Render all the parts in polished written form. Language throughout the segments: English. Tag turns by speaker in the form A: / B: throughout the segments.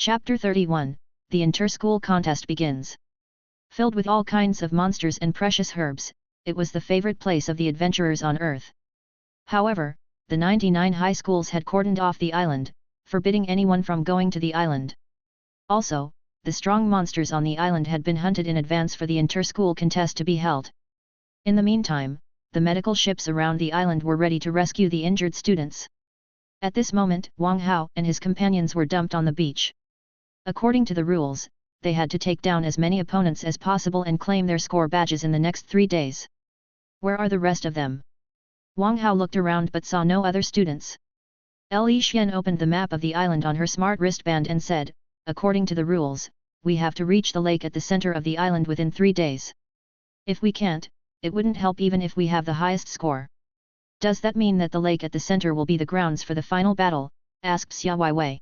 A: Chapter 31, The Inter-School Contest begins. Filled with all kinds of monsters and precious herbs, it was the favorite place of the adventurers on Earth. However, the 99 high schools had cordoned off the island, forbidding anyone from going to the island. Also, the strong monsters on the island had been hunted in advance for the inter-school contest to be held. In the meantime, the medical ships around the island were ready to rescue the injured students. At this moment, Wang Hao and his companions were dumped on the beach. According to the rules, they had to take down as many opponents as possible and claim their score badges in the next 3 days. Where are the rest of them? Wang Hao looked around but saw no other students. Li Xian opened the map of the island on her smart wristband and said, according to the rules, we have to reach the lake at the center of the island within 3 days. If we can't, it wouldn't help even if we have the highest score. Does that mean that the lake at the center will be the grounds for the final battle? Asked Xia Weiwei.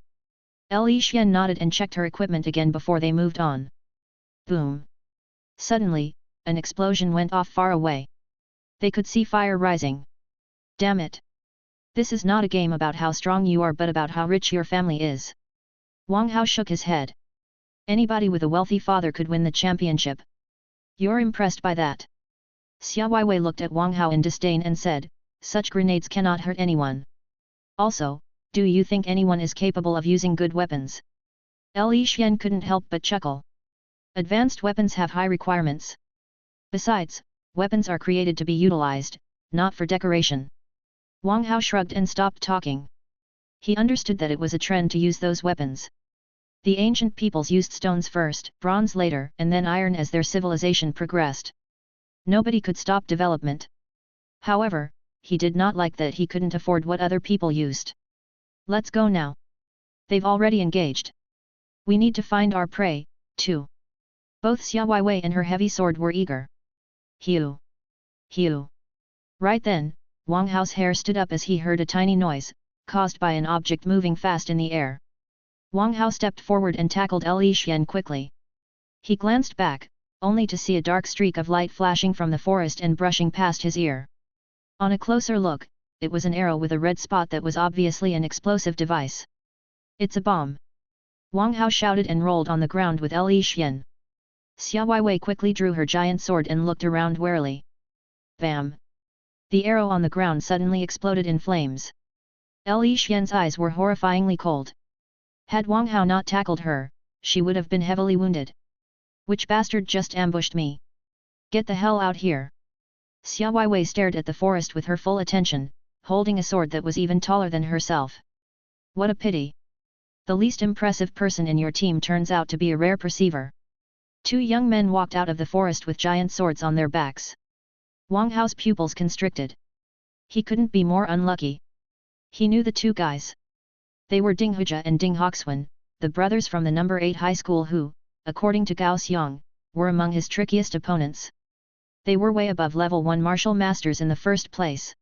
A: Li Xian nodded and checked her equipment again before they moved on. Boom! Suddenly, an explosion went off far away. They could see fire rising. Damn it! This is not a game about how strong you are but about how rich your family is. Wang Hao shook his head. Anybody with a wealthy father could win the championship. You're impressed by that? Xia Weiwei looked at Wang Hao in disdain and said, such grenades cannot hurt anyone. Also, do you think anyone is capable of using good weapons? Li Xian couldn't help but chuckle. Advanced weapons have high requirements. Besides, weapons are created to be utilized, not for decoration. Wang Hao shrugged and stopped talking. He understood that it was a trend to use those weapons. The ancient peoples used stones first, bronze later, and then iron as their civilization progressed. Nobody could stop development. However, he did not like that he couldn't afford what other people used. Let's go now. They've already engaged. We need to find our prey, too. Both Xia Weiwei and her heavy sword were eager. Hiu! Hiu! Right then, Wang Hao's hair stood up as he heard a tiny noise, caused by an object moving fast in the air. Wang Hao stepped forward and tackled Li Xian quickly. He glanced back, only to see a dark streak of light flashing from the forest and brushing past his ear. On a closer look, it was an arrow with a red spot that was obviously an explosive device. It's a bomb! Wang Hao shouted and rolled on the ground with Li Xian. Xia Weiwei quickly drew her giant sword and looked around warily. Bam! The arrow on the ground suddenly exploded in flames. Li Xian's eyes were horrifyingly cold. Had Wang Hao not tackled her, she would have been heavily wounded. Which bastard just ambushed me? Get the hell out here! Xia Weiwei stared at the forest with her full attention, holding a sword that was even taller than herself. What a pity! The least impressive person in your team turns out to be a rare perceiver. 2 young men walked out of the forest with giant swords on their backs. Wang Hao's pupils constricted. He couldn't be more unlucky. He knew the 2 guys. They were Ding Hujia and Ding Hoxuan, the brothers from the number 8 high school who, according to Gao Xiang, were among his trickiest opponents. They were way above level 1 martial masters in the first place.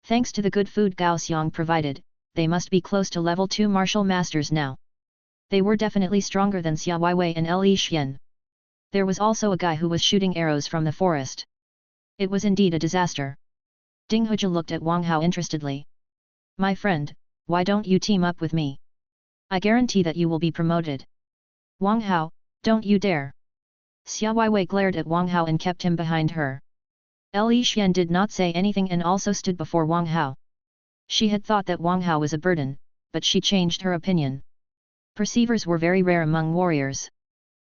A: Thanks to the good food Gao Xiang provided, they must be close to level 2 martial masters now. They were definitely stronger than Xia Weiwei and Li Xian. There was also a guy who was shooting arrows from the forest. It was indeed a disaster. Ding Hujia looked at Wang Hao interestedly. My friend, why don't you team up with me? I guarantee that you will be promoted. Wang Hao, don't you dare! Xia Weiwei glared at Wang Hao and kept him behind her. Li Xian did not say anything and also stood before Wang Hao. She had thought that Wang Hao was a burden, but she changed her opinion. Perceivers were very rare among warriors.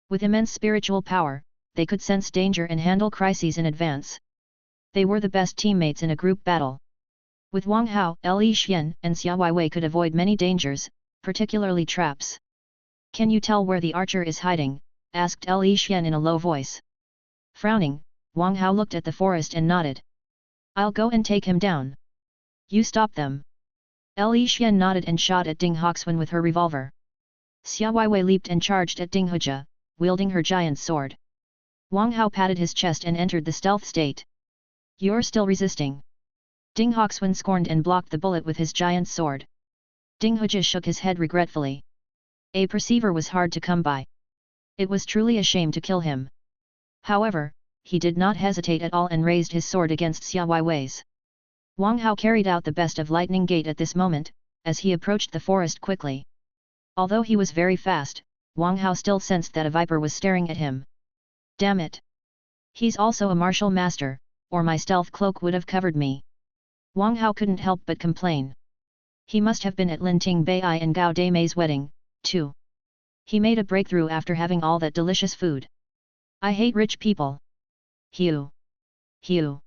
A: With immense spiritual power, they could sense danger and handle crises in advance. They were the best teammates in a group battle. With Wang Hao, Li Xian and Xia Weiwei could avoid many dangers, particularly traps. Can you tell where the archer is hiding? Asked Li Xian in a low voice. Frowning, Wang Hao looked at the forest and nodded. I'll go and take him down. You stop them. Li Xian nodded and shot at Ding Hoxuan with her revolver. Xia Weiwei leaped and charged at Ding Hujia, wielding her giant sword. Wang Hao patted his chest and entered the stealth state. You're still resisting. Ding Hoxuan scorned and blocked the bullet with his giant sword. Ding Hujia shook his head regretfully. A perceiver was hard to come by. It was truly a shame to kill him. However, he did not hesitate at all and raised his sword against Xia Weiwei's. Wang Hao carried out the best of Lightning Gate at this moment, as he approached the forest quickly. Although he was very fast, Wang Hao still sensed that a viper was staring at him. Damn it! He's also a martial master, or my stealth cloak would have covered me. Wang Hao couldn't help but complain. He must have been at Lin Ting Bai and Gao Daimei's wedding, too. He made a breakthrough after having all that delicious food. I hate rich people. Hew! Hew!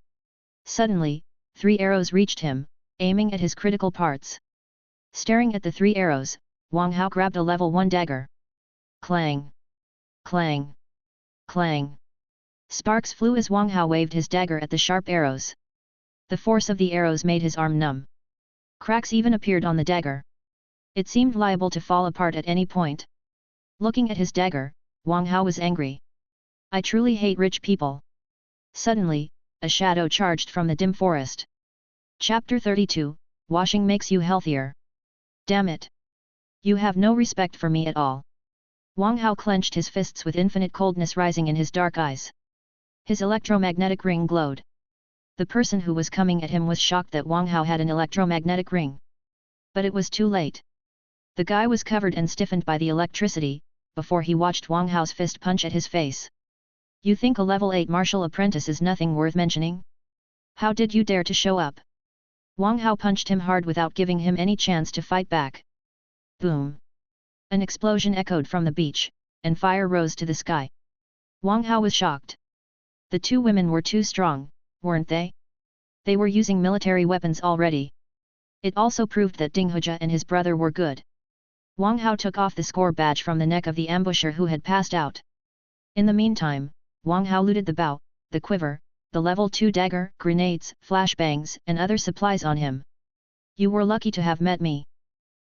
A: Suddenly, 3 arrows reached him, aiming at his critical parts. Staring at the 3 arrows, Wang Hao grabbed a level 1 dagger. Clang! Clang! Clang! Sparks flew as Wang Hao waved his dagger at the sharp arrows. The force of the arrows made his arm numb. Cracks even appeared on the dagger. It seemed liable to fall apart at any point. Looking at his dagger, Wang Hao was angry. I truly hate rich people. Suddenly, a shadow charged from the dim forest. Chapter 32, Washing makes you healthier. Damn it! You have no respect for me at all. Wang Hao clenched his fists with infinite coldness rising in his dark eyes. His electromagnetic ring glowed. The person who was coming at him was shocked that Wang Hao had an electromagnetic ring. But it was too late. The guy was covered and stiffened by the electricity, before he watched Wang Hao's fist punch at his face. You think a level 8 martial apprentice is nothing worth mentioning? How did you dare to show up? Wang Hao punched him hard without giving him any chance to fight back. Boom! An explosion echoed from the beach, and fire rose to the sky. Wang Hao was shocked. The 2 women were too strong, weren't they? They were using military weapons already. It also proved that Ding Hejia and his brother were good. Wang Hao took off the score badge from the neck of the ambusher who had passed out. In the meantime, Wang Hao looted the bow, the quiver, the level 2 dagger, grenades, flashbangs, and other supplies on him. You were lucky to have met me.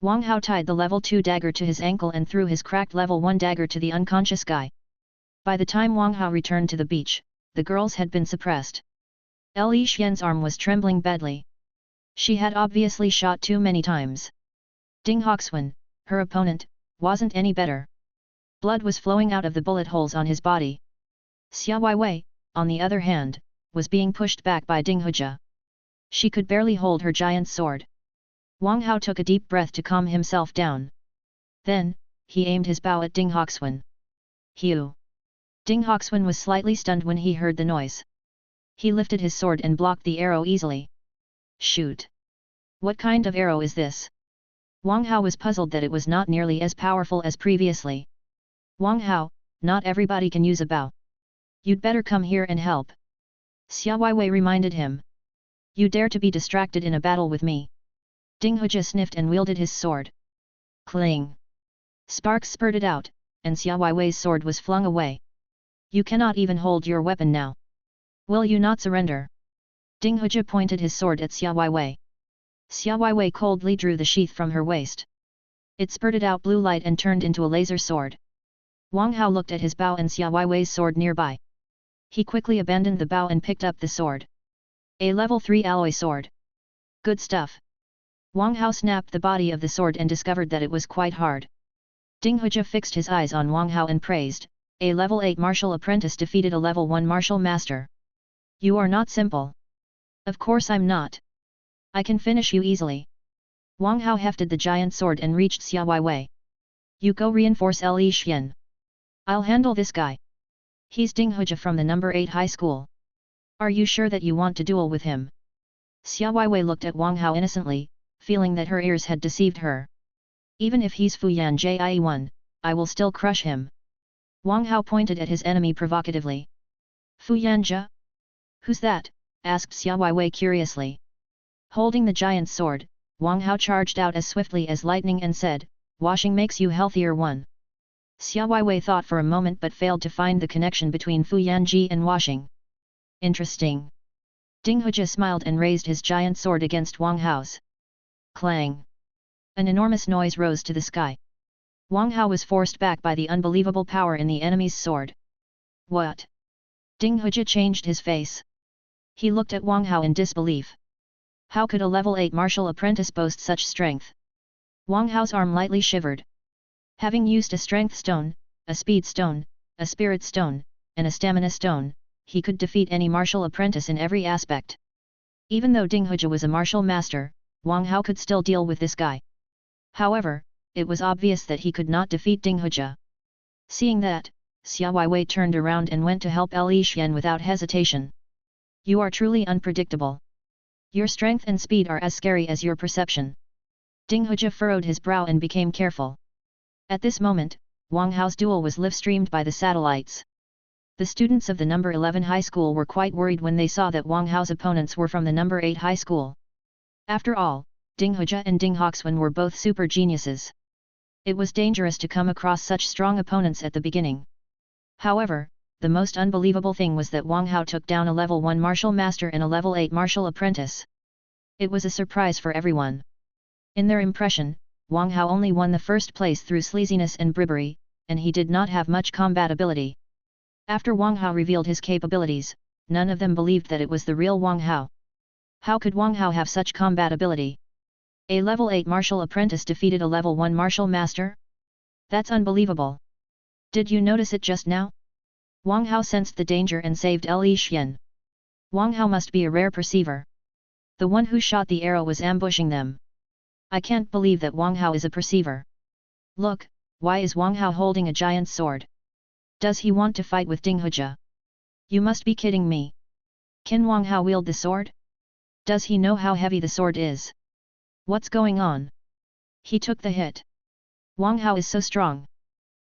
A: Wang Hao tied the level 2 dagger to his ankle and threw his cracked level 1 dagger to the unconscious guy. By the time Wang Hao returned to the beach, the girls had been suppressed. Li Xian's arm was trembling badly. She had obviously shot too many times. Ding Hoxuan, her opponent, wasn't any better. Blood was flowing out of the bullet holes on his body. Xia Weiwei, on the other hand, was being pushed back by Ding Hejia. She could barely hold her giant sword. Wang Hao took a deep breath to calm himself down. Then, he aimed his bow at Ding Hoxuan. Hew! Ding Hoxuan was slightly stunned when he heard the noise. He lifted his sword and blocked the arrow easily. Shoot! What kind of arrow is this? Wang Hao was puzzled that it was not nearly as powerful as previously. Wang Hao, not everybody can use a bow. You'd better come here and help. Xia Weiwei reminded him. You dare to be distracted in a battle with me. Ding Hejia sniffed and wielded his sword. Cling! Sparks spurted out, and Xia Weiwei's sword was flung away. You cannot even hold your weapon now. Will you not surrender? Ding Hejia pointed his sword at Xia Weiwei. Xia Weiwei coldly drew the sheath from her waist. It spurted out blue light and turned into a laser sword. Wang Hao looked at his bow and Xia Weiwei's sword nearby. He quickly abandoned the bow and picked up the sword. A level 3 alloy sword. Good stuff. Wang Hao snapped the body of the sword and discovered that it was quite hard. Ding Hejia fixed his eyes on Wang Hao and praised, a level 8 martial apprentice defeated a level 1 martial master. You are not simple. Of course I'm not. I can finish you easily. Wang Hao hefted the giant sword and reached Xia Weiwei. You go reinforce Li Xian. I'll handle this guy. He's Ding Hejia from the number 8 high school. Are you sure that you want to duel with him? Xia Weiwei looked at Wang Hao innocently, feeling that her ears had deceived her. Even if he's Fu Yan Jie1, I will still crush him. Wang Hao pointed at his enemy provocatively. Fu Yanjia? Who's that? Asked Xia Weiwei curiously. Holding the giant sword, Wang Hao charged out as swiftly as lightning and said, washing makes you healthier one. Xia Weiwei thought for a moment but failed to find the connection between Fu Yanji and washing. Interesting. Ding Hejia smiled and raised his giant sword against Wang Hao's. Clang! An enormous noise rose to the sky. Wang Hao was forced back by the unbelievable power in the enemy's sword. What? Ding Hejia changed his face. He looked at Wang Hao in disbelief. How could a level 8 martial apprentice boast such strength? Wang Hao's arm lightly shivered. Having used a strength stone, a speed stone, a spirit stone, and a stamina stone, he could defeat any martial apprentice in every aspect. Even though Ding Hejia was a martial master, Wang Hao could still deal with this guy. However, it was obvious that he could not defeat Ding Hujia. Seeing that, Xia Weiwei turned around and went to help Li Xian without hesitation. You are truly unpredictable. Your strength and speed are as scary as your perception. Ding Hujia furrowed his brow and became careful. At this moment, Wang Hao's duel was live-streamed by the satellites. The students of the number 11 high school were quite worried when they saw that Wang Hao's opponents were from the number 8 high school. After all, Ding Hujia and Ding Hoxuan were both super geniuses. It was dangerous to come across such strong opponents at the beginning. However, the most unbelievable thing was that Wang Hao took down a level 1 martial master and a level 8 martial apprentice. It was a surprise for everyone. In their impression, Wang Hao only won the first place through sleaziness and bribery, and he did not have much combat ability. After Wang Hao revealed his capabilities, none of them believed that it was the real Wang Hao. How could Wang Hao have such combat ability? A level 8 martial apprentice defeated a level 1 martial master? That's unbelievable. Did you notice it just now? Wang Hao sensed the danger and saved Li Xian. Wang Hao must be a rare perceiver. The one who shot the arrow was ambushing them. I can't believe that Wang Hao is a perceiver. Look, why is Wang Hao holding a giant sword? Does he want to fight with Ding Hujia? You must be kidding me. Can Wang Hao wield the sword? Does he know how heavy the sword is? What's going on? He took the hit. Wang Hao is so strong.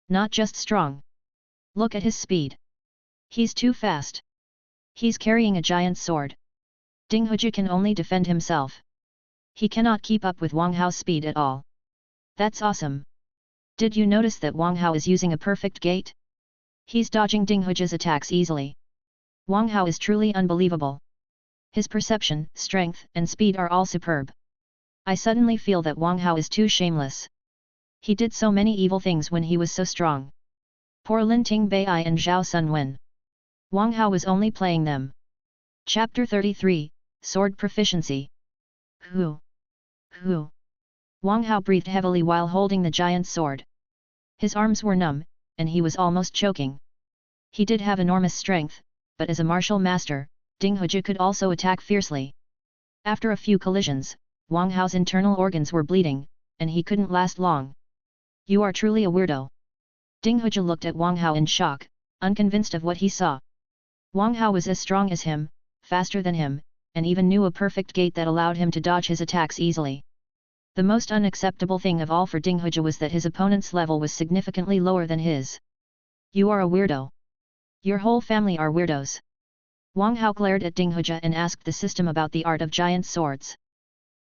A: Not just strong. Look at his speed. He's too fast. He's carrying a giant sword. Ding Hujia can only defend himself. He cannot keep up with Wang Hao's speed at all. That's awesome. Did you notice that Wang Hao is using a perfect gate? He's dodging Ding Hujia's attacks easily. Wang Hao is truly unbelievable. His perception, strength, and speed are all superb. I suddenly feel that Wang Hao is too shameless. He did so many evil things when he was so strong. Poor Lin Ting Bai and Zhao Sunwen. Wang Hao was only playing them. Chapter 33, Sword Proficiency. Hu. Wang Hao breathed heavily while holding the giant sword. His arms were numb, and he was almost choking. He did have enormous strength, but as a martial master, Ding Hujia could also attack fiercely. After a few collisions, Wang Hao's internal organs were bleeding, and he couldn't last long. You are truly a weirdo. Ding Hujia looked at Wang Hao in shock, unconvinced of what he saw. Wang Hao was as strong as him, faster than him, and even knew a perfect gate that allowed him to dodge his attacks easily. The most unacceptable thing of all for Ding Hujia was that his opponent's level was significantly lower than his. You are a weirdo. Your whole family are weirdos. Wang Hao glared at Ding Hujia and asked the system about the art of giant swords.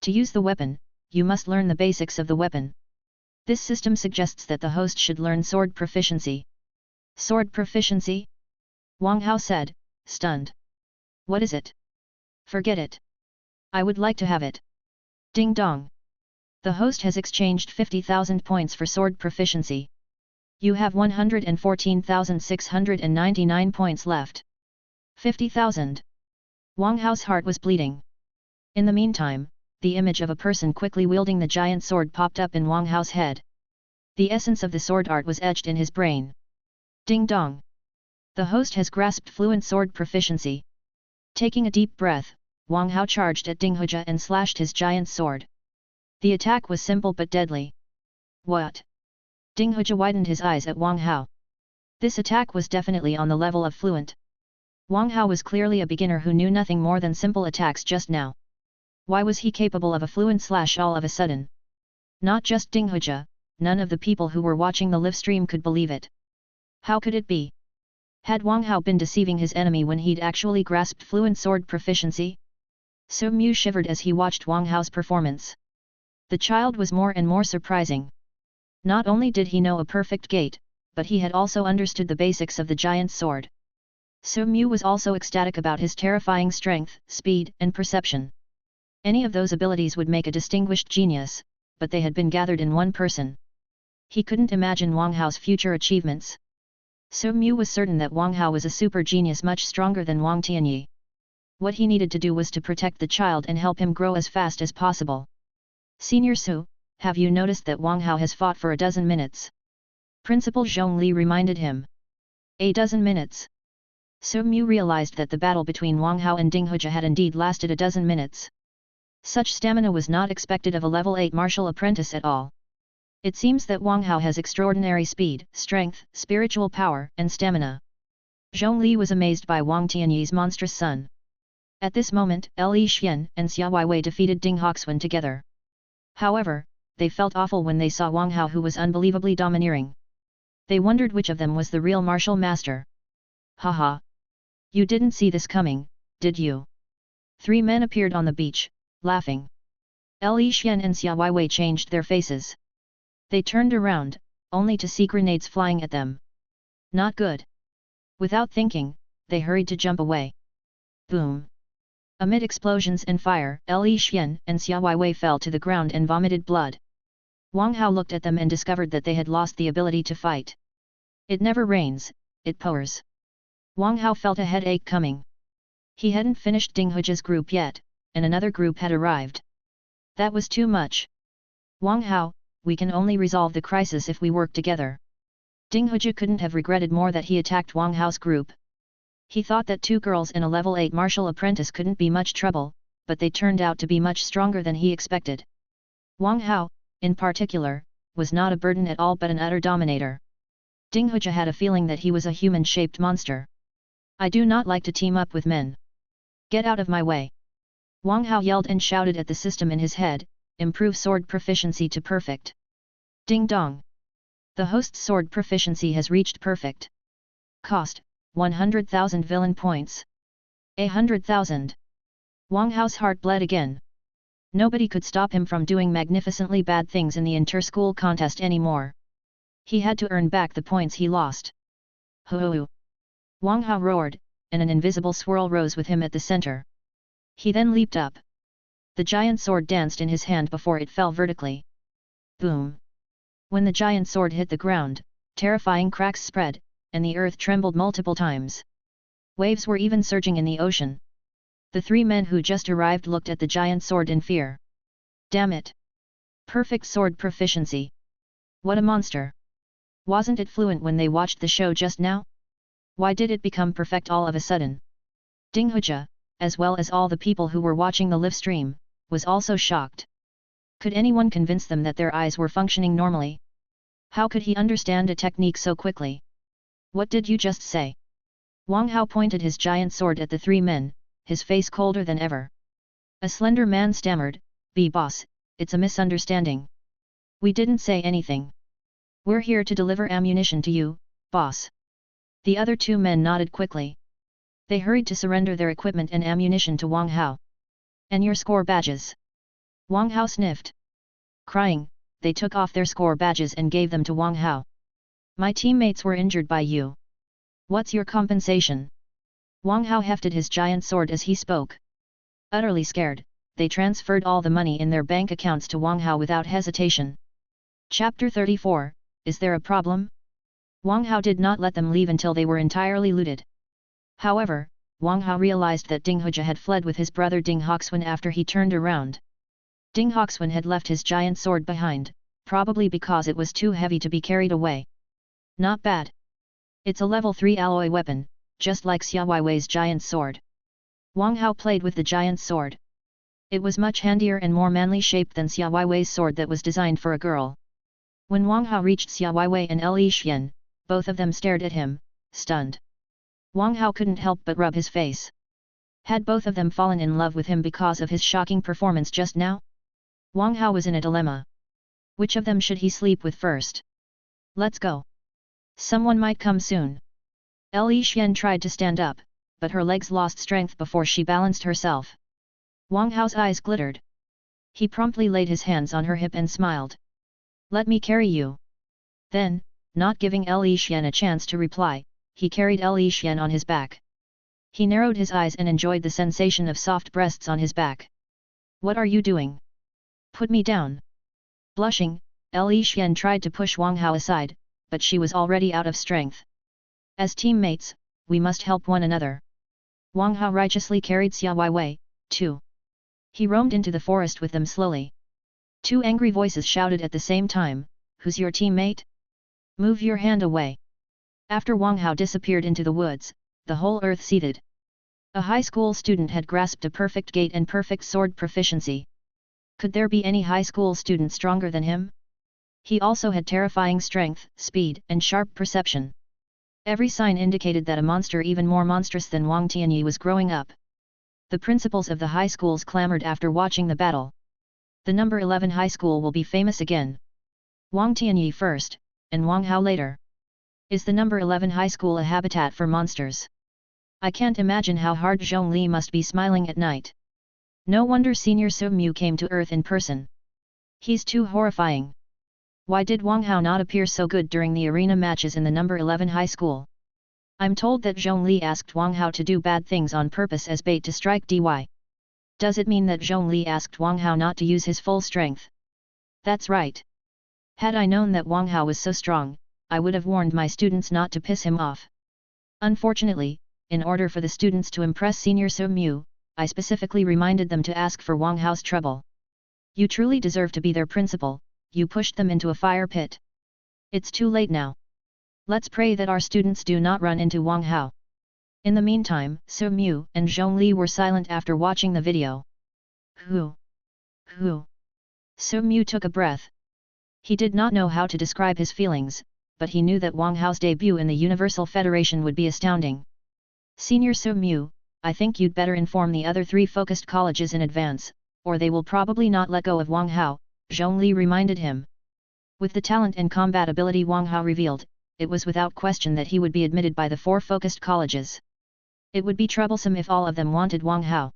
A: To use the weapon, you must learn the basics of the weapon. This system suggests that the host should learn sword proficiency. Sword proficiency? Wang Hao said, stunned. What is it? Forget it. I would like to have it. Ding dong. The host has exchanged 50,000 points for sword proficiency. You have 114,699 points left. 50,000. Wang Hao's heart was bleeding. In the meantime, the image of a person quickly wielding the giant sword popped up in Wang Hao's head. The essence of the sword art was etched in his brain. Ding dong. The host has grasped fluent sword proficiency. Taking a deep breath, Wang Hao charged at Ding Hujia and slashed his giant sword. The attack was simple but deadly. What? Ding Hujia widened his eyes at Wang Hao. This attack was definitely on the level of fluent. Wang Hao was clearly a beginner who knew nothing more than simple attacks just now. Why was he capable of a fluent slash all of a sudden? Not just Ding Hujia, none of the people who were watching the live stream could believe it. How could it be? Had Wang Hao been deceiving his enemy when he'd actually grasped fluent sword proficiency? Su Mu shivered as he watched Wang Hao's performance. The child was more and more surprising. Not only did he know a perfect gate, but he had also understood the basics of the giant sword. Su Mu was also ecstatic about his terrifying strength, speed, and perception. Any of those abilities would make a distinguished genius, but they had been gathered in one person. He couldn't imagine Wang Hao's future achievements. Su Mu was certain that Wang Hao was a super genius much stronger than Wang Tianyi. What he needed to do was to protect the child and help him grow as fast as possible. Senior Su, have you noticed that Wang Hao has fought for a dozen minutes? Principal Zhongli reminded him. A dozen minutes. Su Mu realized that the battle between Wang Hao and Ding Hujia had indeed lasted a dozen minutes. Such stamina was not expected of a level 8 martial apprentice at all. It seems that Wang Hao has extraordinary speed, strength, spiritual power, and stamina. Zhongli was amazed by Wang Tianyi's monstrous son. At this moment, Li Xian and Xia Weiwei defeated Ding Hoxuan together. However, they felt awful when they saw Wang Hao, who was unbelievably domineering. They wondered which of them was the real martial master. Haha! You didn't see this coming, did you? Three men appeared on the beach, laughing. Li Xian and Xia Weiwei changed their faces. They turned around, only to see grenades flying at them. Not good. Without thinking, they hurried to jump away. Boom! Amid explosions and fire, Li Xian and Xia Weiwei fell to the ground and vomited blood. Wang Hao looked at them and discovered that they had lost the ability to fight. It never rains, it pours. Wang Hao felt a headache coming. He hadn't finished Ding Hui's group yet, and another group had arrived. That was too much. Wang Hao, we can only resolve the crisis if we work together. Ding Hui couldn't have regretted more that he attacked Wang Hao's group. He thought that two girls and a level 8 martial apprentice couldn't be much trouble, but they turned out to be much stronger than he expected. Wang Hao, in particular, was not a burden at all but an utter dominator. Ding Hui had a feeling that he was a human-shaped monster. I do not like to team up with men. Get out of my way. Wang Hao yelled and shouted at the system in his head, improve sword proficiency to perfect. Ding dong. The host's sword proficiency has reached perfect. Cost, 100,000 villain points. 100,000. Wang Hao's heart bled again. Nobody could stop him from doing magnificently bad things in the inter-school contest anymore. He had to earn back the points he lost. Hoo! Wang Hao roared, and an invisible swirl rose with him at the center. He then leaped up. The giant sword danced in his hand before it fell vertically. Boom! When the giant sword hit the ground, terrifying cracks spread, and the earth trembled multiple times. Waves were even surging in the ocean. The three men who just arrived looked at the giant sword in fear. Damn it! Perfect sword proficiency! What a monster! Wasn't it fluent when they watched the show just now? Why did it become perfect all of a sudden? Ding Hui, as well as all the people who were watching the live stream, was also shocked. Could anyone convince them that their eyes were functioning normally? How could he understand a technique so quickly? What did you just say? Wang Hao pointed his giant sword at the three men, his face colder than ever. A slender man stammered, boss, it's a misunderstanding. We didn't say anything. We're here to deliver ammunition to you, boss. The other two men nodded quickly. They hurried to surrender their equipment and ammunition to Wang Hao. And your score badges? Wang Hao sniffed. Crying, they took off their score badges and gave them to Wang Hao. My teammates were injured by you. What's your compensation? Wang Hao hefted his giant sword as he spoke. Utterly scared, they transferred all the money in their bank accounts to Wang Hao without hesitation. Chapter 34, Is there a problem? Wang Hao did not let them leave until they were entirely looted. However, Wang Hao realized that Ding Hui had fled with his brother Ding Hoxuan after he turned around. Ding Hoxuan had left his giant sword behind, probably because it was too heavy to be carried away. Not bad. It's a level 3 alloy weapon, just like Xia Weiwei's giant sword. Wang Hao played with the giant sword. It was much handier and more manly shaped than Xia Weiwei's sword that was designed for a girl. When Wang Hao reached Xia Weiwei and Li Xian, both of them stared at him, stunned. Wang Hao couldn't help but rub his face. Had both of them fallen in love with him because of his shocking performance just now? Wang Hao was in a dilemma. Which of them should he sleep with first? Let's go. Someone might come soon. Li Xian tried to stand up, but her legs lost strength before she balanced herself. Wang Hao's eyes glittered. He promptly laid his hands on her hip and smiled. Let me carry you. Then, not giving Li Xian a chance to reply, he carried Li Xian on his back. He narrowed his eyes and enjoyed the sensation of soft breasts on his back. What are you doing? Put me down. Blushing, Li Xian tried to push Wang Hao aside, but she was already out of strength. As teammates, we must help one another. Wang Hao righteously carried Xia Weiwei, too. He roamed into the forest with them slowly. Two angry voices shouted at the same time, Who's your teammate? Move your hand away. After Wang Hao disappeared into the woods, the whole earth seethed. A high school student had grasped a perfect gait and perfect sword proficiency. Could there be any high school student stronger than him? He also had terrifying strength, speed, and sharp perception. Every sign indicated that a monster even more monstrous than Wang Tianyi was growing up. The principals of the high schools clamored after watching the battle. The number 11 high school will be famous again. Wang Tianyi first, and Wang Hao later. Is the number 11 high school a habitat for monsters? I can't imagine how hard Zhongli must be smiling at night. No wonder Senior Su Mu came to Earth in person. He's too horrifying. Why did Wang Hao not appear so good during the arena matches in the number 11 high school? I'm told that Zhongli asked Wang Hao to do bad things on purpose as bait to strike Dy. Does it mean that Zhongli asked Wang Hao not to use his full strength? That's right. Had I known that Wang Hao was so strong, I would have warned my students not to piss him off. Unfortunately, in order for the students to impress Senior Su Mu, I specifically reminded them to ask for Wang Hao's trouble. You truly deserve to be their principal. You pushed them into a fire pit. It's too late now. Let's pray that our students do not run into Wang Hao. In the meantime, Su Mu and Zhongli were silent after watching the video. Who? Su Mu took a breath. He did not know how to describe his feelings, but he knew that Wang Hao's debut in the Universal Federation would be astounding. Senior Su Mu, I think you'd better inform the other 3 focused colleges in advance, or they will probably not let go of Wang Hao, Zhongli reminded him. With the talent and combat ability Wang Hao revealed, it was without question that he would be admitted by the 4 focused colleges. It would be troublesome if all of them wanted Wang Hao.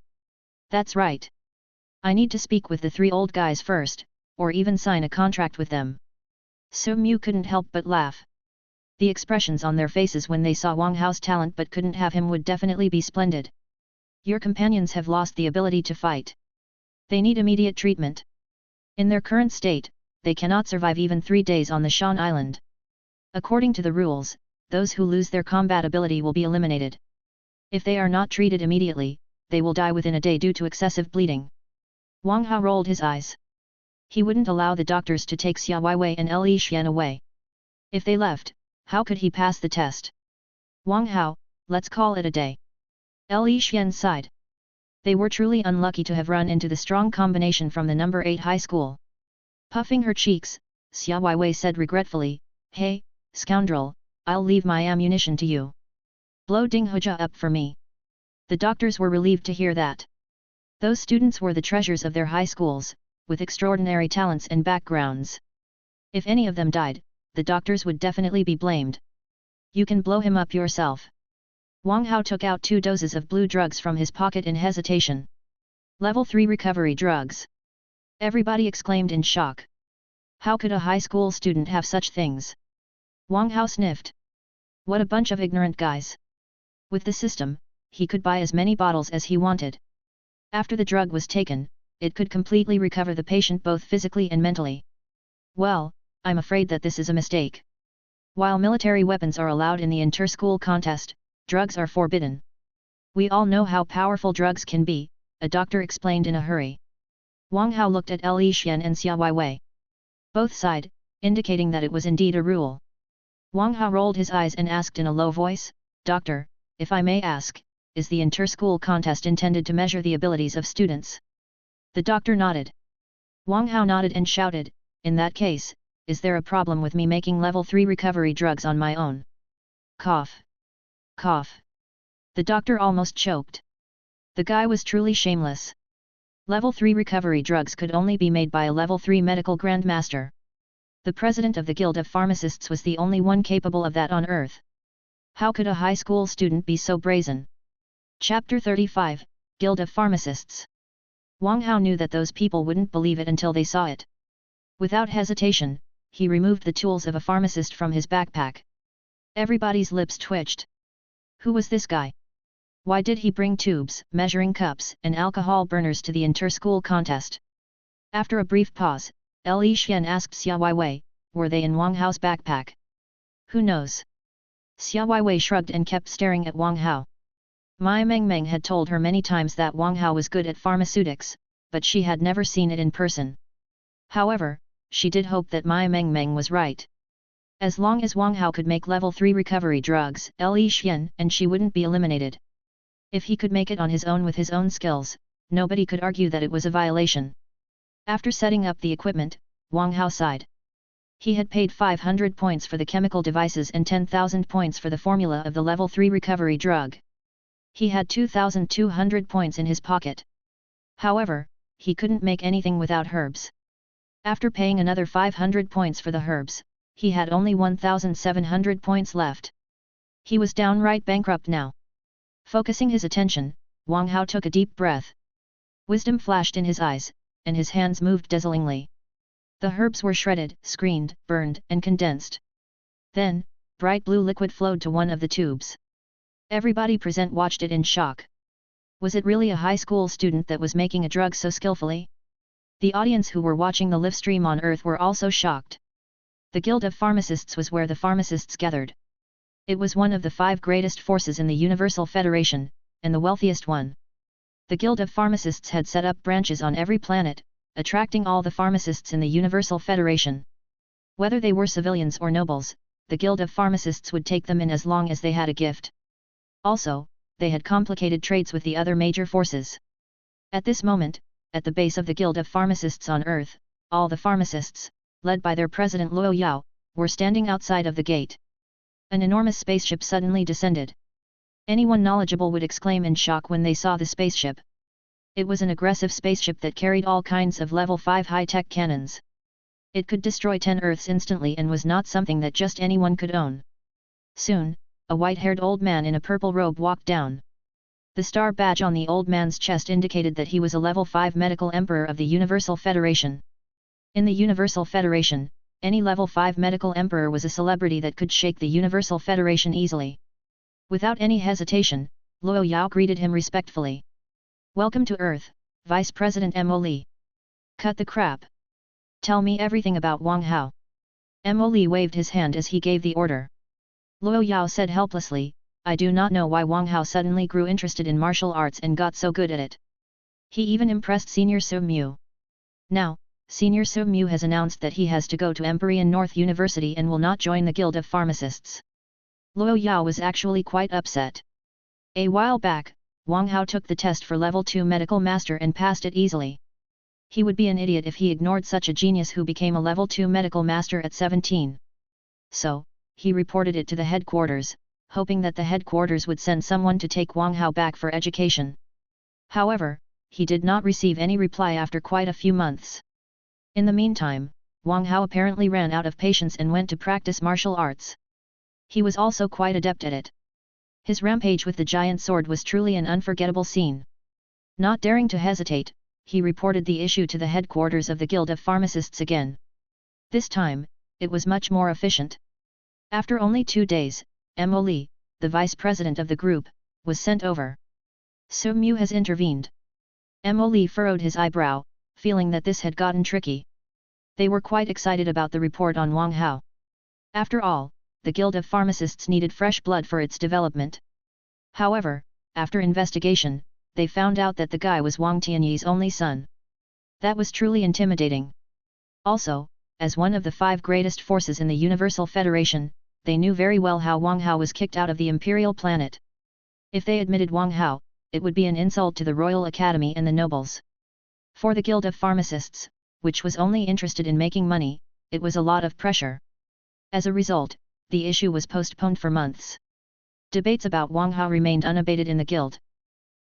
A: That's right. I need to speak with the 3 old guys first, or even sign a contract with them. Su Mu couldn't help but laugh. The expressions on their faces when they saw Wang Hao's talent but couldn't have him would definitely be splendid. Your companions have lost the ability to fight. They need immediate treatment. In their current state, they cannot survive even 3 days on the Shan Island. According to the rules, those who lose their combat ability will be eliminated. If they are not treated immediately, they will die within a day due to excessive bleeding. Wang Hao rolled his eyes. He wouldn't allow the doctors to take Xia Weiwei and Li Xian away. If they left, how could he pass the test? Wang Hao, let's call it a day. Li Xian sighed. They were truly unlucky to have run into the strong combination from the number 8 high school. Puffing her cheeks, Xia Weiwei said regretfully, "Hey, scoundrel, I'll leave my ammunition to you. Blow Ding Hujia up for me." The doctors were relieved to hear that. Those students were the treasures of their high schools, with extraordinary talents and backgrounds. If any of them died, the doctors would definitely be blamed. You can blow him up yourself. Wang Hao took out 2 doses of blue drugs from his pocket in hesitation. Level 3 recovery drugs. Everybody exclaimed in shock. How could a high school student have such things? Wang Hao sniffed. What a bunch of ignorant guys. With the system, he could buy as many bottles as he wanted. After the drug was taken, it could completely recover the patient both physically and mentally. Well, I'm afraid that this is a mistake. While military weapons are allowed in the inter-school contest, drugs are forbidden. We all know how powerful drugs can be, a doctor explained in a hurry. Wang Hao looked at Li Xian and Xia Weiwei. Both sighed, indicating that it was indeed a rule. Wang Hao rolled his eyes and asked in a low voice, "Doctor, if I may ask, is the inter-school contest intended to measure the abilities of students?" The doctor nodded. Wang Hao nodded and shouted, "In that case, is there a problem with me making level 3 recovery drugs on my own?" Cough. Cough. The doctor almost choked. The guy was truly shameless. Level 3 recovery drugs could only be made by a level 3 medical grandmaster. The president of the Guild of Pharmacists was the only one capable of that on Earth. How could a high school student be so brazen? Chapter 35, Guild of Pharmacists. Wang Hao knew that those people wouldn't believe it until they saw it. Without hesitation, he removed the tools of a pharmacist from his backpack. Everybody's lips twitched. Who was this guy? Why did he bring tubes, measuring cups, and alcohol burners to the inter-school contest? After a brief pause, Li Xian asked Xia Weiwei, were they in Wang Hao's backpack? Who knows? Xia Weiwei shrugged and kept staring at Wang Hao. Mai Mengmeng had told her many times that Wang Hao was good at pharmaceutics, but she had never seen it in person. However, she did hope that Mai Mengmeng was right. As long as Wang Hao could make level 3 recovery drugs, Li Xian and she wouldn't be eliminated. If he could make it on his own with his own skills, nobody could argue that it was a violation. After setting up the equipment, Wang Hao sighed. He had paid 500 points for the chemical devices and 10,000 points for the formula of the level 3 recovery drug. He had 2,200 points in his pocket. However, he couldn't make anything without herbs. After paying another 500 points for the herbs, he had only 1,700 points left. He was downright bankrupt now. Focusing his attention, Wang Hao took a deep breath. Wisdom flashed in his eyes, and his hands moved dazzlingly. The herbs were shredded, screened, burned, and condensed. Then, bright blue liquid flowed to one of the tubes. Everybody present watched it in shock. Was it really a high school student that was making a drug so skillfully? The audience who were watching the live stream on Earth were also shocked. The Guild of Pharmacists was where the pharmacists gathered. It was one of the 5 greatest forces in the Universal Federation, and the wealthiest one. The Guild of Pharmacists had set up branches on every planet, attracting all the pharmacists in the Universal Federation. Whether they were civilians or nobles, the Guild of Pharmacists would take them in as long as they had a gift. Also, they had complicated trades with the other major forces. At this moment, at the base of the Guild of Pharmacists on Earth, all the pharmacists, led by their president Luo Yao, were standing outside of the gate. An enormous spaceship suddenly descended. Anyone knowledgeable would exclaim in shock when they saw the spaceship. It was an aggressive spaceship that carried all kinds of level 5 high-tech cannons. It could destroy 10 Earths instantly and was not something that just anyone could own. Soon, a white-haired old man in a purple robe walked down. The star badge on the old man's chest indicated that he was a level 5 medical emperor of the Universal Federation. In the Universal Federation, any level 5 medical emperor was a celebrity that could shake the Universal Federation easily. Without any hesitation, Luo Yao greeted him respectfully. "Welcome to Earth, Vice President Mo Li. Cut the crap. Tell me everything about Wang Hao." Mo Li waved his hand as he gave the order. Luo Yao said helplessly, "I do not know why Wang Hao suddenly grew interested in martial arts and got so good at it. He even impressed Senior Su Mu. Now, Senior Su Mu has announced that he has to go to Empyrean North University and will not join the Guild of Pharmacists." Luo Yao was actually quite upset. A while back, Wang Hao took the test for level 2 medical master and passed it easily. He would be an idiot if he ignored such a genius who became a level 2 medical master at 17. So, he reported it to the headquarters, hoping that the headquarters would send someone to take Wang Hao back for education. However, he did not receive any reply after quite a few months. In the meantime, Wang Hao apparently ran out of patience and went to practice martial arts. He was also quite adept at it. His rampage with the giant sword was truly an unforgettable scene. Not daring to hesitate, he reported the issue to the headquarters of the Guild of Pharmacists again. This time, it was much more efficient. After only 2 days, Mo Li, the vice president of the group, was sent over. Su Mu has intervened. Mo Li furrowed his eyebrow, feeling that this had gotten tricky. They were quite excited about the report on Wang Hao. After all, the Guild of Pharmacists needed fresh blood for its development. However, after investigation, they found out that the guy was Wang Tianyi's only son. That was truly intimidating. Also, as one of the 5 greatest forces in the Universal Federation, they knew very well how Wang Hao was kicked out of the Imperial Planet. If they admitted Wang Hao, it would be an insult to the Royal Academy and the nobles. For the Guild of Pharmacists, which was only interested in making money, it was a lot of pressure. As a result, the issue was postponed for months. Debates about Wang Hao remained unabated in the guild.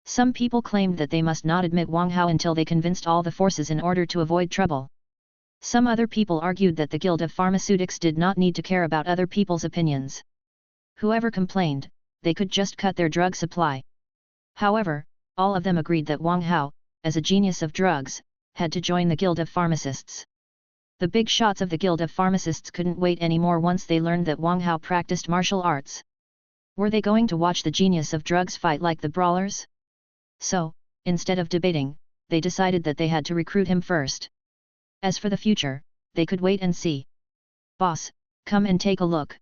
A: Some people claimed that they must not admit Wang Hao until they convinced all the forces in order to avoid trouble. Some other people argued that the Guild of Pharmaceutics did not need to care about other people's opinions. Whoever complained, they could just cut their drug supply. However, all of them agreed that Wang Hao, as a genius of drugs, had to join the Guild of Pharmacists. The big shots of the Guild of Pharmacists couldn't wait anymore once they learned that Wang Hao practiced martial arts. Were they going to watch the genius of drugs fight like the brawlers? So, instead of debating, they decided that they had to recruit him first. As for the future, they could wait and see. "Boss, come and take a look."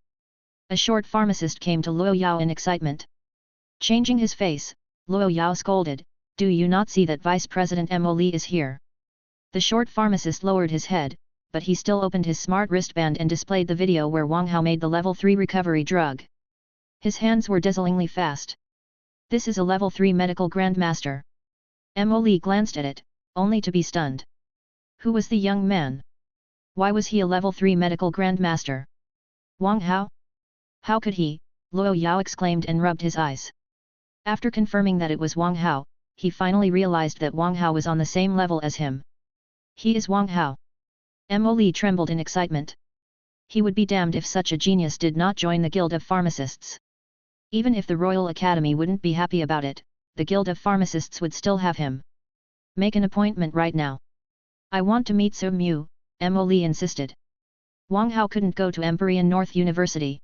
A: A short pharmacist came to Luo Yao in excitement. Changing his face, Luo Yao scolded, "Do you not see that Vice President Mo Li is here?" The short pharmacist lowered his head, but he still opened his smart wristband and displayed the video where Wang Hao made the level 3 recovery drug. His hands were dazzlingly fast. "This is a level 3 medical grandmaster." Mo Li glanced at it, only to be stunned. Who was the young man? Why was he a level 3 medical grandmaster? Wang Hao? How could he? Luo Yao exclaimed and rubbed his eyes. After confirming that it was Wang Hao, he finally realized that Wang Hao was on the same level as him. He is Wang Hao. Mo Li trembled in excitement. He would be damned if such a genius did not join the Guild of Pharmacists. Even if the Royal Academy wouldn't be happy about it, the Guild of Pharmacists would still have him. Make an appointment right now. I want to meet Su Mu, Mo Li insisted. Wang Hao couldn't go to Empyrean North University.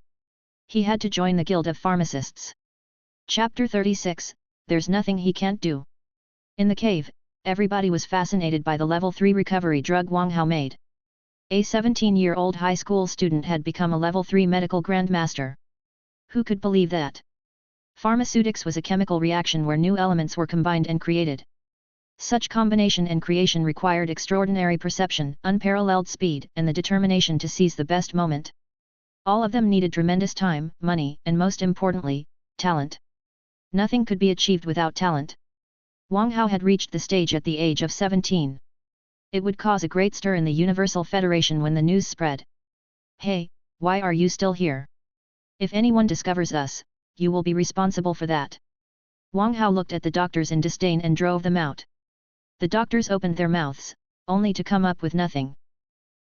A: He had to join the Guild of Pharmacists. Chapter 36, There's Nothing He Can't Do. In the cave, everybody was fascinated by the level 3 recovery drug Wang Hao made. A 17-year-old high school student had become a level 3 medical grandmaster. Who could believe that? Pharmaceutics was a chemical reaction where new elements were combined and created. Such combination and creation required extraordinary perception, unparalleled speed, and the determination to seize the best moment. All of them needed tremendous time, money, and most importantly, talent. Nothing could be achieved without talent. Wang Hao had reached the stage at the age of 17. It would cause a great stir in the Universal Federation when the news spread. Hey, why are you still here? If anyone discovers us, you will be responsible for that. Wang Hao looked at the doctors in disdain and drove them out. The doctors opened their mouths, only to come up with nothing.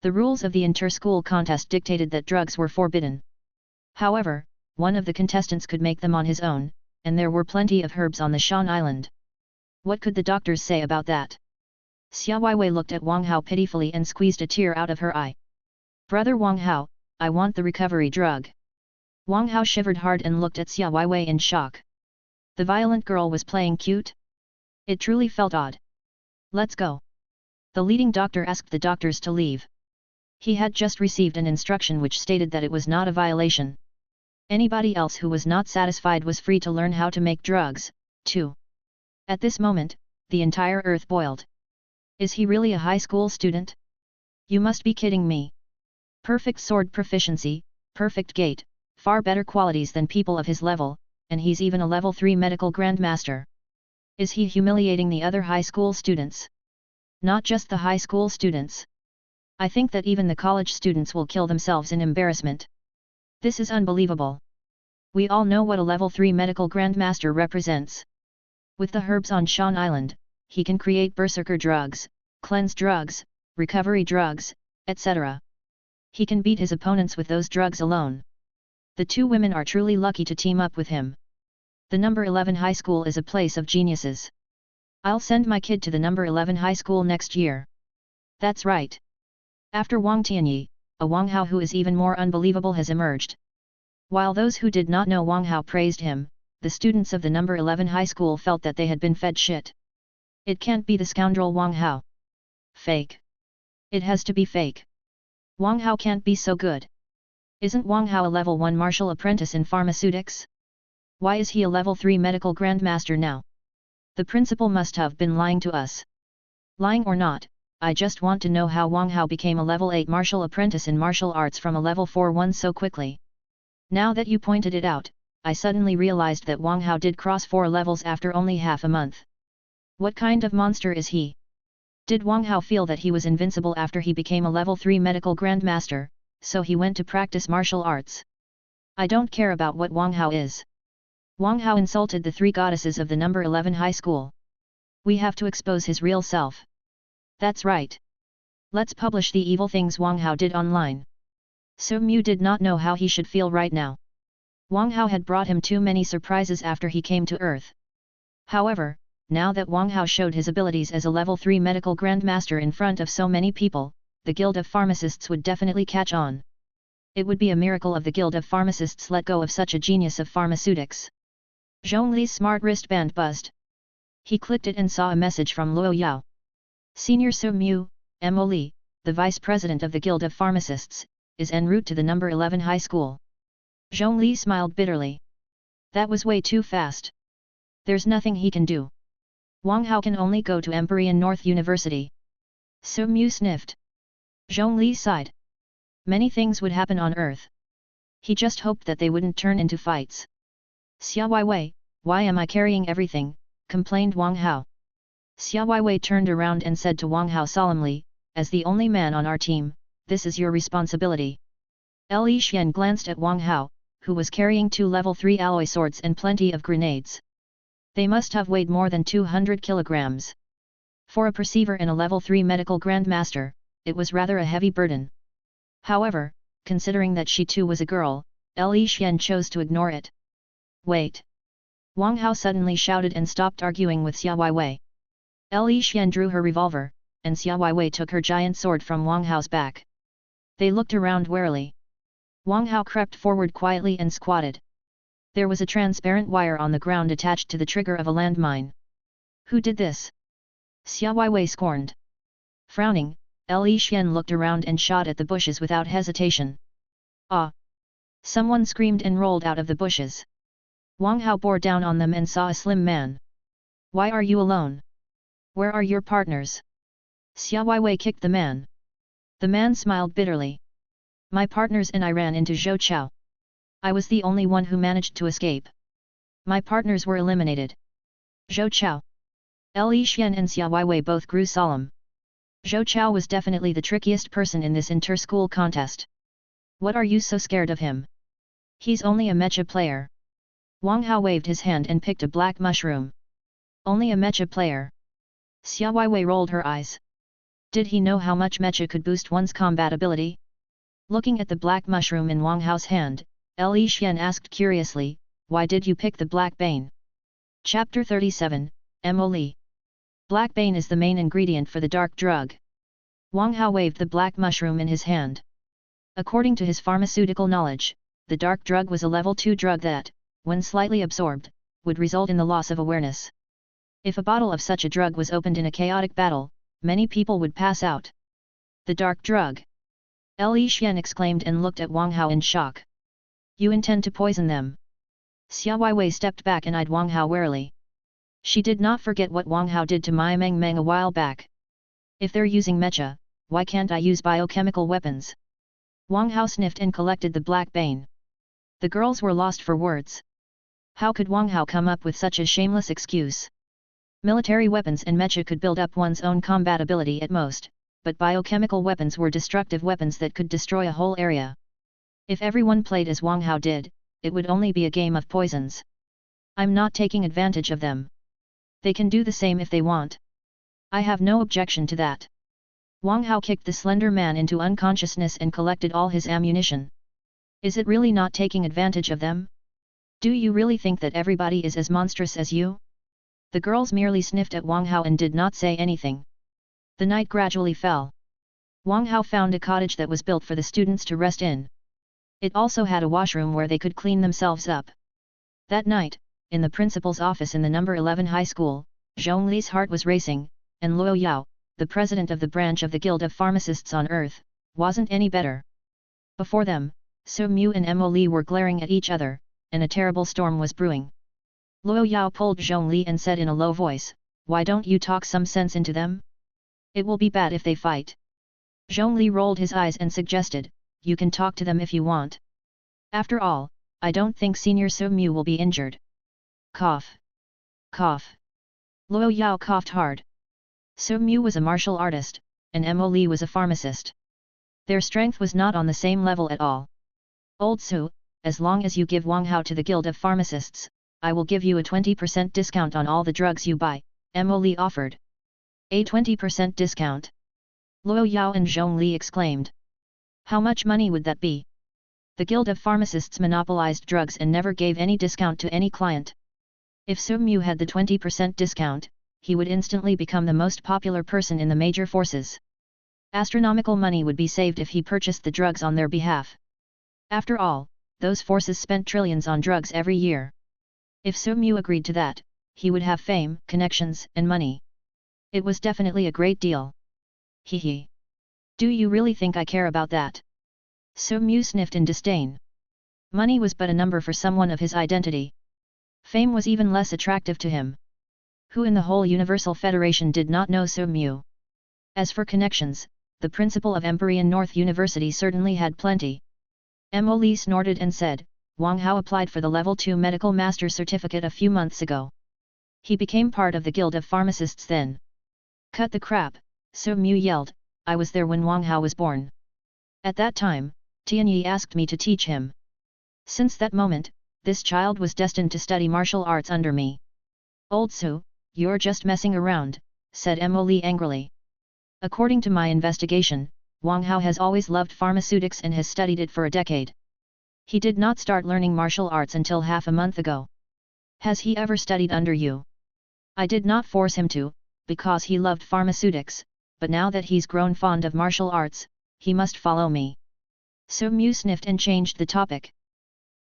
A: The rules of the inter-school contest dictated that drugs were forbidden. However, one of the contestants could make them on his own, and there were plenty of herbs on the Shan Island. What could the doctors say about that? Xia Weiwei looked at Wang Hao pitifully and squeezed a tear out of her eye. Brother Wang Hao, I want the recovery drug. Wang Hao shivered hard and looked at Xia Weiwei in shock. The violent girl was playing cute? It truly felt odd. Let's go. The leading doctor asked the doctors to leave. He had just received an instruction which stated that it was not a violation. Anybody else who was not satisfied was free to learn how to make drugs, too. At this moment, the entire earth boiled. Is he really a high school student? You must be kidding me. Perfect sword proficiency, perfect gait, far better qualities than people of his level, and he's even a level 3 medical grandmaster. Is he humiliating the other high school students? Not just the high school students. I think that even the college students will kill themselves in embarrassment. This is unbelievable. We all know what a level 3 medical grandmaster represents. With the herbs on Shan Island, he can create berserker drugs, cleanse drugs, recovery drugs, etc. He can beat his opponents with those drugs alone. The two women are truly lucky to team up with him. The number 11 high school is a place of geniuses. I'll send my kid to the number 11 high school next year. That's right. After Wang Tianyi, a Wang Hao who is even more unbelievable has emerged. While those who did not know Wang Hao praised him, the students of the number 11 high school felt that they had been fed shit. It can't be the scoundrel Wang Hao. Fake. It has to be fake. Wang Hao can't be so good. Isn't Wang Hao a level 1 martial apprentice in pharmaceutics? Why is he a level 3 medical grandmaster now? The principal must have been lying to us. Lying or not, I just want to know how Wang Hao became a level 8 martial apprentice in martial arts from a level 4 one so quickly. Now that you pointed it out, I suddenly realized that Wang Hao did cross 4 levels after only half a month. What kind of monster is he? Did Wang Hao feel that he was invincible after he became a level 3 medical grandmaster, so he went to practice martial arts? I don't care about what Wang Hao is. Wang Hao insulted the 3 goddesses of the number 11 high school. We have to expose his real self. That's right. Let's publish the evil things Wang Hao did online. Su Mu did not know how he should feel right now. Wang Hao had brought him too many surprises after he came to Earth. However, now that Wang Hao showed his abilities as a level 3 medical grandmaster in front of so many people, the Guild of Pharmacists would definitely catch on. It would be a miracle if the Guild of Pharmacists let go of such a genius of pharmaceutics. Zhongli's smart wristband buzzed. He clicked it and saw a message from Luo Yao. Senior Su Mu, Mo Li, the vice president of the Guild of Pharmacists, is en route to the number 11 high school. Zhongli smiled bitterly. That was way too fast. There's nothing he can do. Wang Hao can only go to Empyrean North University. Su Mu sniffed. Zhongli sighed. Many things would happen on Earth. He just hoped that they wouldn't turn into fights. Xia Weiwei, why am I carrying everything? Complained Wang Hao. Xia Weiwei turned around and said to Wang Hao solemnly, as the only man on our team, this is your responsibility. Li Xian glanced at Wang Hao, who was carrying 2 level 3 alloy swords and plenty of grenades. They must have weighed more than 200 kilograms. For a perceiver and a level 3 medical grandmaster, it was rather a heavy burden. However, considering that she too was a girl, Li Xian chose to ignore it. Wait! Wang Hao suddenly shouted and stopped arguing with Xia Weiwei. Li Xian drew her revolver, and Xia Weiwei took her giant sword from Wang Hao's back. They looked around warily. Wang Hao crept forward quietly and squatted. There was a transparent wire on the ground attached to the trigger of a landmine. Who did this? Xia Weiwei scorned. Frowning, Li Xian looked around and shot at the bushes without hesitation. Ah! Someone screamed and rolled out of the bushes. Wang Hao bore down on them and saw a slim man. Why are you alone? Where are your partners? Xia Weiwei kicked the man. The man smiled bitterly. My partners and I ran into Zhou Chao. I was the only one who managed to escape. My partners were eliminated. Zhou Chao. Li Xian and Xia Weiwei both grew solemn. Zhou Chao was definitely the trickiest person in this inter-school contest. What are you so scared of him? He's only a mecha player. Wang Hao waved his hand and picked a black mushroom. Only a mecha player. Xia Weiwei rolled her eyes. Did he know how much mecha could boost one's combat ability? Looking at the black mushroom in Wang Hao's hand, Li Xian asked curiously, why did you pick the black bane? Chapter 37, Emily. Black bane is the main ingredient for the dark drug. Wang Hao waved the black mushroom in his hand. According to his pharmaceutical knowledge, the dark drug was a level 2 drug that, when slightly absorbed, would result in the loss of awareness. If a bottle of such a drug was opened in a chaotic battle, many people would pass out. The dark drug! Li Xian exclaimed and looked at Wang Hao in shock. You intend to poison them? Xia Weiwei stepped back and eyed Wang Hao warily. She did not forget what Wang Hao did to Mai Meng Meng a while back. If they're using mecha, why can't I use biochemical weapons? Wang Hao sniffed and collected the black bane. The girls were lost for words. How could Wang Hao come up with such a shameless excuse? Military weapons and mecha could build up one's own combat ability at most, but biochemical weapons were destructive weapons that could destroy a whole area. If everyone played as Wang Hao did, it would only be a game of poisons. I'm not taking advantage of them. They can do the same if they want. I have no objection to that. Wang Hao kicked the slender man into unconsciousness and collected all his ammunition. Is it really not taking advantage of them? Do you really think that everybody is as monstrous as you? The girls merely sniffed at Wang Hao and did not say anything. The night gradually fell. Wang Hao found a cottage that was built for the students to rest in. It also had a washroom where they could clean themselves up. That night, in the principal's office in the number 11 high school, Zhongli's heart was racing, and Luo Yao, the president of the branch of the Guild of Pharmacists on Earth, wasn't any better. Before them, Su Mu and Emily were glaring at each other, and a terrible storm was brewing. Luo Yao pulled Zhongli and said in a low voice, why don't you talk some sense into them? It will be bad if they fight. Zhongli rolled his eyes and suggested, you can talk to them if you want. After all, I don't think Senior Su Mu will be injured. Cough. Cough. Luo Yao coughed hard. Su Mu was a martial artist, and Emily was a pharmacist. Their strength was not on the same level at all. Old Su, as long as you give Wang Hao to the Guild of Pharmacists, I will give you a 20% discount on all the drugs you buy, Emily offered. A 20% discount? Luo Yao and Zhongli exclaimed. How much money would that be? The Guild of Pharmacists monopolized drugs and never gave any discount to any client. If Su Mu had the 20% discount, he would instantly become the most popular person in the major forces. Astronomical money would be saved if he purchased the drugs on their behalf. After all, those forces spent trillions on drugs every year. If Su Mu agreed to that, he would have fame, connections, and money. It was definitely a great deal. Hee. Do you really think I care about that? Su Mu sniffed in disdain. Money was but a number for someone of his identity. Fame was even less attractive to him. Who in the whole Universal Federation did not know Su Mu? As for connections, the principal of Empyrean North University certainly had plenty. Emily snorted and said, Wang Hao applied for the Level 2 Medical Master Certificate a few months ago. He became part of the Guild of Pharmacists then. Cut the crap, Su Mu yelled, I was there when Wang Hao was born. At that time, Tianyi asked me to teach him. Since that moment, this child was destined to study martial arts under me. Old Su, you're just messing around, said Emily angrily. According to my investigation, Wang Hao has always loved pharmaceutics and has studied it for a decade. He did not start learning martial arts until half a month ago. Has he ever studied under you? I did not force him to, because he loved pharmaceutics, but now that he's grown fond of martial arts, he must follow me. So Mu sniffed and changed the topic.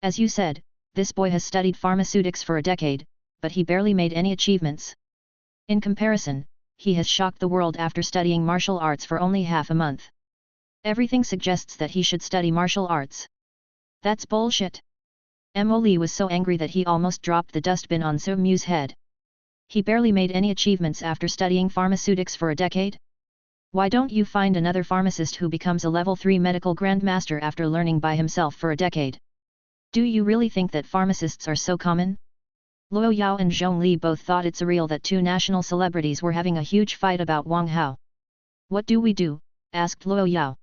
A: As you said, this boy has studied pharmaceutics for a decade, but he barely made any achievements. In comparison, he has shocked the world after studying martial arts for only half a month. Everything suggests that he should study martial arts. That's bullshit. Emily was so angry that he almost dropped the dustbin on So Mu's head. He barely made any achievements after studying pharmaceutics for a decade? Why don't you find another pharmacist who becomes a level 3 medical grandmaster after learning by himself for a decade? Do you really think that pharmacists are so common? Luo Yao and Zhong Li both thought it surreal that two national celebrities were having a huge fight about Wang Hao. What do we do? Asked Luo Yao.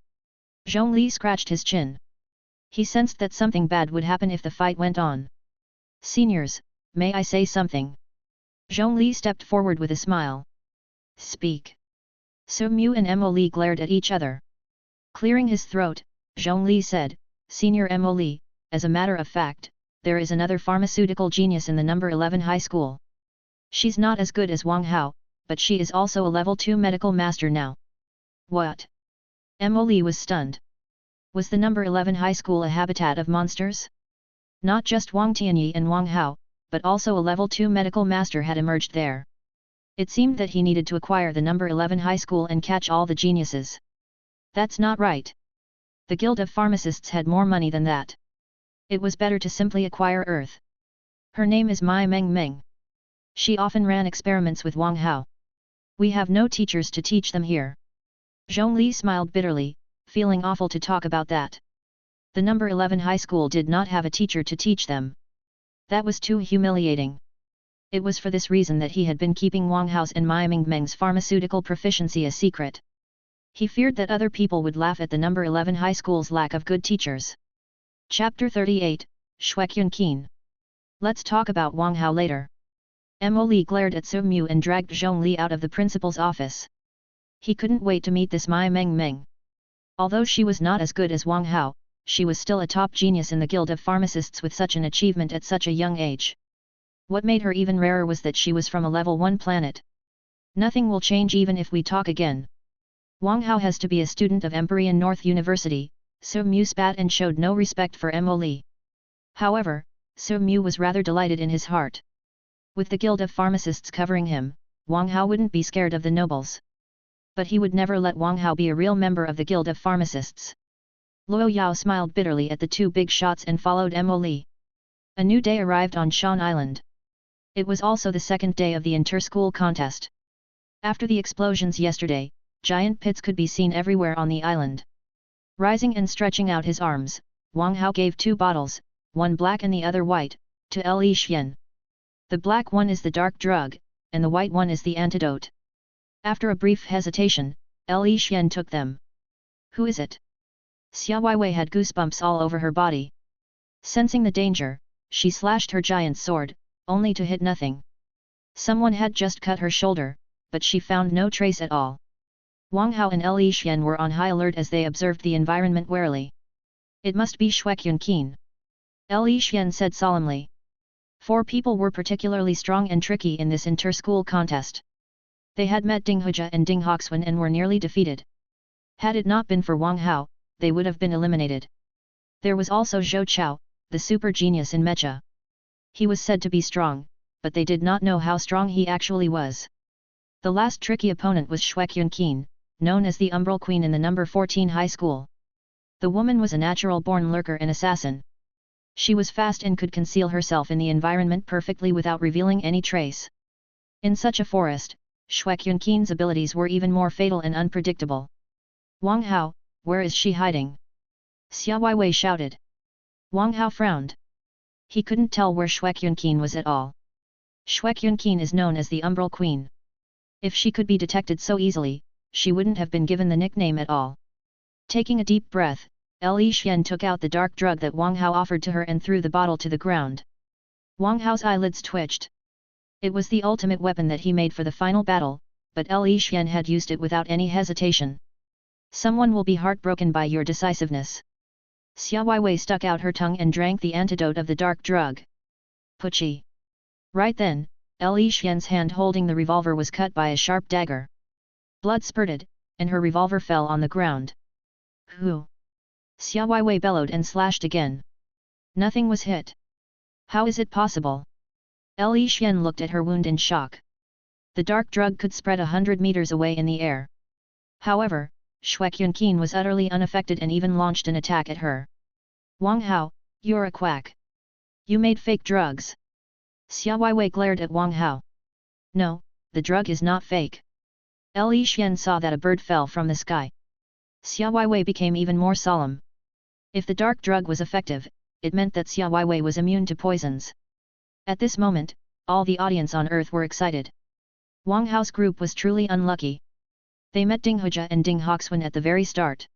A: Zhong Li scratched his chin. He sensed that something bad would happen if the fight went on. Seniors, may I say something? Zhong Li stepped forward with a smile. Speak. So Mu and Emily glared at each other. Clearing his throat, Zhong Li said, Senior Emily, as a matter of fact, there is another pharmaceutical genius in the number 11 high school. She's not as good as Wang Hao, but she is also a level 2 medical master now. What? Emily was stunned. Was the number 11 high school a habitat of monsters? Not just Wang Tianyi and Wang Hao, but also a level 2 medical master had emerged there. It seemed that he needed to acquire the number 11 high school and catch all the geniuses. That's not right. The Guild of Pharmacists had more money than that. It was better to simply acquire Earth. Her name is Mai Meng Meng. She often ran experiments with Wang Hao. We have no teachers to teach them here. Zhong Li smiled bitterly, feeling awful to talk about that. The number 11 high school did not have a teacher to teach them. That was too humiliating. It was for this reason that he had been keeping Wang Hao's and Mai Mengmeng's pharmaceutical proficiency a secret. He feared that other people would laugh at the number 11 high school's lack of good teachers. Chapter 38, Shuekyun Qin. Let's talk about Wang Hao later. Emily glared at So Mu and dragged Zhong Li out of the principal's office. He couldn't wait to meet this Mai Mengmeng. Although she was not as good as Wang Hao, she was still a top genius in the Guild of Pharmacists with such an achievement at such a young age. What made her even rarer was that she was from a level 1 planet. Nothing will change even if we talk again. Wang Hao has to be a student of Empyrean North University. So Mu spat and showed no respect for Emily. However, So Mu was rather delighted in his heart. With the Guild of Pharmacists covering him, Wang Hao wouldn't be scared of the nobles. But he would never let Wang Hao be a real member of the Guild of Pharmacists. Luo Yao smiled bitterly at the two big shots and followed Emily. A new day arrived on Shan Island. It was also the second day of the inter-school contest. After the explosions yesterday, giant pits could be seen everywhere on the island. Rising and stretching out his arms, Wang Hao gave 2 bottles, one black and the other white, to Li Xian. The black one is the dark drug, and the white one is the antidote. After a brief hesitation, Li Xian took them. Who is it? Xia Weiwei had goosebumps all over her body. Sensing the danger, she slashed her giant sword, only to hit nothing. Someone had just cut her shoulder, but she found no trace at all. Wang Hao and Li Xian were on high alert as they observed the environment warily. It must be Shuekyun Qin. Li Xian said solemnly. 4 people were particularly strong and tricky in this inter-school contest. They had met Ding Hujia and Ding Hoxuan and were nearly defeated. Had it not been for Wang Hao, they would have been eliminated. There was also Zhou Chao, the super genius in mecha. He was said to be strong, but they did not know how strong he actually was. The last tricky opponent was Shuekyun Qin, known as the Umbral Queen in the number 14 high school. The woman was a natural-born lurker and assassin. She was fast and could conceal herself in the environment perfectly without revealing any trace. In such a forest, Shuekyun Qin's abilities were even more fatal and unpredictable. Wang Hao, where is she hiding? Xia Weiwei shouted. Wang Hao frowned. He couldn't tell where Shuekyun Qin was at all. Shuekyun Qin is known as the Umbral Queen. If she could be detected so easily, she wouldn't have been given the nickname at all. Taking a deep breath, Li Xian took out the dark drug that Wang Hao offered to her and threw the bottle to the ground. Wang Hao's eyelids twitched. It was the ultimate weapon that he made for the final battle, but Li Xian had used it without any hesitation. Someone will be heartbroken by your decisiveness. Xia Weiwei stuck out her tongue and drank the antidote of the dark drug. Puchi. Right then, Li Xian's hand holding the revolver was cut by a sharp dagger. Blood spurted, and her revolver fell on the ground. Who? Xia Weiwei bellowed and slashed again. Nothing was hit. How is it possible? Li Xian looked at her wound in shock. The dark drug could spread 100 meters away in the air. However, Shuekyunqin was utterly unaffected and even launched an attack at her. Wang Hao, you're a quack. You made fake drugs. Xia Weiwei glared at Wang Hao. No, the drug is not fake. Li Xian saw that a bird fell from the sky. Xia Weiwei became even more solemn. If the dark drug was effective, it meant that Xia Weiwei was immune to poisons. At this moment, all the audience on Earth were excited. Wang Hao's group was truly unlucky. They met Ding Hujia and Ding Hoxuan at the very start.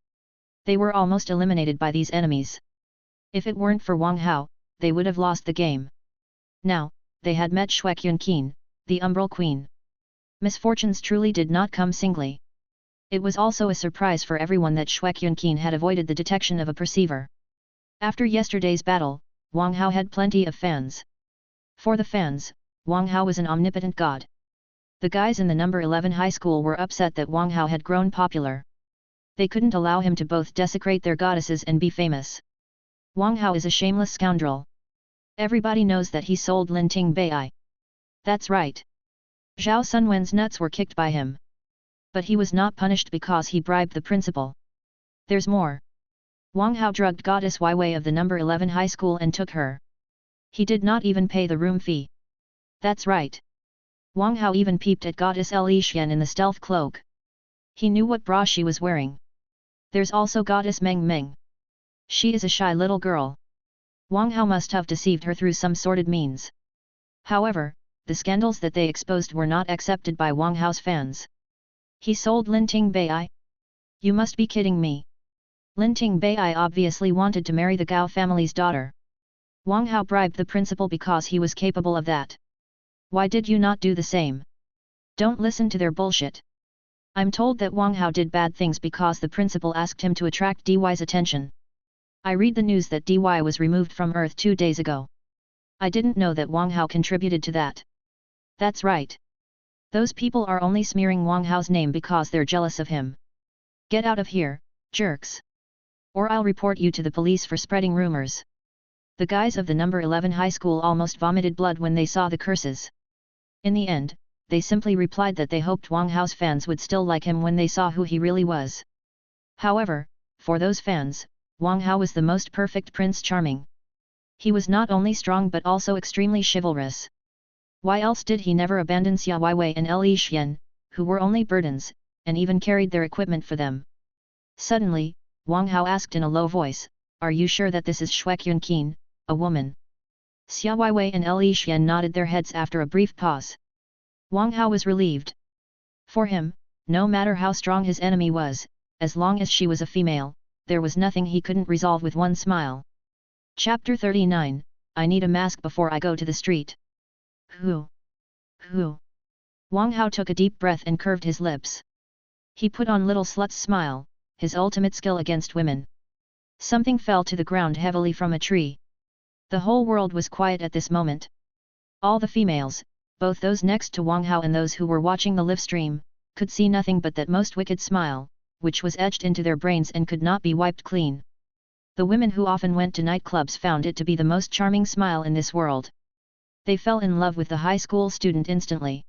A: They were almost eliminated by these enemies. If it weren't for Wang Hao, they would have lost the game. Now, they had met Shuekyunqin, the Umbral Queen. Misfortunes truly did not come singly. It was also a surprise for everyone that Shuekyunqin had avoided the detection of a perceiver. After yesterday's battle, Wang Hao had plenty of fans. For the fans, Wang Hao was an omnipotent god. The guys in the number 11 high school were upset that Wang Hao had grown popular. They couldn't allow him to both desecrate their goddesses and be famous. Wang Hao is a shameless scoundrel. Everybody knows that he sold Linting Bai. That's right. Zhao Sunwen's nuts were kicked by him. But he was not punished because he bribed the principal. There's more. Wang Hao drugged goddess Weiwei of the number 11 high school and took her. He did not even pay the room fee. That's right. Wang Hao even peeped at goddess Li Xian in the stealth cloak. He knew what bra she was wearing. There's also goddess Meng Meng. She is a shy little girl. Wang Hao must have deceived her through some sordid means. However, the scandals that they exposed were not accepted by Wang Hao's fans. He sold Linting Bai? You must be kidding me. Linting Bai obviously wanted to marry the Gao family's daughter. Wang Hao bribed the principal because he was capable of that. Why did you not do the same? Don't listen to their bullshit. I'm told that Wang Hao did bad things because the principal asked him to attract DY's attention. I read the news that DY was removed from Earth 2 days ago. I didn't know that Wang Hao contributed to that. That's right. Those people are only smearing Wang Hao's name because they're jealous of him. Get out of here, jerks. Or I'll report you to the police for spreading rumors. The guys of the number 11 high school almost vomited blood when they saw the curses. In the end, they simply replied that they hoped Wang Hao's fans would still like him when they saw who he really was. However, for those fans, Wang Hao was the most perfect Prince Charming. He was not only strong but also extremely chivalrous. Why else did he never abandon Xia Weiwei and Li Xian, who were only burdens, and even carried their equipment for them? Suddenly, Wang Hao asked in a low voice, "Are you sure that this is Shuekyunqin, a woman?" Xia Weiwei and Li Xian nodded their heads after a brief pause. Wang Hao was relieved. For him, no matter how strong his enemy was, as long as she was a female, there was nothing he couldn't resolve with one smile. Chapter 39, I need a mask before I go to the street. Who? Wang Hao took a deep breath and curved his lips. He put on little slut's smile, his ultimate skill against women. Something fell to the ground heavily from a tree. The whole world was quiet at this moment. All the females, both those next to Wang Hao and those who were watching the live stream, could see nothing but that most wicked smile, which was etched into their brains and could not be wiped clean. The women who often went to nightclubs found it to be the most charming smile in this world. They fell in love with the high school student instantly.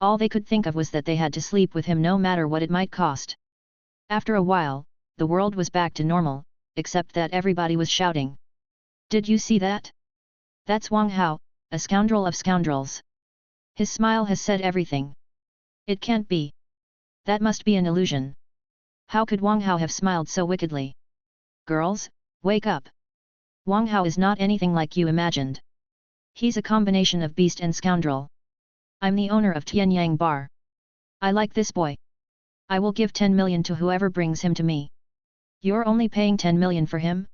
A: All they could think of was that they had to sleep with him no matter what it might cost. After a while, the world was back to normal, except that everybody was shouting. Did you see that? That's Wang Hao, a scoundrel of scoundrels. His smile has said everything. It can't be. That must be an illusion. How could Wang Hao have smiled so wickedly? Girls, wake up. Wang Hao is not anything like you imagined. He's a combination of beast and scoundrel. I'm the owner of Tianyang Bar. I like this boy. I will give 10 million to whoever brings him to me. You're only paying 10 million for him?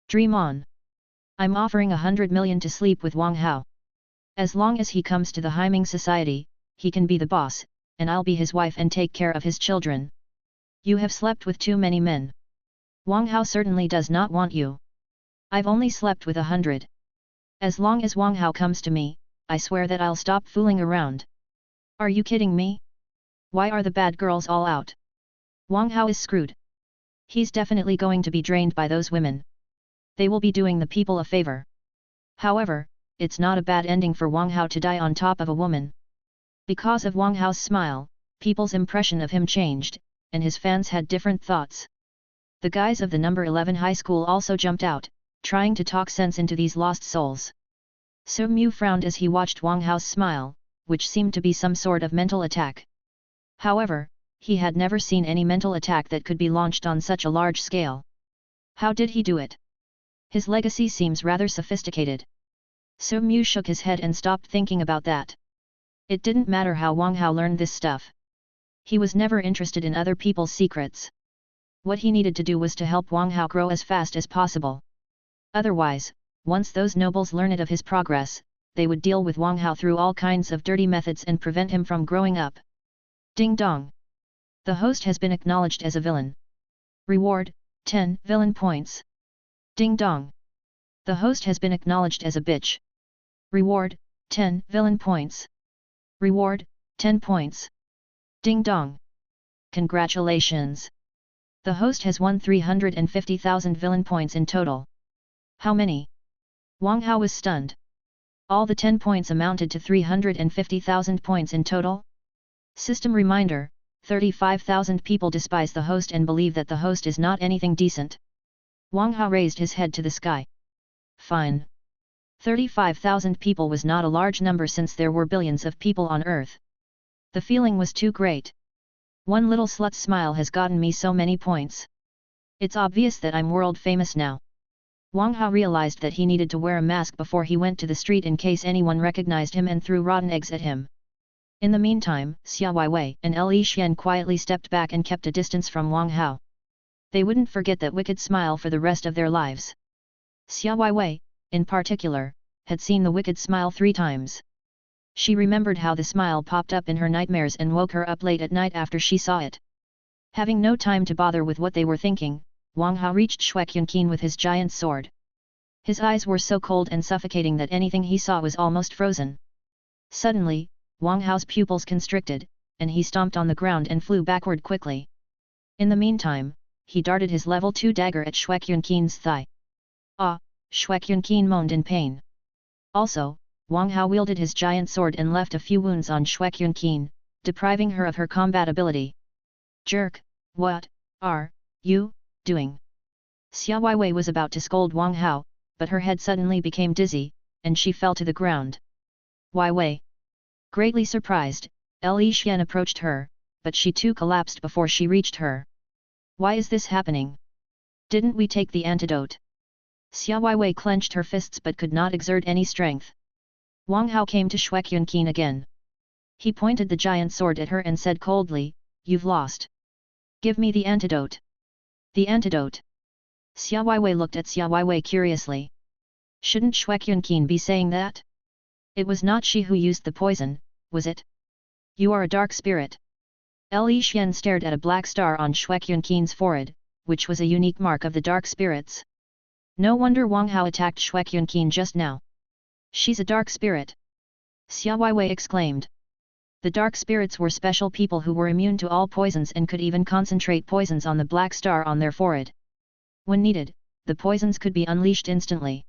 A: Dream on. I'm offering 100 million to sleep with Wang Hao. As long as he comes to the Haiming Society, he can be the boss, and I'll be his wife and take care of his children. You have slept with too many men. Wang Hao certainly does not want you. I've only slept with 100. As long as Wang Hao comes to me, I swear that I'll stop fooling around. Are you kidding me? Why are the bad girls all out? Wang Hao is screwed. He's definitely going to be drained by those women. They will be doing the people a favor. However, it's not a bad ending for Wang Hao to die on top of a woman. Because of Wang Hao's smile, people's impression of him changed, and his fans had different thoughts. The guys of the number 11 high school also jumped out, trying to talk sense into these lost souls. Su Mu frowned as he watched Wang Hao's smile, which seemed to be some sort of mental attack. However, he had never seen any mental attack that could be launched on such a large scale. How did he do it? His legacy seems rather sophisticated. Su Mu shook his head and stopped thinking about that. It didn't matter how Wang Hao learned this stuff. He was never interested in other people's secrets. What he needed to do was to help Wang Hao grow as fast as possible. Otherwise, once those nobles learned of his progress, they would deal with Wang Hao through all kinds of dirty methods and prevent him from growing up. Ding dong! The host has been acknowledged as a villain. Reward, 10 villain points. Ding dong! The host has been acknowledged as a bitch. Reward, 10 villain points. Reward, 10 points. Ding dong! Congratulations! The host has won 350,000 villain points in total. How many? Wang Hao was stunned. All the 10 points amounted to 350,000 points in total? System reminder, 35,000 people despise the host and believe that the host is not anything decent. Wang Hao raised his head to the sky. Fine. 35,000 people was not a large number since there were billions of people on Earth. The feeling was too great. One little slut's smile has gotten me so many points. It's obvious that I'm world famous now. Wang Hao realized that he needed to wear a mask before he went to the street in case anyone recognized him and threw rotten eggs at him. In the meantime, Xia Weiwei and Li Xian quietly stepped back and kept a distance from Wang Hao. They wouldn't forget that wicked smile for the rest of their lives. Xia Weiwei, in particular, had seen the wicked smile 3 times. She remembered how the smile popped up in her nightmares and woke her up late at night after she saw it. Having no time to bother with what they were thinking, Wang Hao reached Xue Yunqin with his giant sword. His eyes were so cold and suffocating that anything he saw was almost frozen. Suddenly, Wang Hao's pupils constricted, and he stomped on the ground and flew backward quickly. In the meantime, he darted his level 2 dagger at Xue Yunqin's thigh. Ah! Xue Yunqin moaned in pain. Also, Wang Hao wielded his giant sword and left a few wounds on Xue Yunqin, depriving her of her combat ability. Jerk, what are you doing? Xia Weiwei was about to scold Wang Hao, but her head suddenly became dizzy, and she fell to the ground. Weiwei. Greatly surprised, Li Xian approached her, but she too collapsed before she reached her. Why is this happening? Didn't we take the antidote? Xia Weiwei clenched her fists but could not exert any strength. Wang Hao came to Xue Yunqin again. He pointed the giant sword at her and said coldly, "You've lost. Give me the antidote." The antidote? Xia Weiwei looked at Xia Weiwei curiously. Shouldn't Xue Yunqin be saying that? It was not she who used the poison, was it? You are a dark spirit. Li Xian stared at a black star on Xue Yunqin's forehead, which was a unique mark of the dark spirits. No wonder Wang Hao attacked Xue Yunqin just now. She's a dark spirit. Xia Weiwei exclaimed. The dark spirits were special people who were immune to all poisons and could even concentrate poisons on the black star on their forehead. When needed, the poisons could be unleashed instantly.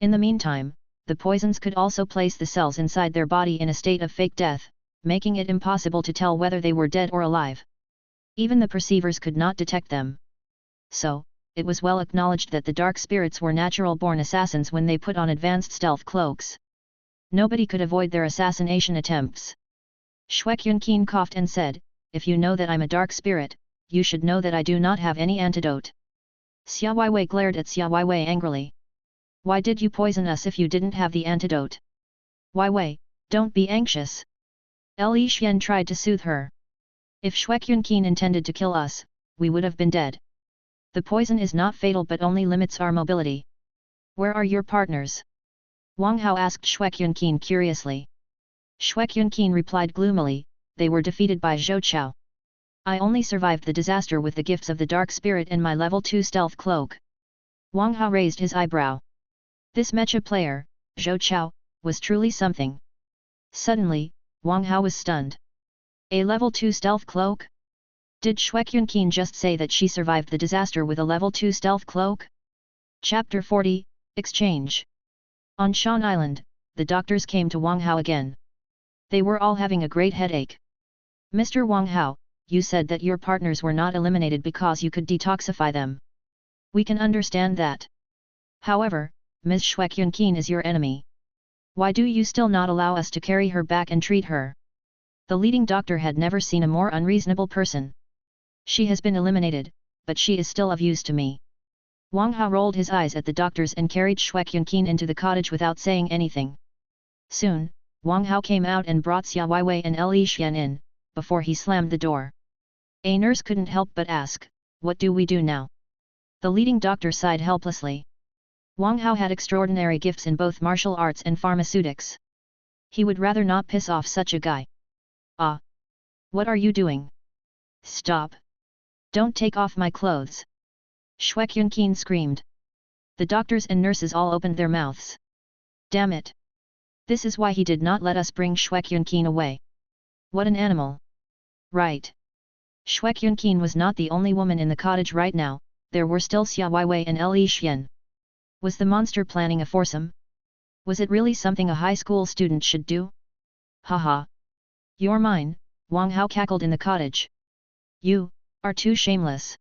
A: In the meantime, the poisons could also place the cells inside their body in a state of fake death, making it impossible to tell whether they were dead or alive. Even the perceivers could not detect them. So, it was well acknowledged that the dark spirits were natural-born assassins when they put on advanced stealth cloaks. Nobody could avoid their assassination attempts. Xue Yunqin coughed and said, "If you know that I'm a dark spirit, you should know that I do not have any antidote." Xia Weiwei glared at Xia Weiwei angrily. "Why did you poison us if you didn't have the antidote?" "Weiwei, don't be anxious." Li Xian tried to soothe her. "If Xue Yunqin intended to kill us, we would have been dead. The poison is not fatal but only limits our mobility. Where are your partners? Wang Hao asked Shuekyunqin curiously. Shuekyunqin replied gloomily, they were defeated by Zhou Chao. I only survived the disaster with the gifts of the dark spirit and my level 2 stealth cloak. Wang Hao raised his eyebrow. This mecha player, Zhou Chao, was truly something. Suddenly, Wang Hao was stunned. A level 2 stealth cloak? Did Shuekyunqin just say that she survived the disaster with a level 2 stealth cloak? Chapter 40, Exchange. On Shan Island, the doctors came to Wang Hao again. They were all having a great headache. Mr. Wang Hao, you said that your partners were not eliminated because you could detoxify them. We can understand that. However, Ms. Shuekyunqin is your enemy. Why do you still not allow us to carry her back and treat her? The leading doctor had never seen a more unreasonable person. She has been eliminated, but she is still of use to me. Wang Hao rolled his eyes at the doctors and carried Shuekyunqin into the cottage without saying anything. Soon, Wang Hao came out and brought Xia Weiwei and Li Xian in, before he slammed the door. A nurse couldn't help but ask, what do we do now? The leading doctor sighed helplessly. Wang Hao had extraordinary gifts in both martial arts and pharmaceutics. He would rather not piss off such a guy. Ah! What are you doing? Stop! Don't take off my clothes! Shuekyunqin screamed. The doctors and nurses all opened their mouths. Damn it! This is why he did not let us bring Shuekyunqin away. What an animal! Right! Shuekyunqin was not the only woman in the cottage right now, there were still Xia Weiwei and Li Xian. Was the monster planning a foursome? Was it really something a high school student should do? Haha! You're mine, Wang Hao cackled in the cottage. You are too shameless!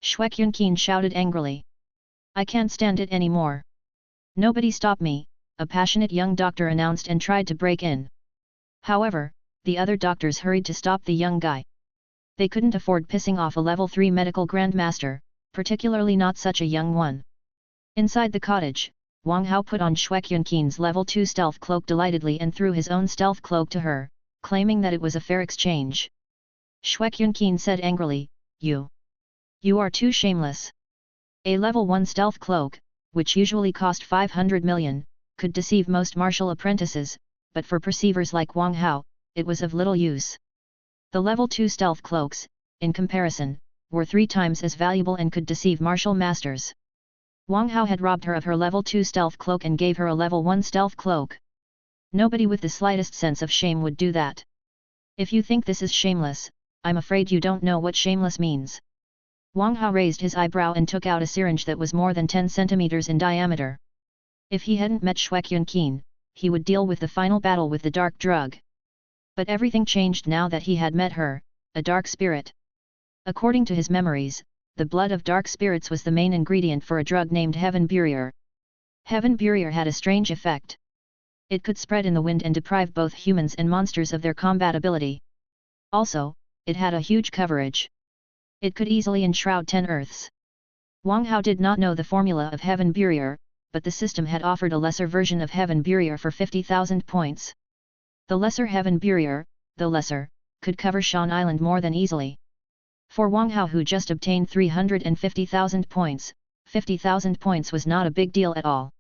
A: Shuekyunqin shouted angrily. I can't stand it anymore. Nobody stop me, a passionate young doctor announced and tried to break in. However, the other doctors hurried to stop the young guy. They couldn't afford pissing off a level 3 medical grandmaster, particularly not such a young one. Inside the cottage, Wang Hao put on Shuekyunqin's level 2 stealth cloak delightedly and threw his own stealth cloak to her, claiming that it was a fair exchange. Shuekyunqin said angrily, You are too shameless. A level 1 stealth cloak, which usually cost 500 million, could deceive most martial apprentices, but for perceivers like Wang Hao, it was of little use. The level 2 stealth cloaks, in comparison, were 3 times as valuable and could deceive martial masters. Wang Hao had robbed her of her level 2 stealth cloak and gave her a level 1 stealth cloak. Nobody with the slightest sense of shame would do that. If you think this is shameless, I'm afraid you don't know what shameless means. Wang Hao raised his eyebrow and took out a syringe that was more than 10 centimeters in diameter. If he hadn't met Shuekyunqin, he would deal with the final battle with the dark drug. But everything changed now that he had met her, a dark spirit. According to his memories, the blood of dark spirits was the main ingredient for a drug named Heaven Barrier. Heaven Barrier had a strange effect. It could spread in the wind and deprive both humans and monsters of their combat ability. Also, it had a huge coverage. It could easily enshroud 10 Earths. Wang Hao did not know the formula of Heaven Barrier, but the system had offered a lesser version of Heaven Barrier for 50,000 points. The lesser Heaven Barrier, though lesser, could cover Shan Island more than easily. For Wang Hao, who just obtained 350,000 points, 50,000 points was not a big deal at all.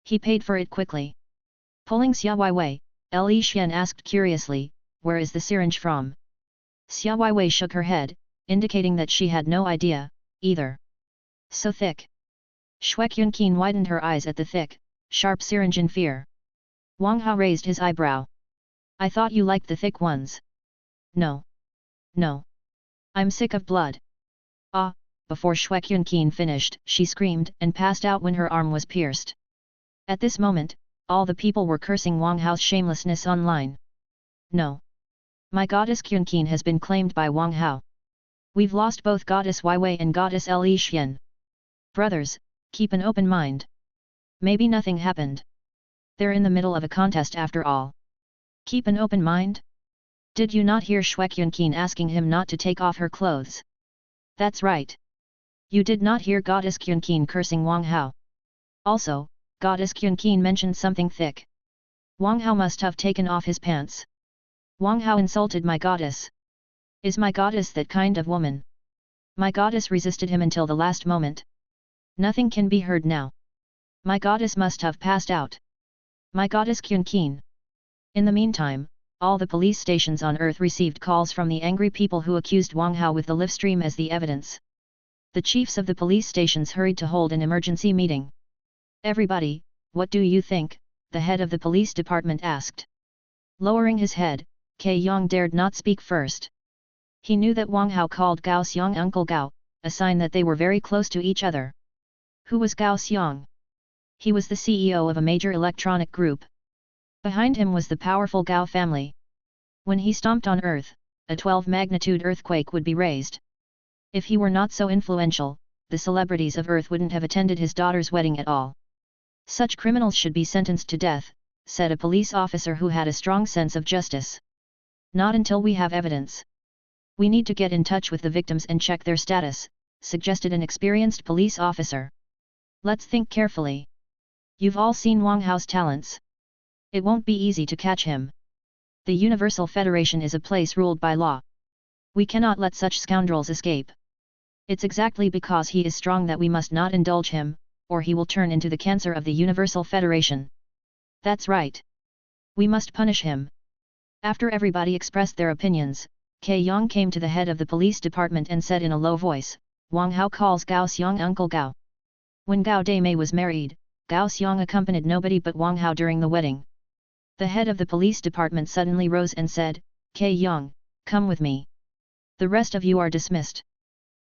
A: He paid for it quickly. Pulling Xia Weiwei, Li Xian asked curiously, where is the syringe from? Xia Weiwei shook her head, indicating that she had no idea, either. So thick. Shuekyunqin widened her eyes at the thick, sharp syringe in fear. Wang Hao raised his eyebrow. I thought you liked the thick ones. No. No. I'm sick of blood. Ah! Before Shuekyunqin finished, she screamed and passed out when her arm was pierced. At this moment, all the people were cursing Wang Hao's shamelessness online. No. My goddess Kyunqin has been claimed by Wang Hao. We've lost both goddess Weiwei and goddess Li Xian. Brothers, keep an open mind. Maybe nothing happened. They're in the middle of a contest after all. Keep an open mind? Did you not hear Shuekyunqin asking him not to take off her clothes? That's right. You did not hear goddess Kyunqin cursing Wang Hao. Also, goddess Kyunqin mentioned something thick. Wang Hao must have taken off his pants. Wang Hao insulted my goddess. Is my goddess that kind of woman? My goddess resisted him until the last moment. Nothing can be heard now. My goddess must have passed out. My goddess Kyun Keen. In the meantime, all the police stations on Earth received calls from the angry people who accused Wang Hao with the live stream as the evidence. The chiefs of the police stations hurried to hold an emergency meeting. Everybody, what do you think? The head of the police department asked. Lowering his head, K. Yong dared not speak first. He knew that Wang Hao called Gao Xiang Uncle Gao, a sign that they were very close to each other. Who was Gao Xiang? He was the CEO of a major electronic group. Behind him was the powerful Gao family. When he stomped on Earth, a 12-magnitude earthquake would be raised. If he were not so influential, the celebrities of Earth wouldn't have attended his daughter's wedding at all. Such criminals should be sentenced to death, said a police officer who had a strong sense of justice. Not until we have evidence. We need to get in touch with the victims and check their status, suggested an experienced police officer. Let's think carefully. You've all seen Wang Hao's talents. It won't be easy to catch him. The Universal Federation is a place ruled by law. We cannot let such scoundrels escape. It's exactly because he is strong that we must not indulge him, or he will turn into the cancer of the Universal Federation. That's right. We must punish him. After everybody expressed their opinions, K. Yong came to the head of the police department and said in a low voice, Wang Hao calls Gao Xiang Uncle Gao. When Gao Daimei was married, Gao Xiang accompanied nobody but Wang Hao during the wedding. The head of the police department suddenly rose and said, K. Yong, come with me. The rest of you are dismissed.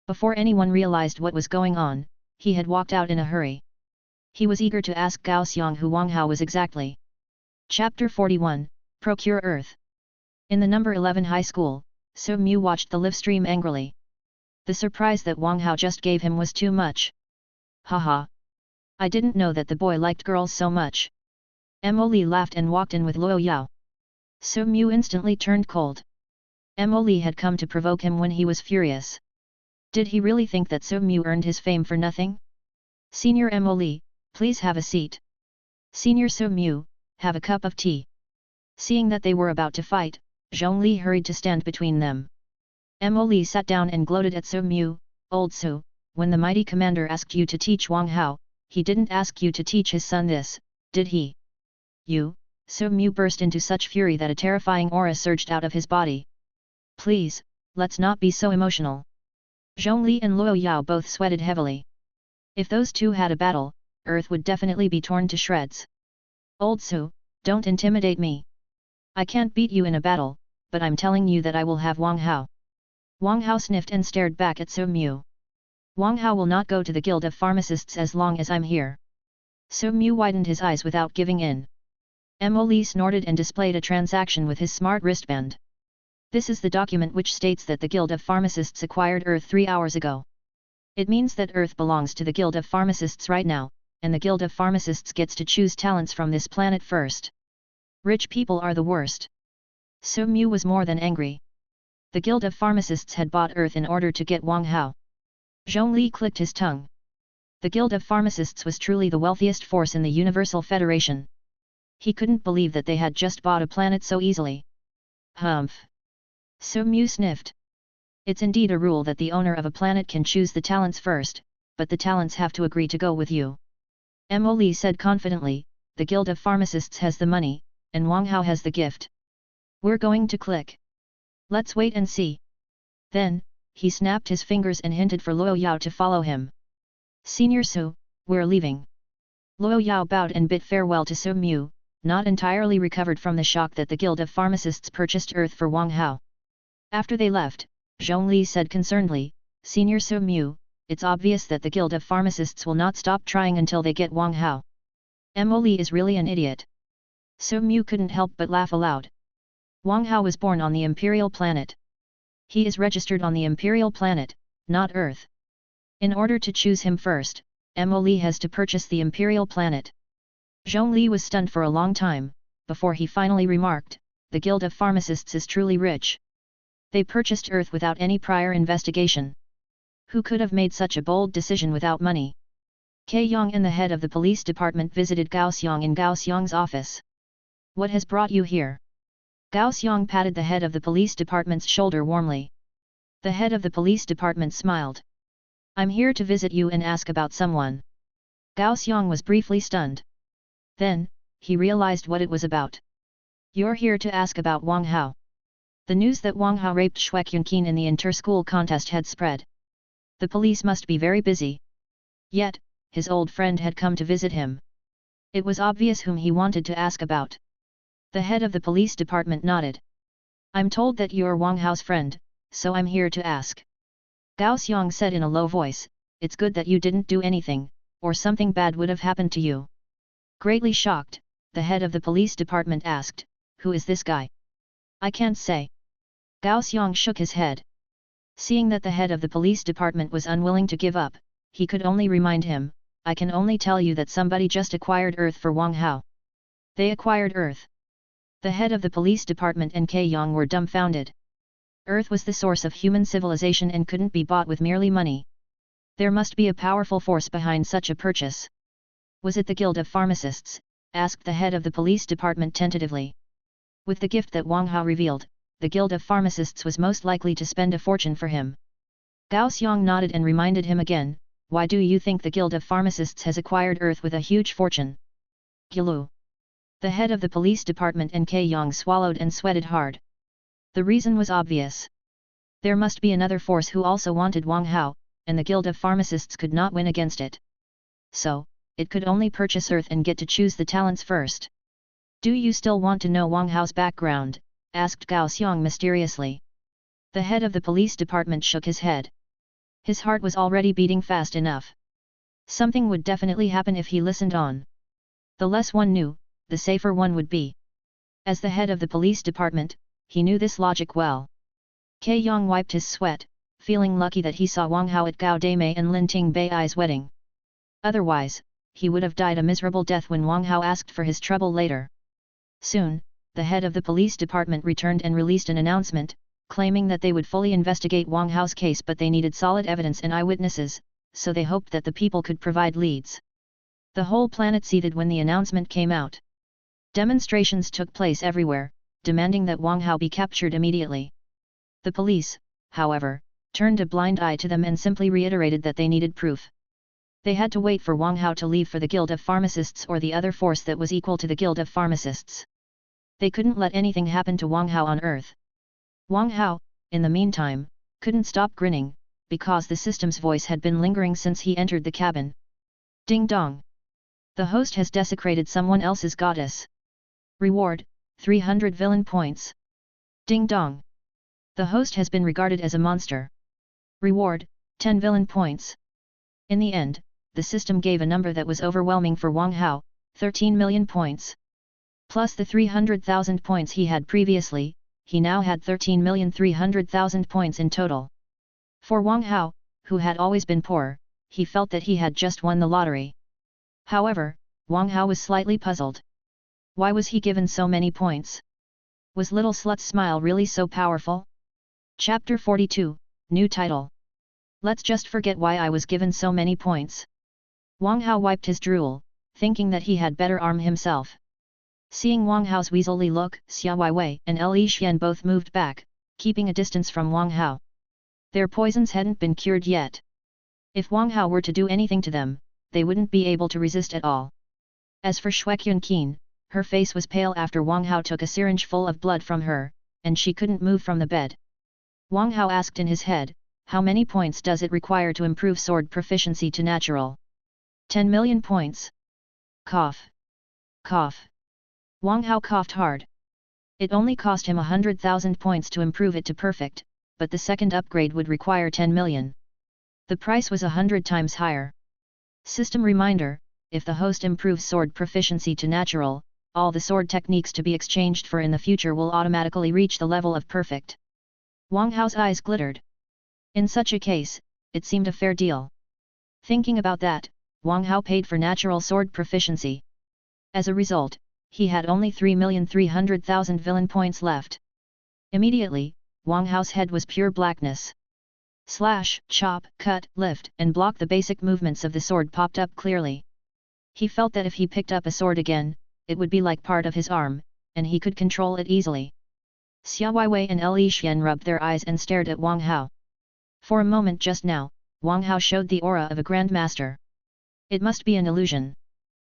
A: Before anyone realized what was going on, he had walked out in a hurry. He was eager to ask Gao Xiang who Wang Hao was exactly. Chapter 41, Procure Earth. In the number 11 high school, So Mu watched the live stream angrily. The surprise that Wang Hao just gave him was too much. Haha. I didn't know that the boy liked girls so much. Mo Li laughed and walked in with Luo Yao. So Mu instantly turned cold. Mo Li had come to provoke him when he was furious. Did he really think that So Mu earned his fame for nothing? Senior Mo Li, please have a seat. Senior So Mu, have a cup of tea. Seeing that they were about to fight, Zhong Li hurried to stand between them. Mo Li sat down and gloated at So Mu, old Su, when the mighty commander asked you to teach Wang Hao, he didn't ask you to teach his son this, did he? You, So Mu burst into such fury that a terrifying aura surged out of his body. Please, let's not be so emotional. Zhong Li and Luo Yao both sweated heavily. If those two had a battle, Earth would definitely be torn to shreds. Old Su, don't intimidate me. I can't beat you in a battle, but I'm telling you that I will have Wang Hao. Wang Hao sniffed and stared back at So Mu. Wang Hao will not go to the Guild of Pharmacists as long as I'm here. So Mu widened his eyes without giving in. Mo Li snorted and displayed a transaction with his smart wristband. This is the document which states that the Guild of Pharmacists acquired Earth 3 hours ago. It means that Earth belongs to the Guild of Pharmacists right now, and the Guild of Pharmacists gets to choose talents from this planet first. Rich people are the worst. So Mu was more than angry. The Guild of Pharmacists had bought Earth in order to get Wang Hao. Zhong Li clicked his tongue. The Guild of Pharmacists was truly the wealthiest force in the Universal Federation. He couldn't believe that they had just bought a planet so easily. Humph. So Mu sniffed. It's indeed a rule that the owner of a planet can choose the talents first, but the talents have to agree to go with you. Mo Li said confidently, the Guild of Pharmacists has the money, and Wang Hao has the gift. We're going to click. Let's wait and see. Then, he snapped his fingers and hinted for Luo Yao to follow him. Senior Su, we're leaving. Luo Yao bowed and bid farewell to So Mu, not entirely recovered from the shock that the Guild of Pharmacists purchased Earth for Wang Hao. After they left, Zhong Li said concernedly, Senior So Mu, it's obvious that the Guild of Pharmacists will not stop trying until they get Wang Hao. Mo Li is really an idiot. So Mu couldn't help but laugh aloud. Wang Hao was born on the Imperial Planet. He is registered on the Imperial Planet, not Earth. In order to choose him first, Mo Li has to purchase the Imperial Planet. Zhong Li was stunned for a long time, before he finally remarked, the Guild of Pharmacists is truly rich. They purchased Earth without any prior investigation. Who could have made such a bold decision without money? K. Yong and the head of the police department visited Gao Xiang in Gao Xiang's office. What has brought you here? Gao Xiang patted the head of the police department's shoulder warmly. The head of the police department smiled. I'm here to visit you and ask about someone. Gao Xiang was briefly stunned. Then, he realized what it was about. You're here to ask about Wang Hao. The news that Wang Hao raped Shui Qin in the inter-school contest had spread. The police must be very busy. Yet, his old friend had come to visit him. It was obvious whom he wanted to ask about. The head of the police department nodded. I'm told that you're Wang Hao's friend, so I'm here to ask. Gao Xiang said in a low voice, it's good that you didn't do anything, or something bad would have happened to you. Greatly shocked, the head of the police department asked, who is this guy? I can't say. Gao Xiang shook his head. Seeing that the head of the police department was unwilling to give up, he could only remind him, I can only tell you that somebody just acquired Earth for Wang Hao. They acquired Earth. The head of the police department and K Yang were dumbfounded. Earth was the source of human civilization and couldn't be bought with merely money. There must be a powerful force behind such a purchase. Was it the Guild of Pharmacists? Asked the head of the police department tentatively. With the gift that Wang Hao revealed, the Guild of Pharmacists was most likely to spend a fortune for him. Gao Xiang nodded and reminded him again, why do you think the Guild of Pharmacists has acquired Earth with a huge fortune? Gilu. The head of the police department and K Yang swallowed and sweated hard. The reason was obvious. There must be another force who also wanted Wang Hao, and the Guild of Pharmacists could not win against it. So, it could only purchase Earth and get to choose the talents first. Do you still want to know Wang Hao's background? Asked Gao Xiang mysteriously. The head of the police department shook his head. His heart was already beating fast enough. Something would definitely happen if he listened on. The less one knew, the safer one would be. As the head of the police department, he knew this logic well. K Yang wiped his sweat, feeling lucky that he saw Wang Hao at Gao Daimei and Lin Tingbei's wedding. Otherwise, he would have died a miserable death when Wang Hao asked for his trouble later. Soon, the head of the police department returned and released an announcement, claiming that they would fully investigate Wang Hao's case but they needed solid evidence and eyewitnesses, so they hoped that the people could provide leads. The whole planet seethed when the announcement came out. Demonstrations took place everywhere, demanding that Wang Hao be captured immediately. The police, however, turned a blind eye to them and simply reiterated that they needed proof. They had to wait for Wang Hao to leave for the Guild of Pharmacists or the other force that was equal to the Guild of Pharmacists. They couldn't let anything happen to Wang Hao on Earth. Wang Hao, in the meantime, couldn't stop grinning, because the system's voice had been lingering since he entered the cabin. Ding dong! The host has desecrated someone else's goddess. Reward, 300 villain points. Ding dong! The host has been regarded as a monster. Reward, 10 villain points. In the end, the system gave a number that was overwhelming for Wang Hao, 13 million points. Plus the 300,000 points he had previously, he now had 13,300,000 points in total. For Wang Hao, who had always been poor, he felt that he had just won the lottery. However, Wang Hao was slightly puzzled. Why was he given so many points? Was Little Slut's smile really so powerful? Chapter 42, New Title. Let's just forget why I was given so many points. Wang Hao wiped his drool, thinking that he had better arm himself. Seeing Wang Hao's weaselly look, Xia Weiwei and Li Xian both moved back, keeping a distance from Wang Hao. Their poisons hadn't been cured yet. If Wang Hao were to do anything to them, they wouldn't be able to resist at all. As for Shui Qin, her face was pale after Wang Hao took a syringe full of blood from her, and she couldn't move from the bed. Wang Hao asked in his head, how many points does it require to improve sword proficiency to natural? 10 million points. Cough. Cough. Wang Hao coughed hard. It only cost him 100,000 points to improve it to perfect, but the second upgrade would require 10 million. The price was 100 times higher. System reminder, if the host improves sword proficiency to natural, all the sword techniques to be exchanged for in the future will automatically reach the level of perfect. Wang Hao's eyes glittered. In such a case, it seemed a fair deal. Thinking about that, Wang Hao paid for natural sword proficiency. As a result, he had only 3,300,000 villain points left. Immediately, Wang Hao's head was pure blackness. Slash, chop, cut, lift, and block the basic movements of the sword popped up clearly. He felt that if he picked up a sword again, it would be like part of his arm, and he could control it easily. Xia Weiwei and Li Xian rubbed their eyes and stared at Wang Hao. For a moment just now, Wang Hao showed the aura of a grandmaster. It must be an illusion.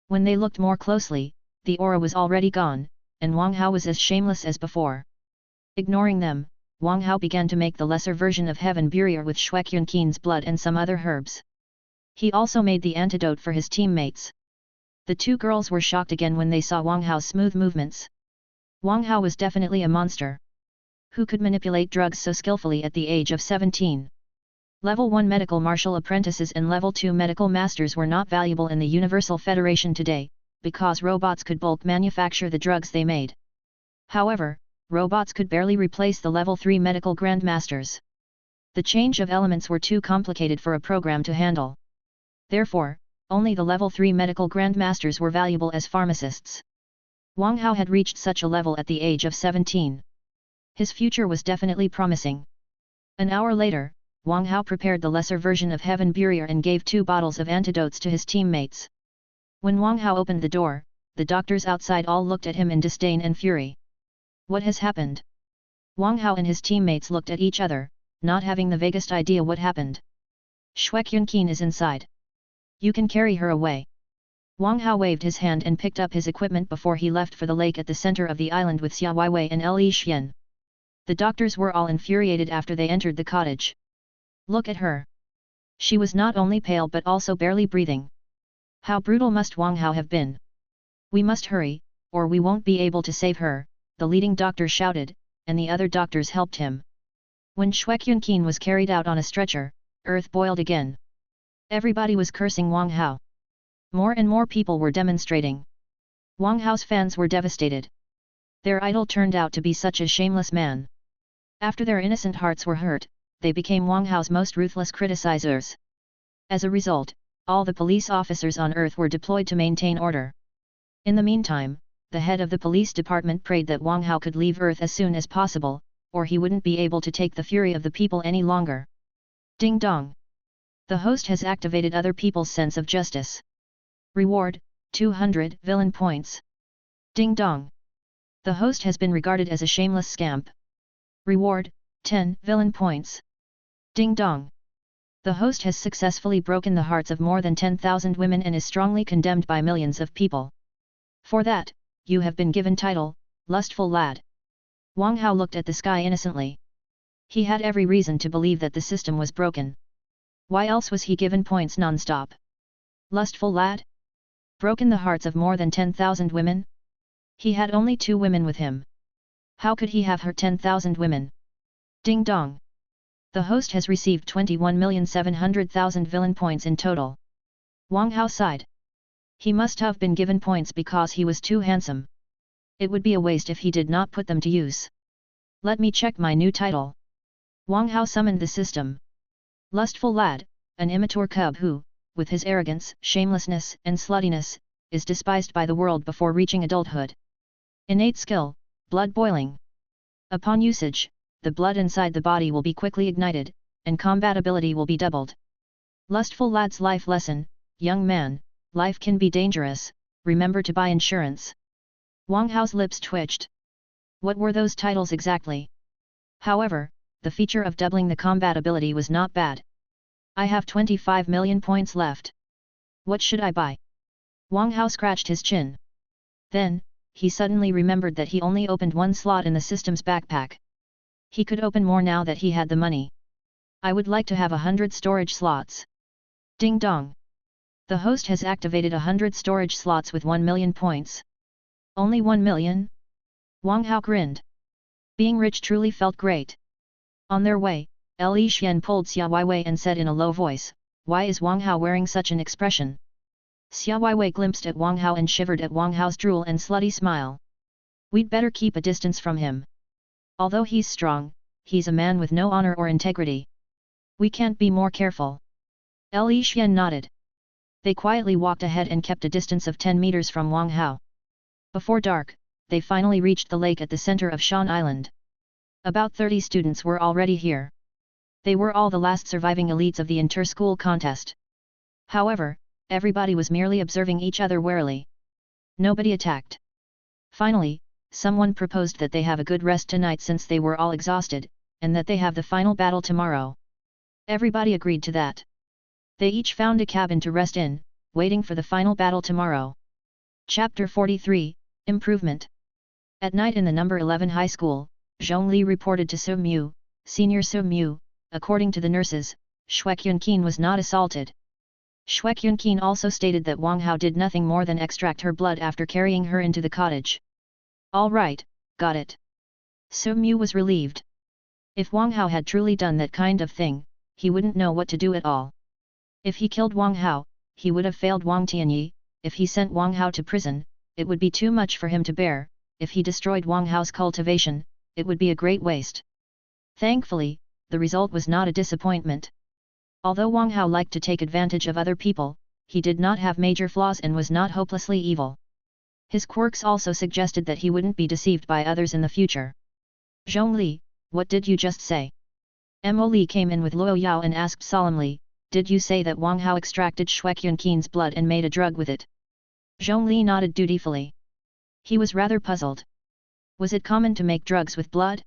A: When they looked more closely, the aura was already gone, and Wang Hao was as shameless as before. Ignoring them, Wang Hao began to make the lesser version of heaven burrier with Shuekyunkin's blood and some other herbs. He also made the antidote for his teammates. The two girls were shocked again when they saw Wang Hao's smooth movements. Wang Hao was definitely a monster. Who could manipulate drugs so skillfully at the age of 17? Level 1 medical martial apprentices and Level 2 medical masters were not valuable in the Universal Federation today, because robots could bulk manufacture the drugs they made. However, robots could barely replace the Level 3 medical grandmasters. The change of elements were too complicated for a program to handle. Therefore, only the Level 3 medical grandmasters were valuable as pharmacists. Wang Hao had reached such a level at the age of 17. His future was definitely promising. An hour later, Wang Hao prepared the lesser version of heaven burrier and gave 2 bottles of antidotes to his teammates. When Wang Hao opened the door, the doctors outside all looked at him in disdain and fury. What has happened? Wang Hao and his teammates looked at each other, not having the vaguest idea what happened. Shuekyunkin is inside. You can carry her away. Wang Hao waved his hand and picked up his equipment before he left for the lake at the center of the island with Xia Weiwei and Li Xian. The doctors were all infuriated after they entered the cottage. Look at her. She was not only pale but also barely breathing. How brutal must Wang Hao have been? We must hurry, or we won't be able to save her, the leading doctor shouted, and the other doctors helped him. When Shuekyunkin was carried out on a stretcher, earth boiled again. Everybody was cursing Wang Hao. More and more people were demonstrating. Wang Hao's fans were devastated. Their idol turned out to be such a shameless man. After their innocent hearts were hurt, they became Wang Hao's most ruthless criticizers. As a result, all the police officers on Earth were deployed to maintain order. In the meantime, the head of the police department prayed that Wang Hao could leave Earth as soon as possible, or he wouldn't be able to take the fury of the people any longer. Ding dong! The host has activated other people's sense of justice. Reward, 200 villain points. Ding dong! The host has been regarded as a shameless scamp. Reward, 10 villain points. Ding dong! The host has successfully broken the hearts of more than 10,000 women and is strongly condemned by millions of people. For that, you have been given title, Lustful Lad. Wang Hao looked at the sky innocently. He had every reason to believe that the system was broken. Why else was he given points non-stop? Lustful Lad? Broken the hearts of more than 10,000 women? He had only 2 women with him. How could he have hurt 10,000 women? Ding dong! The host has received 21,700,000 villain points in total. Wang Hao sighed. He must have been given points because he was too handsome. It would be a waste if he did not put them to use. Let me check my new title. Wang Hao summoned the system. Lustful Lad, an immature cub who, with his arrogance, shamelessness and sluttiness, is despised by the world before reaching adulthood. Innate skill, blood boiling. Upon usage, the blood inside the body will be quickly ignited, and combat ability will be doubled. Lustful Lad's life lesson, young man, life can be dangerous, remember to buy insurance. Wang Hao's lips twitched. What were those titles exactly? However, the feature of doubling the combat ability was not bad. I have 25 million points left. What should I buy? Wang Hao scratched his chin. Then, he suddenly remembered that he only opened 1 slot in the system's backpack. He could open more now that he had the money. I would like to have 100 storage slots. Ding dong! The host has activated 100 storage slots with 1 million points. Only 1 million? Wang Hao grinned. Being rich truly felt great. On their way, Li Xian pulled Xia Weiwei and said in a low voice, "Why is Wang Hao wearing such an expression?" Xia Weiwei glimpsed at Wang Hao and shivered at Wang Hao's drool and slutty smile. We'd better keep a distance from him. Although he's strong, he's a man with no honor or integrity. We can't be more careful. Li Xian nodded. They quietly walked ahead and kept a distance of 10 meters from Wang Hao. Before dark, they finally reached the lake at the center of Shan Island. About 30 students were already here. They were all the last surviving elites of the inter-school contest. However, everybody was merely observing each other warily. Nobody attacked. Finally, someone proposed that they have a good rest tonight since they were all exhausted, and that they have the final battle tomorrow. Everybody agreed to that. They each found a cabin to rest in, waiting for the final battle tomorrow. Chapter 43, Improvement. At night in the number 11 high school, Zhongli reported to Su Mu, Senior Su Mu, according to the nurses, Shuek Yunqin was not assaulted. Shuek Yunqin also stated that Wang Hao did nothing more than extract her blood after carrying her into the cottage. All right, got it. Su Mu was relieved. If Wang Hao had truly done that kind of thing, he wouldn't know what to do at all. If he killed Wang Hao, he would have failed Wang Tianyi. If he sent Wang Hao to prison, it would be too much for him to bear. If he destroyed Wang Hao's cultivation, it would be a great waste. Thankfully, the result was not a disappointment. Although Wang Hao liked to take advantage of other people, he did not have major flaws and was not hopelessly evil. His quirks also suggested that he wouldn't be deceived by others in the future. Zhongli, what did you just say? Mo Li came in with Luo Yao and asked solemnly, did you say that Wang Hao extracted Shuek Yunqin's blood and made a drug with it? Zhongli nodded dutifully. He was rather puzzled. Was it common to make drugs with blood?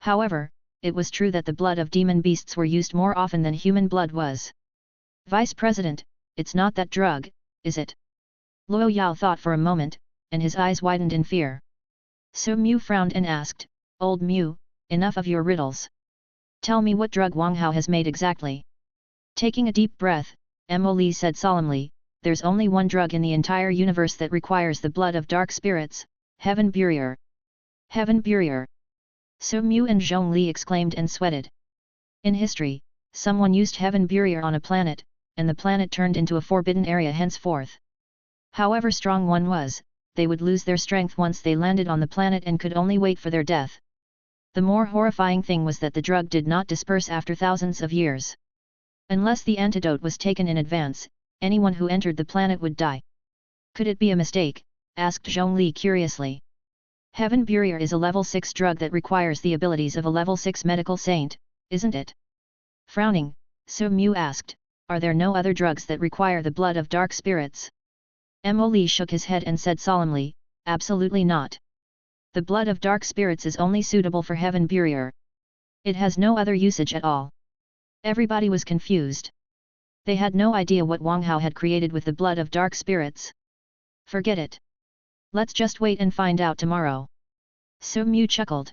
A: However, it was true that the blood of demon beasts were used more often than human blood was. Vice President, it's not that drug, is it? Luo Yao thought for a moment, and his eyes widened in fear. Su Mu frowned and asked, Old Mu, enough of your riddles. Tell me what drug Wang Hao has made exactly. Taking a deep breath, Mo Li said solemnly, there's only one drug in the entire universe that requires the blood of dark spirits, Heaven Barrier. Heaven Barrier. Su Mu and Zhongli exclaimed and sweated. In history, someone used Heaven Barrier on a planet, and the planet turned into a forbidden area henceforth. However strong one was, they would lose their strength once they landed on the planet and could only wait for their death. The more horrifying thing was that the drug did not disperse after thousands of years. Unless the antidote was taken in advance, anyone who entered the planet would die. Could it be a mistake? Asked Zhongli curiously. Heaven Barrier is a level 6 drug that requires the abilities of a level 6 medical saint, isn't it? Frowning, Su Mu asked, are there no other drugs that require the blood of dark spirits? Mo Li shook his head and said solemnly, absolutely not. The blood of dark spirits is only suitable for Heaven Barrier. It has no other usage at all. Everybody was confused. They had no idea what Wang Hao had created with the blood of dark spirits. Forget it. Let's just wait and find out tomorrow. Su Mu chuckled.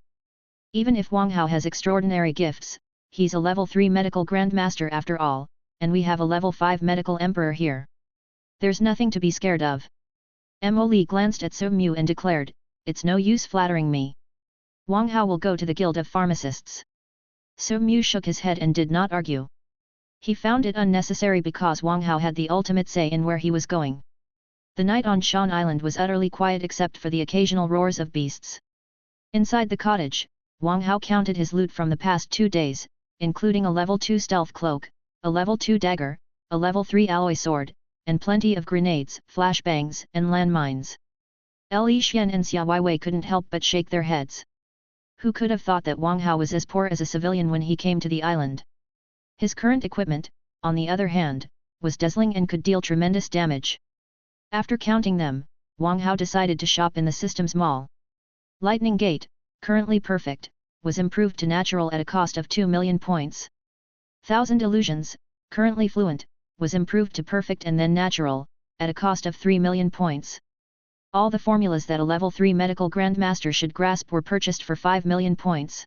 A: Even if Wang Hao has extraordinary gifts, he's a level 3 medical grandmaster after all, and we have a level 5 medical emperor here. There's nothing to be scared of. Mo Li glanced at Su Mu and declared, it's no use flattering me. Wang Hao will go to the Guild of Pharmacists. Su Mu shook his head and did not argue. He found it unnecessary because Wang Hao had the ultimate say in where he was going. The night on Shan Island was utterly quiet except for the occasional roars of beasts. Inside the cottage, Wang Hao counted his loot from the past 2 days, including a level 2 stealth cloak, a level 2 dagger, a level 3 alloy sword, and plenty of grenades, flashbangs, and landmines. Li Xian and Xia Weiwei couldn't help but shake their heads. Who could have thought that Wang Hao was as poor as a civilian when he came to the island? His current equipment, on the other hand, was dazzling and could deal tremendous damage. After counting them, Wang Hao decided to shop in the system's mall. Lightning Gate, currently perfect, was improved to natural at a cost of 2 million points. Thousand Illusions, currently fluent, was improved to perfect and then natural, at a cost of 3 million points. All the formulas that a level 3 medical grandmaster should grasp were purchased for 5 million points.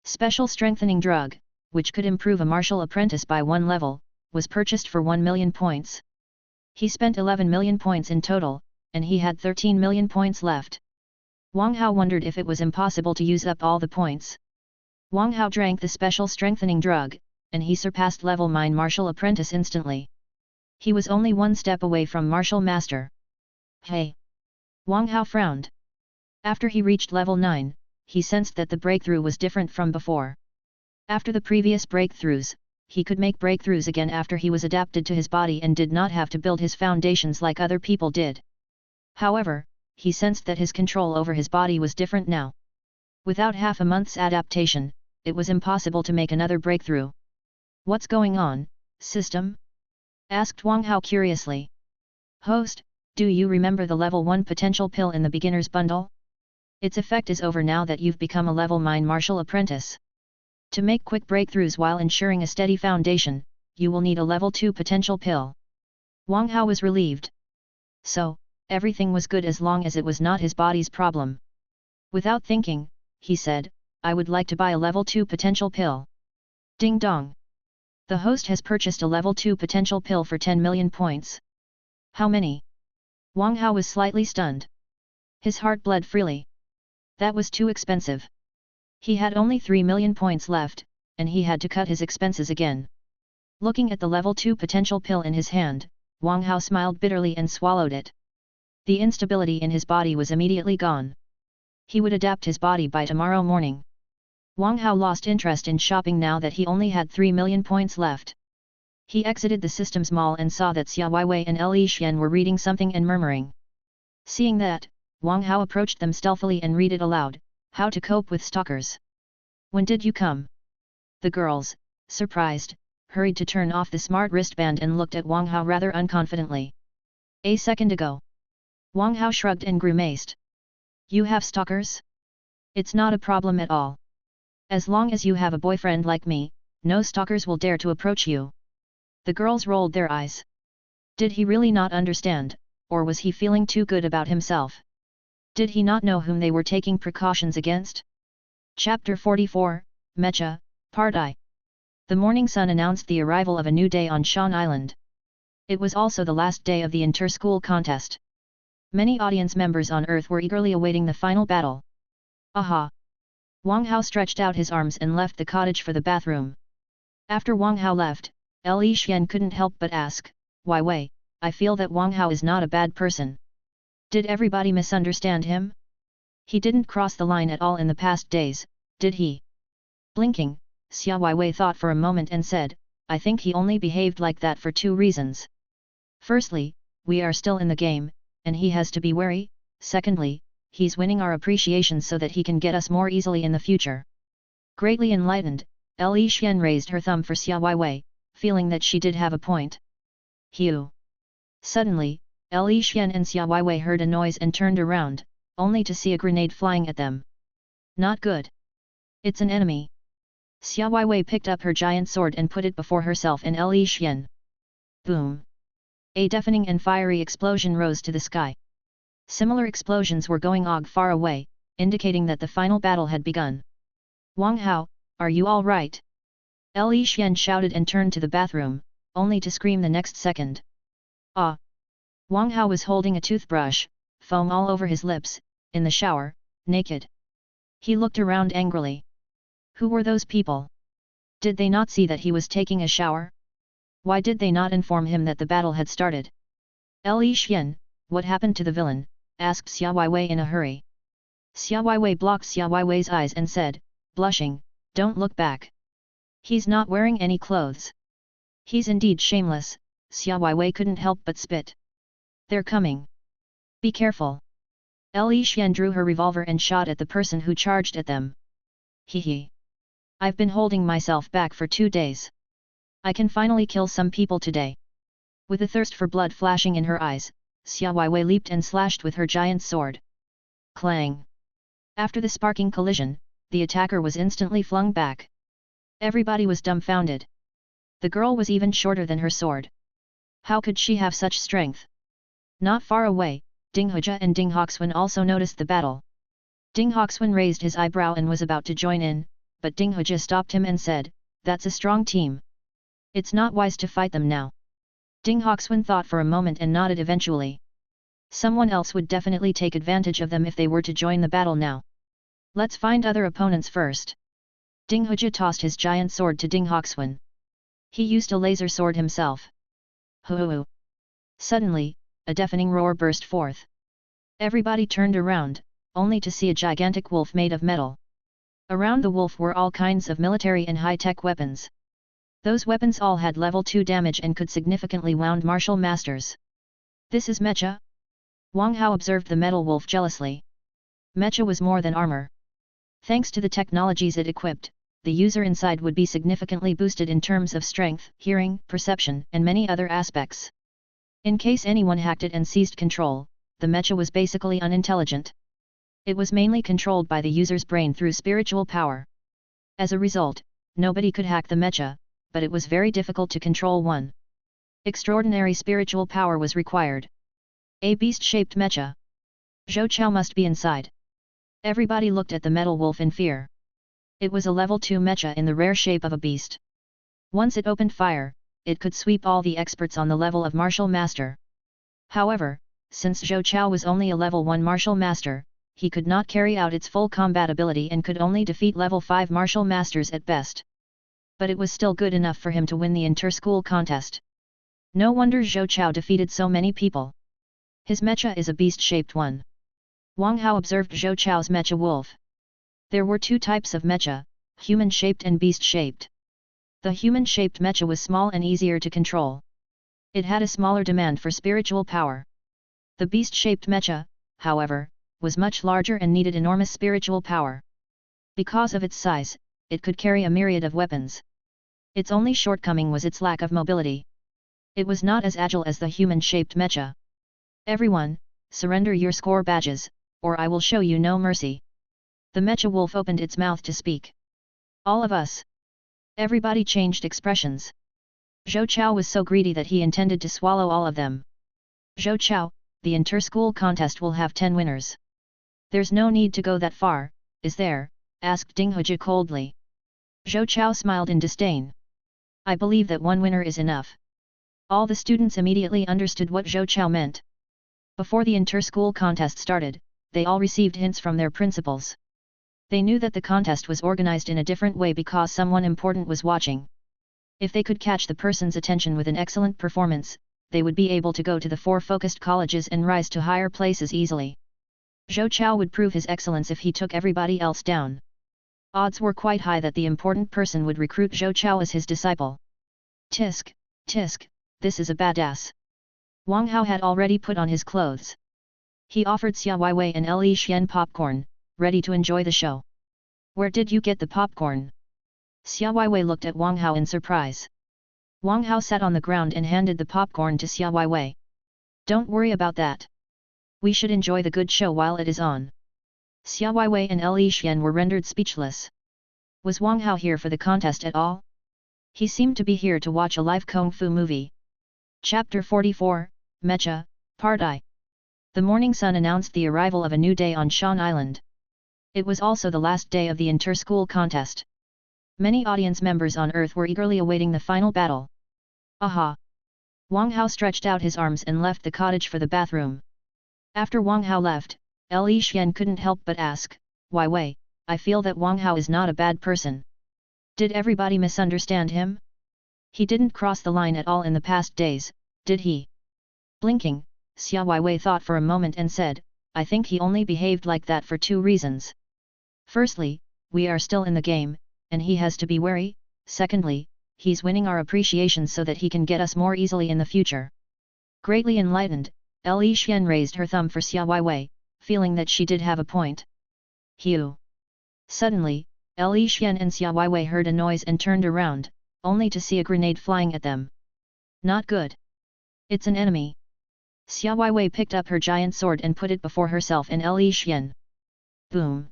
A: Special Strengthening Drug, which could improve a martial apprentice by 1 level, was purchased for 1 million points. He spent 11 million points in total, and he had 13 million points left. Wang Hao wondered if it was impossible to use up all the points. Wang Hao drank the Special Strengthening Drug, and he surpassed level 9 martial apprentice instantly. He was only 1 step away from martial master. Hey! Wang Hao frowned. After he reached level 9, he sensed that the breakthrough was different from before. After the previous breakthroughs, he could make breakthroughs again after he was adapted to his body and did not have to build his foundations like other people did. However, he sensed that his control over his body was different now. Without half a month's adaptation, it was impossible to make another breakthrough. What's going on, system? Asked Wang Hao curiously. Host, do you remember the level 1 potential pill in the beginner's bundle? Its effect is over now that you've become a level 9 martial apprentice. To make quick breakthroughs while ensuring a steady foundation, you will need a level 2 potential pill. Wang Hao was relieved. So, everything was good as long as it was not his body's problem. Without thinking, he said, I would like to buy a level 2 potential pill. Ding dong. The host has purchased a level 2 potential pill for 10 million points. How many? Wang Hao was slightly stunned. His heart bled freely. That was too expensive. He had only 3 million points left, and he had to cut his expenses again. Looking at the level 2 potential pill in his hand, Wang Hao smiled bitterly and swallowed it. The instability in his body was immediately gone. He would adapt his body by tomorrow morning. Wang Hao lost interest in shopping now that he only had 3 million points left. He exited the systems mall and saw that Xia Weiwei and Li Xian were reading something and murmuring. Seeing that, Wang Hao approached them stealthily and read it aloud, How to Cope with Stalkers. When did you come? The girls, surprised, hurried to turn off the smart wristband and looked at Wang Hao rather unconfidently. A second ago. Wang Hao shrugged and grimaced. You have stalkers? It's not a problem at all. As long as you have a boyfriend like me, no stalkers will dare to approach you. The girls rolled their eyes. Did he really not understand, or was he feeling too good about himself? Did he not know whom they were taking precautions against? Chapter 44, Mecha, Part I. The morning sun announced the arrival of a new day on Shan Island. It was also the last day of the inter-school contest. Many audience members on Earth were eagerly awaiting the final battle. Aha! Wang Hao stretched out his arms and left the cottage for the bathroom. After Wang Hao left, Li Xian couldn't help but ask, Why Wei, I feel that Wang Hao is not a bad person. Did everybody misunderstand him? He didn't cross the line at all in the past days, did he? Blinking, Xia Weiwei thought for a moment and said, I think he only behaved like that for 2 reasons. Firstly, we are still in the game, and he has to be wary. Secondly, he's winning our appreciation so that he can get us more easily in the future. Greatly enlightened, Li Xian raised her thumb for Xia Weiwei, feeling that she did have a point. Hew! Suddenly, Li Xian and Xia Weiwei heard a noise and turned around, only to see a grenade flying at them. Not good. It's an enemy. Xia Weiwei picked up her giant sword and put it before herself and Li Xian. Boom! A deafening and fiery explosion rose to the sky. Similar explosions were going on far away, indicating that the final battle had begun. Wang Hao, are you all right? Li Xian shouted and turned to the bathroom, only to scream the next second. Ah! Wang Hao was holding a toothbrush, foam all over his lips, in the shower, naked. He looked around angrily. Who were those people? Did they not see that he was taking a shower? Why did they not inform him that the battle had started? Li Xian, what happened to the villain? Asked Xia Weiwei in a hurry. Xia Weiwei blocked Xia Weiwei's eyes and said, blushing, don't look back. He's not wearing any clothes. He's indeed shameless. Xia Weiwei couldn't help but spit. They're coming. Be careful. Li Xian drew her revolver and shot at the person who charged at them. Hee. I've been holding myself back for 2 days. I can finally kill some people today. With a thirst for blood flashing in her eyes, Xia Weiwei leaped and slashed with her giant sword. Clang! After the sparking collision, the attacker was instantly flung back. Everybody was dumbfounded. The girl was even shorter than her sword. How could she have such strength? Not far away, Ding Hejia and Ding Hoxuan also noticed the battle. Ding Hoxuan raised his eyebrow and was about to join in, but Ding Hejia stopped him and said, That's a strong team. It's not wise to fight them now. Ding Hoxuan thought for a moment and nodded eventually. Someone else would definitely take advantage of them if they were to join the battle now. Let's find other opponents first. Ding Hejia tossed his giant sword to Ding Hoxuan. He used a laser sword himself. Hoo! Suddenly, a deafening roar burst forth. Everybody turned around, only to see a gigantic wolf made of metal. Around the wolf were all kinds of military and high-tech weapons. Those weapons all had level 2 damage and could significantly wound martial masters. This is mecha? Wang Hao observed the metal wolf jealously. Mecha was more than armor. Thanks to the technologies it equipped, the user inside would be significantly boosted in terms of strength, hearing, perception, and many other aspects. In case anyone hacked it and seized control, the mecha was basically unintelligent. It was mainly controlled by the user's brain through spiritual power. As a result, nobody could hack the mecha, but it was very difficult to control one. Extraordinary spiritual power was required. A beast-shaped mecha. Zhou Chao must be inside. Everybody looked at the metal wolf in fear. It was a level 2 mecha in the rare shape of a beast. Once it opened fire, it could sweep all the experts on the level of martial master. However, since Zhou Chao was only a level 1 martial master, he could not carry out its full combat ability and could only defeat level 5 martial masters at best. But it was still good enough for him to win the inter-school contest. No wonder Zhou Chao defeated so many people. His mecha is a beast-shaped one. Wang Hao observed Zhou Chao's mecha wolf. There were two types of mecha, human-shaped and beast-shaped. The human-shaped mecha was small and easier to control. It had a smaller demand for spiritual power. The beast-shaped mecha, however, was much larger and needed enormous spiritual power. Because of its size, it could carry a myriad of weapons. Its only shortcoming was its lack of mobility. It was not as agile as the human-shaped mecha. Everyone, surrender your score badges, or I will show you no mercy. The mecha wolf opened its mouth to speak. All of us. Everybody changed expressions. Zhou Chao was so greedy that he intended to swallow all of them. Zhou Chao, the inter-school contest will have 10 winners. There's no need to go that far, is there? Asked Ding Hejia coldly. Zhou Chao smiled in disdain. I believe that one winner is enough. All the students immediately understood what Zhou Chao meant. Before the inter-school contest started, they all received hints from their principals. They knew that the contest was organized in a different way because someone important was watching. If they could catch the person's attention with an excellent performance, they would be able to go to the 4 focused colleges and rise to higher places easily. Zhou Chao would prove his excellence if he took everybody else down. Odds were quite high that the important person would recruit Zhou Chao as his disciple. Tisk, tisk, this is a badass. Wang Hao had already put on his clothes. He offered Xia Weiwei and Li Xian popcorn, ready to enjoy the show. Where did you get the popcorn? Xia Weiwei looked at Wang Hao in surprise. Wang Hao sat on the ground and handed the popcorn to Xia Weiwei. Don't worry about that. We should enjoy the good show while it is on. Xia Weiwei and Li Xian were rendered speechless. Was Wang Hao here for the contest at all? He seemed to be here to watch a live kung fu movie. Chapter 44, Mecha, Part I. The morning sun announced the arrival of a new day on Shan Island. It was also the last day of the inter-school contest. Many audience members on Earth were eagerly awaiting the final battle. Aha! Wang Hao stretched out his arms and left the cottage for the bathroom. After Wang Hao left, Li Xian couldn't help but ask, Why Wei, I feel that Wang Hao is not a bad person. Did everybody misunderstand him? He didn't cross the line at all in the past days, did he? Blinking, Xia Weiwei thought for a moment and said, I think he only behaved like that for 2 reasons. Firstly, we are still in the game, and he has to be wary. Secondly, he's winning our appreciation so that he can get us more easily in the future. Greatly enlightened, Li Xian raised her thumb for Xia Weiwei, feeling that she did have a point. Hew! Suddenly, Li Xian and Xia Weiwei heard a noise and turned around, only to see a grenade flying at them. Not good. It's an enemy. Xia Weiwei picked up her giant sword and put it before herself and Li Xian. Boom!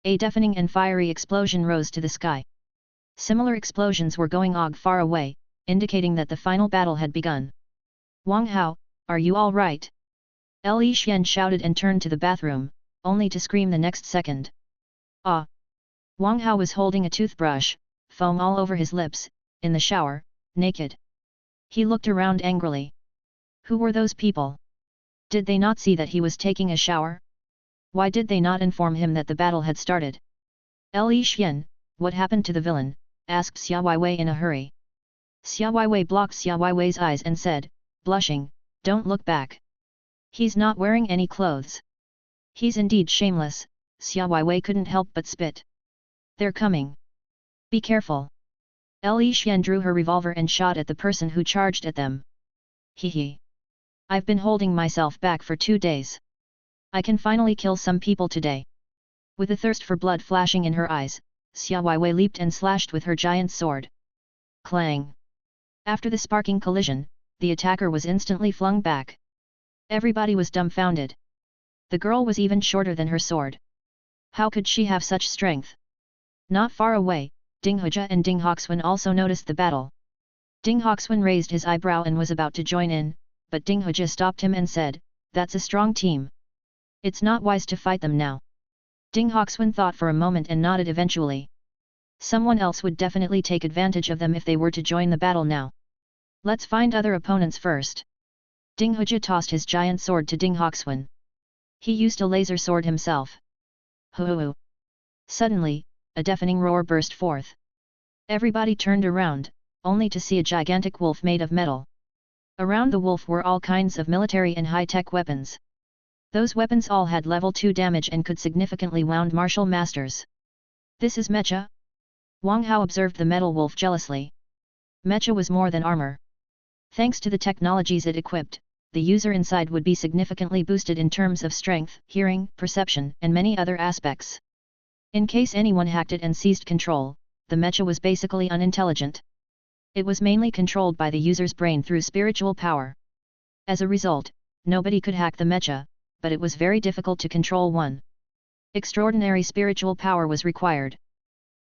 A: A deafening and fiery explosion rose to the sky. Similar explosions were going on far away, indicating that the final battle had begun. Wang Hao, are you all right? Li Xian shouted and turned to the bathroom, only to scream the next second. Ah! Wang Hao was holding a toothbrush, foam all over his lips, in the shower, naked. He looked around angrily. Who were those people? Did they not see that he was taking a shower? Why did they not inform him that the battle had started? Li Xian, what happened to the villain? Asked Xia Weiwei in a hurry. Xia Weiwei blocked Xia Weiwei's eyes and said, blushing, don't look back. He's not wearing any clothes. He's indeed shameless. Xia Weiwei couldn't help but spit. They're coming. Be careful. Li Xian drew her revolver and shot at the person who charged at them. Hee. I've been holding myself back for 2 days. I can finally kill some people today. With a thirst for blood flashing in her eyes, Xia Weiwei leaped and slashed with her giant sword. Clang! After the sparking collision, the attacker was instantly flung back. Everybody was dumbfounded. The girl was even shorter than her sword. How could she have such strength? Not far away, Ding Hejia and Ding Hoxuan also noticed the battle. Ding Hoxuan raised his eyebrow and was about to join in, but Ding Hejia stopped him and said, "That's a strong team. It's not wise to fight them now." Ding Hoxuan thought for a moment and nodded eventually. Someone else would definitely take advantage of them if they were to join the battle now. Let's find other opponents first. Ding Hejia tossed his giant sword to Ding Hoxuan. He used a laser sword himself. Hoo-hoo-hoo. Suddenly, a deafening roar burst forth. Everybody turned around, only to see a gigantic wolf made of metal. Around the wolf were all kinds of military and high-tech weapons. Those weapons all had level 2 damage and could significantly wound martial masters. This is mecha? Wang Hao observed the metal wolf jealously. Mecha was more than armor. Thanks to the technologies it equipped, the user inside would be significantly boosted in terms of strength, hearing, perception, and many other aspects. In case anyone hacked it and seized control, the mecha was basically unintelligent. It was mainly controlled by the user's brain through spiritual power. As a result, nobody could hack the mecha, but it was very difficult to control one. Extraordinary spiritual power was required.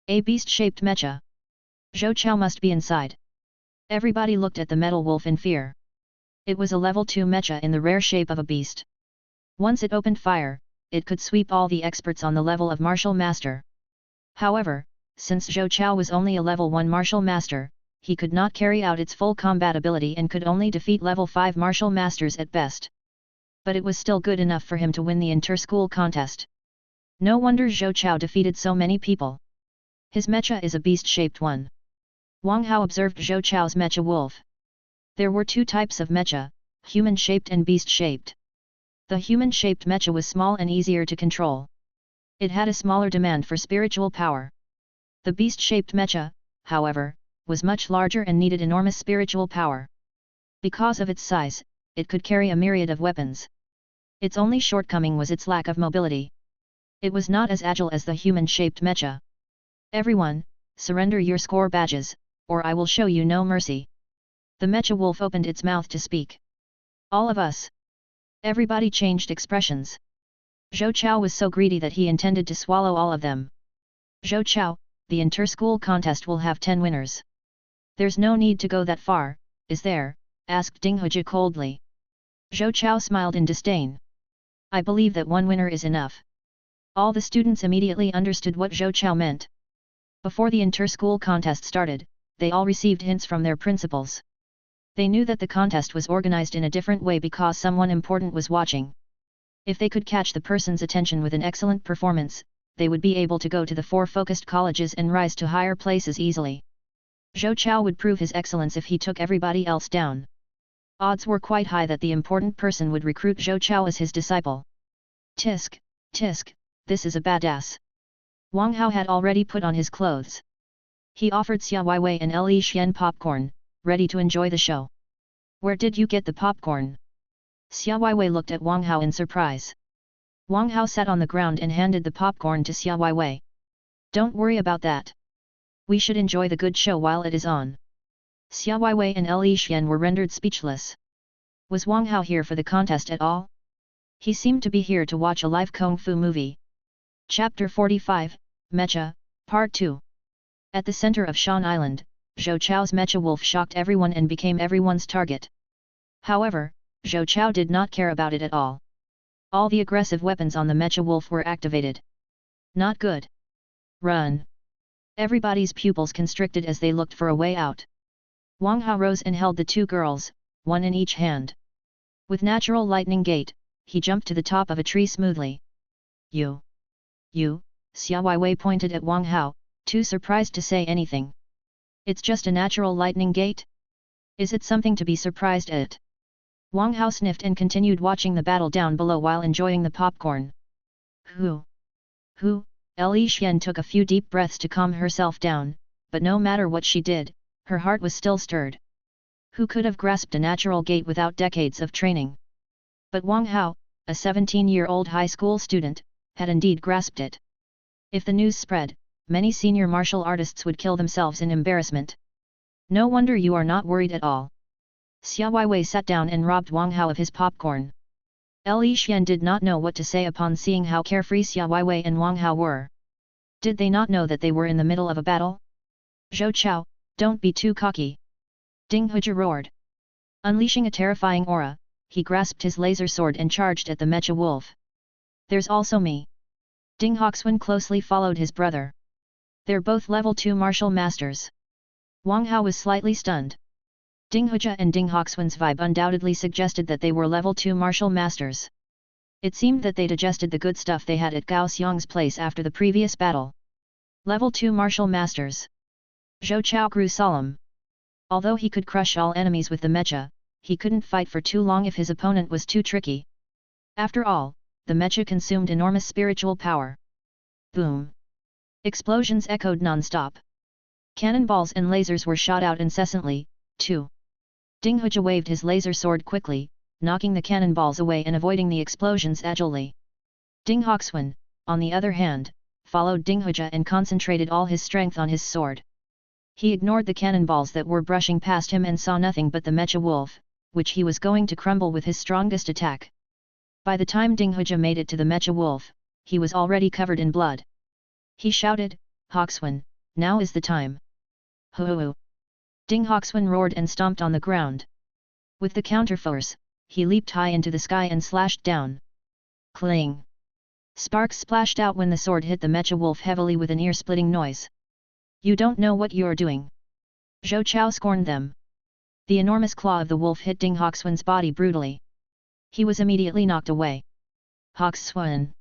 A: A beast-shaped mecha. Zhou Chao must be inside. Everybody looked at the metal wolf in fear. It was a level 2 mecha in the rare shape of a beast. Once it opened fire, it could sweep all the experts on the level of martial master. However, since Zhou Chao was only a level 1 martial master, he could not carry out its full combat ability and could only defeat level 5 martial masters at best. But it was still good enough for him to win the inter-school contest. No wonder Zhou Chao defeated so many people. His mecha is a beast-shaped one. Wang Hao observed Zhou Chao's mecha wolf. There were 2 types of mecha, human-shaped and beast-shaped. The human-shaped mecha was small and easier to control. It had a smaller demand for spiritual power. The beast-shaped mecha, however, was much larger and needed enormous spiritual power. Because of its size, it could carry a myriad of weapons. Its only shortcoming was its lack of mobility. It was not as agile as the human-shaped mecha. Everyone, surrender your score badges, or I will show you no mercy. The mecha wolf opened its mouth to speak. All of us. Everybody changed expressions. Zhou Chao was so greedy that he intended to swallow all of them. Zhou Chao, the inter-school contest will have 10 winners. There's no need to go that far, is there? Asked Ding Hejia coldly. Zhou Chao smiled in disdain. I believe that 1 winner is enough. All the students immediately understood what Zhou Chao meant. Before the inter-school contest started, they all received hints from their principals. They knew that the contest was organized in a different way because someone important was watching. If they could catch the person's attention with an excellent performance, they would be able to go to the 4 focused colleges and rise to higher places easily. Zhou Chao would prove his excellence if he took everybody else down. Odds were quite high that the important person would recruit Zhou Chao as his disciple. Tisk, tisk, this is a badass. Wang Hao had already put on his clothes. He offered Xia Weiwei and Li Xian popcorn, ready to enjoy the show. Where did you get the popcorn? Xia Weiwei looked at Wang Hao in surprise. Wang Hao sat on the ground and handed the popcorn to Xia Weiwei. Don't worry about that. We should enjoy the good show while it is on. Xia Weiwei and Li Xian were rendered speechless. Was Wang Hao here for the contest at all? He seemed to be here to watch a live kung fu movie. Chapter 45, Mecha, Part 2. At the center of Shan Island, Zhou Chao's mecha wolf shocked everyone and became everyone's target. However, Zhou Chao did not care about it at all. All the aggressive weapons on the mecha wolf were activated. Not good. Run. Everybody's pupils constricted as they looked for a way out. Wang Hao rose and held the 2 girls, one in each hand. With natural lightning gait, he jumped to the top of a tree smoothly. You, Xia Weiwei pointed at Wang Hao, too surprised to say anything. It's just a natural lightning gate? Is it something to be surprised at? Wang Hao sniffed and continued watching the battle down below while enjoying the popcorn. Li Xian took a few deep breaths to calm herself down, but no matter what she did, her heart was still stirred. Who could have grasped a natural gate without decades of training? But Wang Hao, a 17-year-old high school student, had indeed grasped it. If the news spread, many senior martial artists would kill themselves in embarrassment. No wonder you are not worried at all. Xia Weiwei sat down and robbed Wang Hao of his popcorn. Li Xian did not know what to say upon seeing how carefree Xia Weiwei and Wang Hao were. Did they not know that they were in the middle of a battle? Zhou Chao, don't be too cocky. Ding Huja roared. Unleashing a terrifying aura, he grasped his laser sword and charged at the mecha wolf. There's also me. Ding Hoxuan closely followed his brother. They're both level 2 martial masters. Wang Hao was slightly stunned. Ding Huja and Ding Hoxuan's vibe undoubtedly suggested that they were level 2 martial masters. It seemed that they digested the good stuff they had at Gao Xiong's place after the previous battle. Level 2 martial masters. Zhou Chao grew solemn. Although he could crush all enemies with the mecha, he couldn't fight for too long if his opponent was too tricky. After all, the mecha consumed enormous spiritual power. Boom! Explosions echoed non-stop. Cannonballs and lasers were shot out incessantly, too. Ding Huja waved his laser sword quickly, knocking the cannonballs away and avoiding the explosions agilely. Ding Hoxuan, on the other hand, followed Ding Huja and concentrated all his strength on his sword. He ignored the cannonballs that were brushing past him and saw nothing but the mecha wolf, which he was going to crumble with his strongest attack. By the time Ding Huja made it to the mecha wolf, he was already covered in blood. He shouted, Hoxuan, now is the time. Hoo-hoo-hoo! Ding Hoxuan roared and stomped on the ground. With the counterforce, he leaped high into the sky and slashed down. Cling! Sparks splashed out when the sword hit the mecha wolf heavily with an ear-splitting noise. You don't know what you're doing. Zhou Chao scorned them. The enormous claw of the wolf hit Ding Hoxuan's body brutally. He was immediately knocked away. Hoxuan!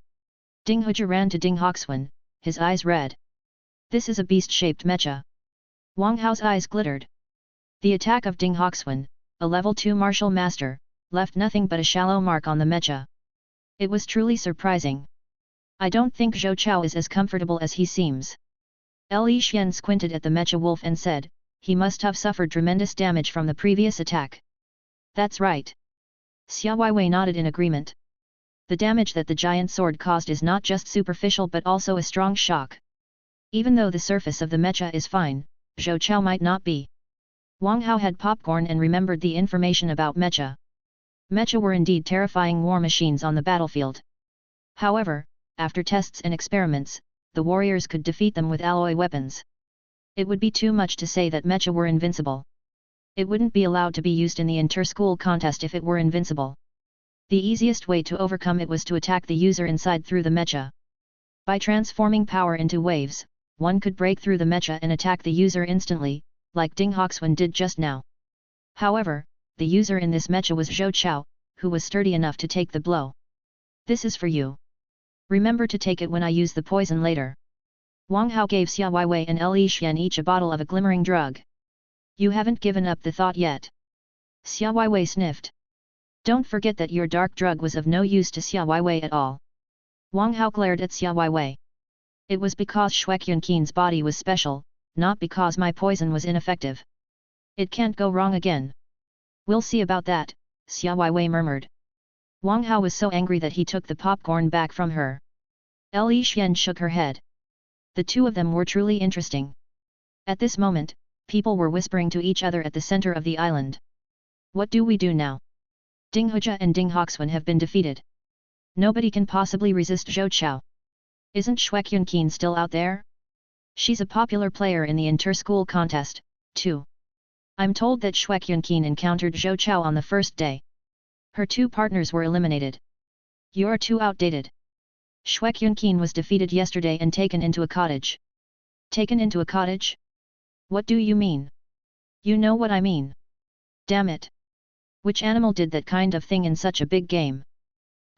A: Ding Huja ran to Ding Hoxuan, his eyes red. This is a beast-shaped mecha. Wang Hao's eyes glittered. The attack of Ding Hoxuan, a level 2 martial master, left nothing but a shallow mark on the mecha. It was truly surprising. I don't think Zhou Chao is as comfortable as he seems. Li Xian squinted at the mecha wolf and said, he must have suffered tremendous damage from the previous attack. That's right. Xia Weiwei nodded in agreement. The damage that the giant sword caused is not just superficial but also a strong shock. Even though the surface of the mecha is fine, Zhou Chao might not be. Wang Hao had popcorn and remembered the information about mecha. Mecha were indeed terrifying war machines on the battlefield. However, after tests and experiments, the warriors could defeat them with alloy weapons. It would be too much to say that mecha were invincible. It wouldn't be allowed to be used in the inter-school contest if it were invincible. The easiest way to overcome it was to attack the user inside through the mecha. By transforming power into waves, one could break through the mecha and attack the user instantly, like Ding Hoxuan did just now. However, the user in this mecha was Zhou Chao, who was sturdy enough to take the blow. This is for you. Remember to take it when I use the poison later. Wang Hao gave Xia Weiwei and Li Xian each a bottle of a glimmering drug. You haven't given up the thought yet. Xia Weiwei sniffed. Don't forget that your dark drug was of no use to Xia Weiwei at all. Wang Hao glared at Xia Weiwei. It was because Shuekyunqian's body was special, not because my poison was ineffective. It can't go wrong again. We'll see about that, Xia Weiwei murmured. Wang Hao was so angry that he took the popcorn back from her. Li Xian shook her head. The two of them were truly interesting. At this moment, people were whispering to each other at the center of the island. What do we do now? Ding Huja and Ding Hoxuan have been defeated. Nobody can possibly resist Zhou Chao. Isn't Shuekyunqian still out there? She's a popular player in the inter-school contest, too. I'm told that Shuekyunqian encountered Zhou Chao on the first day. Her two partners were eliminated. You're too outdated. Shuekyunqian was defeated yesterday and taken into a cottage. Taken into a cottage? What do you mean? You know what I mean. Damn it. Which animal did that kind of thing in such a big game?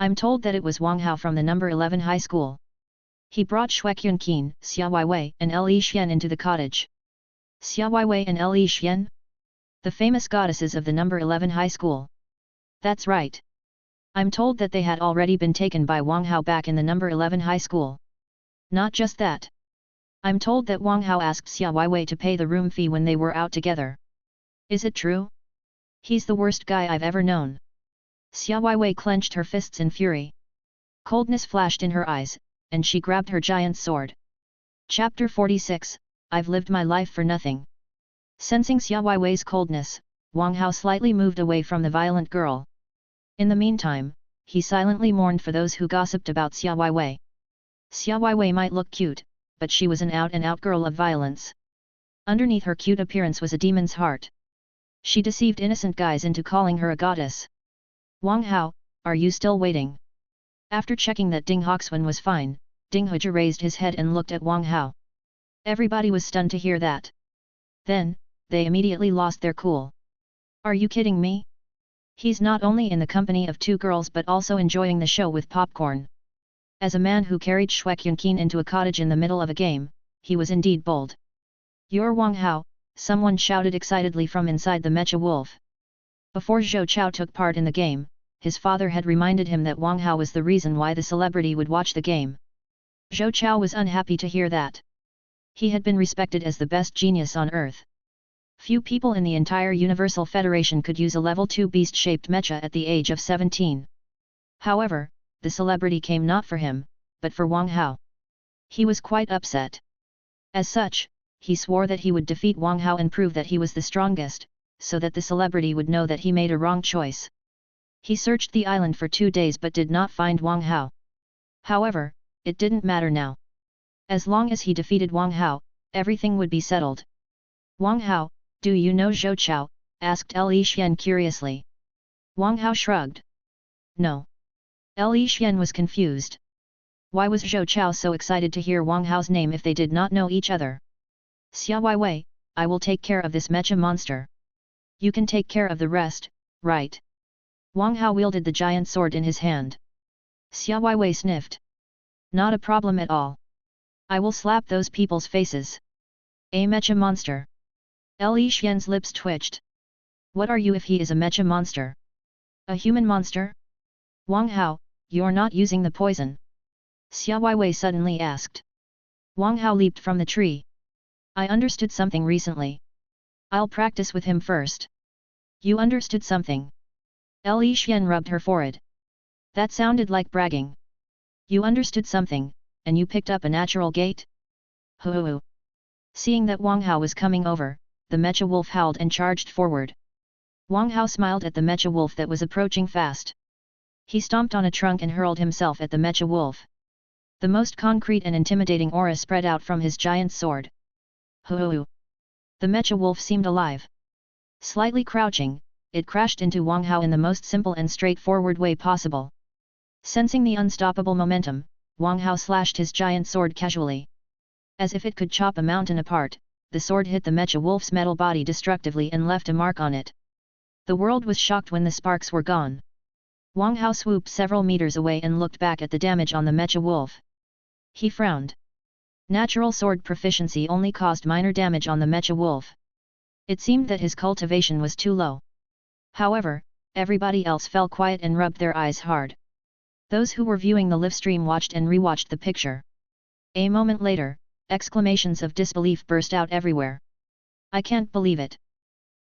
A: I'm told that it was Wang Hao from the number 11 high school. He brought Shuekyunqian, Xia Weiwei and Li Xian into the cottage. Xia Weiwei and Li Xian? The famous goddesses of the number 11 high school. That's right. I'm told that they had already been taken by Wang Hao back in the number 11 high school. Not just that. I'm told that Wang Hao asked Xia Weiwei to pay the room fee when they were out together. Is it true? He's the worst guy I've ever known. Xia Weiwei clenched her fists in fury. Coldness flashed in her eyes, and she grabbed her giant sword. Chapter 46, I've lived my life for nothing. Sensing Xia Weiwei's coldness, Wang Hao slightly moved away from the violent girl. In the meantime, he silently mourned for those who gossiped about Xia Weiwei. Xia Weiwei might look cute, but she was an out-and-out girl of violence. Underneath her cute appearance was a demon's heart. She deceived innocent guys into calling her a goddess. Wang Hao, are you still waiting? After checking that Ding Hoxuan was fine, Ding Huzhi raised his head and looked at Wang Hao. Everybody was stunned to hear that. Then, they immediately lost their cool. Are you kidding me? He's not only in the company of two girls but also enjoying the show with popcorn. As a man who carried Shuek Yunqin into a cottage in the middle of a game, he was indeed bold. You're Wang Hao, someone shouted excitedly from inside the Mecha Wolf. Before Zhou Chao took part in the game, his father had reminded him that Wang Hao was the reason why the celebrity would watch the game. Zhou Chao was unhappy to hear that. He had been respected as the best genius on earth. Few people in the entire Universal Federation could use a level 2 beast-shaped mecha at the age of 17. However, the celebrity came not for him, but for Wang Hao. He was quite upset. As such, he swore that he would defeat Wang Hao and prove that he was the strongest, so that the celebrity would know that he made a wrong choice. He searched the island for 2 days but did not find Wang Hao. However, it didn't matter now. As long as he defeated Wang Hao, everything would be settled. Wang Hao, do you know Zhou Chao? Asked Li Xian curiously. Wang Hao shrugged. No. Li Xian was confused. Why was Zhou Chao so excited to hear Wang Hao's name if they did not know each other? Xia Weiwei, I will take care of this mecha monster. You can take care of the rest, right? Wang Hao wielded the giant sword in his hand. Xia Weiwei sniffed. Not a problem at all. I will slap those people's faces. A mecha monster. Li Xian's lips twitched. What are you if he is a mecha monster? A human monster? Wang Hao, you're not using the poison. Xia Weiwei suddenly asked. Wang Hao leaped from the tree. I understood something recently. I'll practice with him first. You understood something? Li Xian rubbed her forehead. That sounded like bragging. You understood something, and you picked up a natural gate? Hoo. Seeing that Wang Hao was coming over, the Mecha Wolf howled and charged forward. Wang Hao smiled at the Mecha Wolf that was approaching fast. He stomped on a trunk and hurled himself at the Mecha Wolf. The most concrete and intimidating aura spread out from his giant sword. Hoo. The Mecha Wolf seemed alive. Slightly crouching, it crashed into Wang Hao in the most simple and straightforward way possible. Sensing the unstoppable momentum, Wang Hao slashed his giant sword casually. As if it could chop a mountain apart, the sword hit the Mecha Wolf's metal body destructively and left a mark on it. The world was shocked when the sparks were gone. Wang Hao swooped several meters away and looked back at the damage on the Mecha Wolf. He frowned. Natural sword proficiency only caused minor damage on the Mecha Wolf. It seemed that his cultivation was too low. However, everybody else fell quiet and rubbed their eyes hard. Those who were viewing the live stream watched and rewatched the picture. A moment later, exclamations of disbelief burst out everywhere. I can't believe it.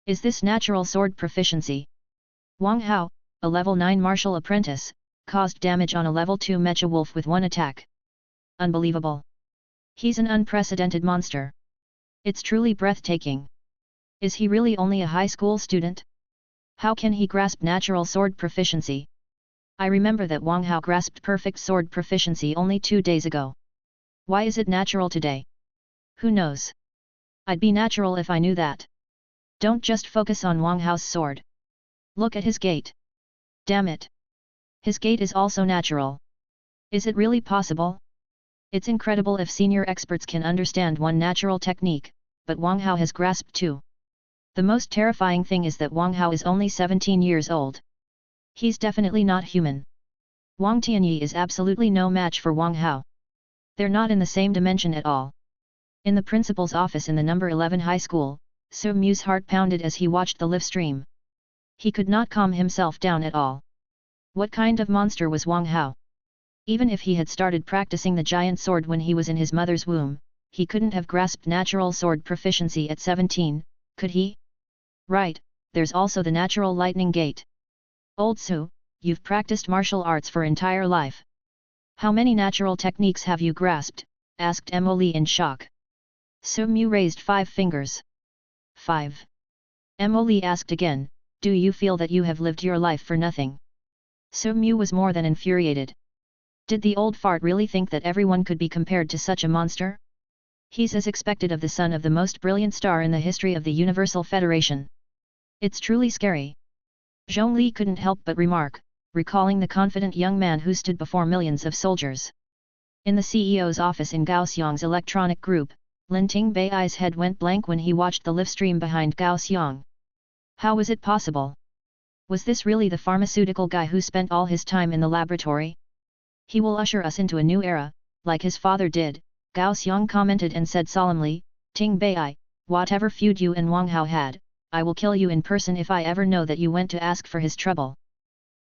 A: Is this natural sword proficiency? Wang Hao, a level 9 martial apprentice, caused damage on a level 2 Mecha Wolf with one attack. Unbelievable. He's an unprecedented monster. It's truly breathtaking. Is he really only a high school student? How can he grasp natural sword proficiency? I remember that Wang Hao grasped perfect sword proficiency only 2 days ago. Why is it natural today? Who knows? I'd be natural if I knew that. Don't just focus on Wang Hao's sword. Look at his gait. Damn it. His gait is also natural. Is it really possible? It's incredible if senior experts can understand one natural technique, but Wang Hao has grasped two. The most terrifying thing is that Wang Hao is only 17 years old. He's definitely not human. Wang Tianyi is absolutely no match for Wang Hao. They're not in the same dimension at all. In the principal's office in the number 11 high school, Su Mu's heart pounded as he watched the live stream. He could not calm himself down at all. What kind of monster was Wang Hao? Even if he had started practicing the giant sword when he was in his mother's womb, he couldn't have grasped natural sword proficiency at 17, could he? Right, there's also the natural lightning gate. Old Su, you've practiced martial arts for entire life. How many natural techniques have you grasped? Asked Emily in shock. Su Mu raised 5 fingers. 5. Emily asked again, do you feel that you have lived your life for nothing? Su Mu was more than infuriated. Did the old fart really think that everyone could be compared to such a monster? He's as expected of the son of the most brilliant star in the history of the Universal Federation. It's truly scary. Zhongli couldn't help but remark, recalling the confident young man who stood before millions of soldiers. In the CEO's office in Gao Xiang's electronic group, Lin Tingbei's head went blank when he watched the live stream behind Gao Xiang. How was it possible? Was this really the pharmaceutical guy who spent all his time in the laboratory? He will usher us into a new era, like his father did, Gao Xiang commented and said solemnly, Tingbei, whatever feud you and Wang Hao had, I will kill you in person if I ever know that you went to ask for his trouble.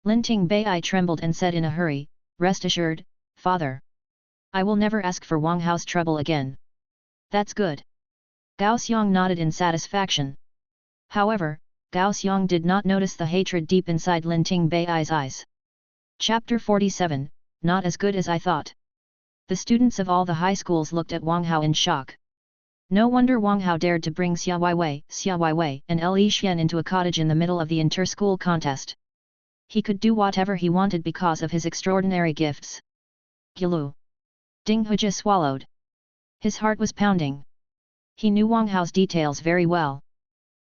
A: Lin Tingbei trembled and said in a hurry, rest assured, father. I will never ask for Wang Hao's trouble again. That's good. Gao Xiang nodded in satisfaction. However, Gao Xiang did not notice the hatred deep inside Lin Tingbei's eyes. Chapter 47, Not as good as I thought. The students of all the high schools looked at Wang Hao in shock. No wonder Wang Hao dared to bring Xia Weiwei and Li Xian into a cottage in the middle of the inter-school contest. He could do whatever he wanted because of his extraordinary gifts. Gilu. Ding Hujia swallowed. His heart was pounding. He knew Wang Hao's details very well.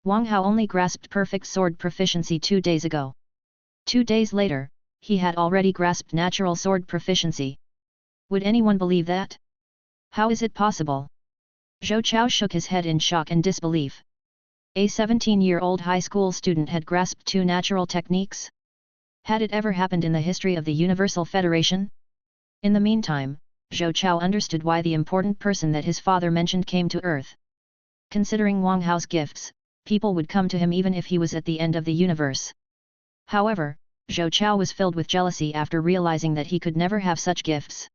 A: Wang Hao only grasped perfect sword proficiency 2 days ago. 2 days later, he had already grasped natural sword proficiency. Would anyone believe that? How is it possible? Zhou Chao shook his head in shock and disbelief. A 17-year-old high school student had grasped 2 natural techniques? Had it ever happened in the history of the Universal Federation? In the meantime, Zhou Chao understood why the important person that his father mentioned came to Earth. Considering Wang Hao's gifts, people would come to him even if he was at the end of the universe. However, Zhou Chao was filled with jealousy after realizing that he could never have such gifts.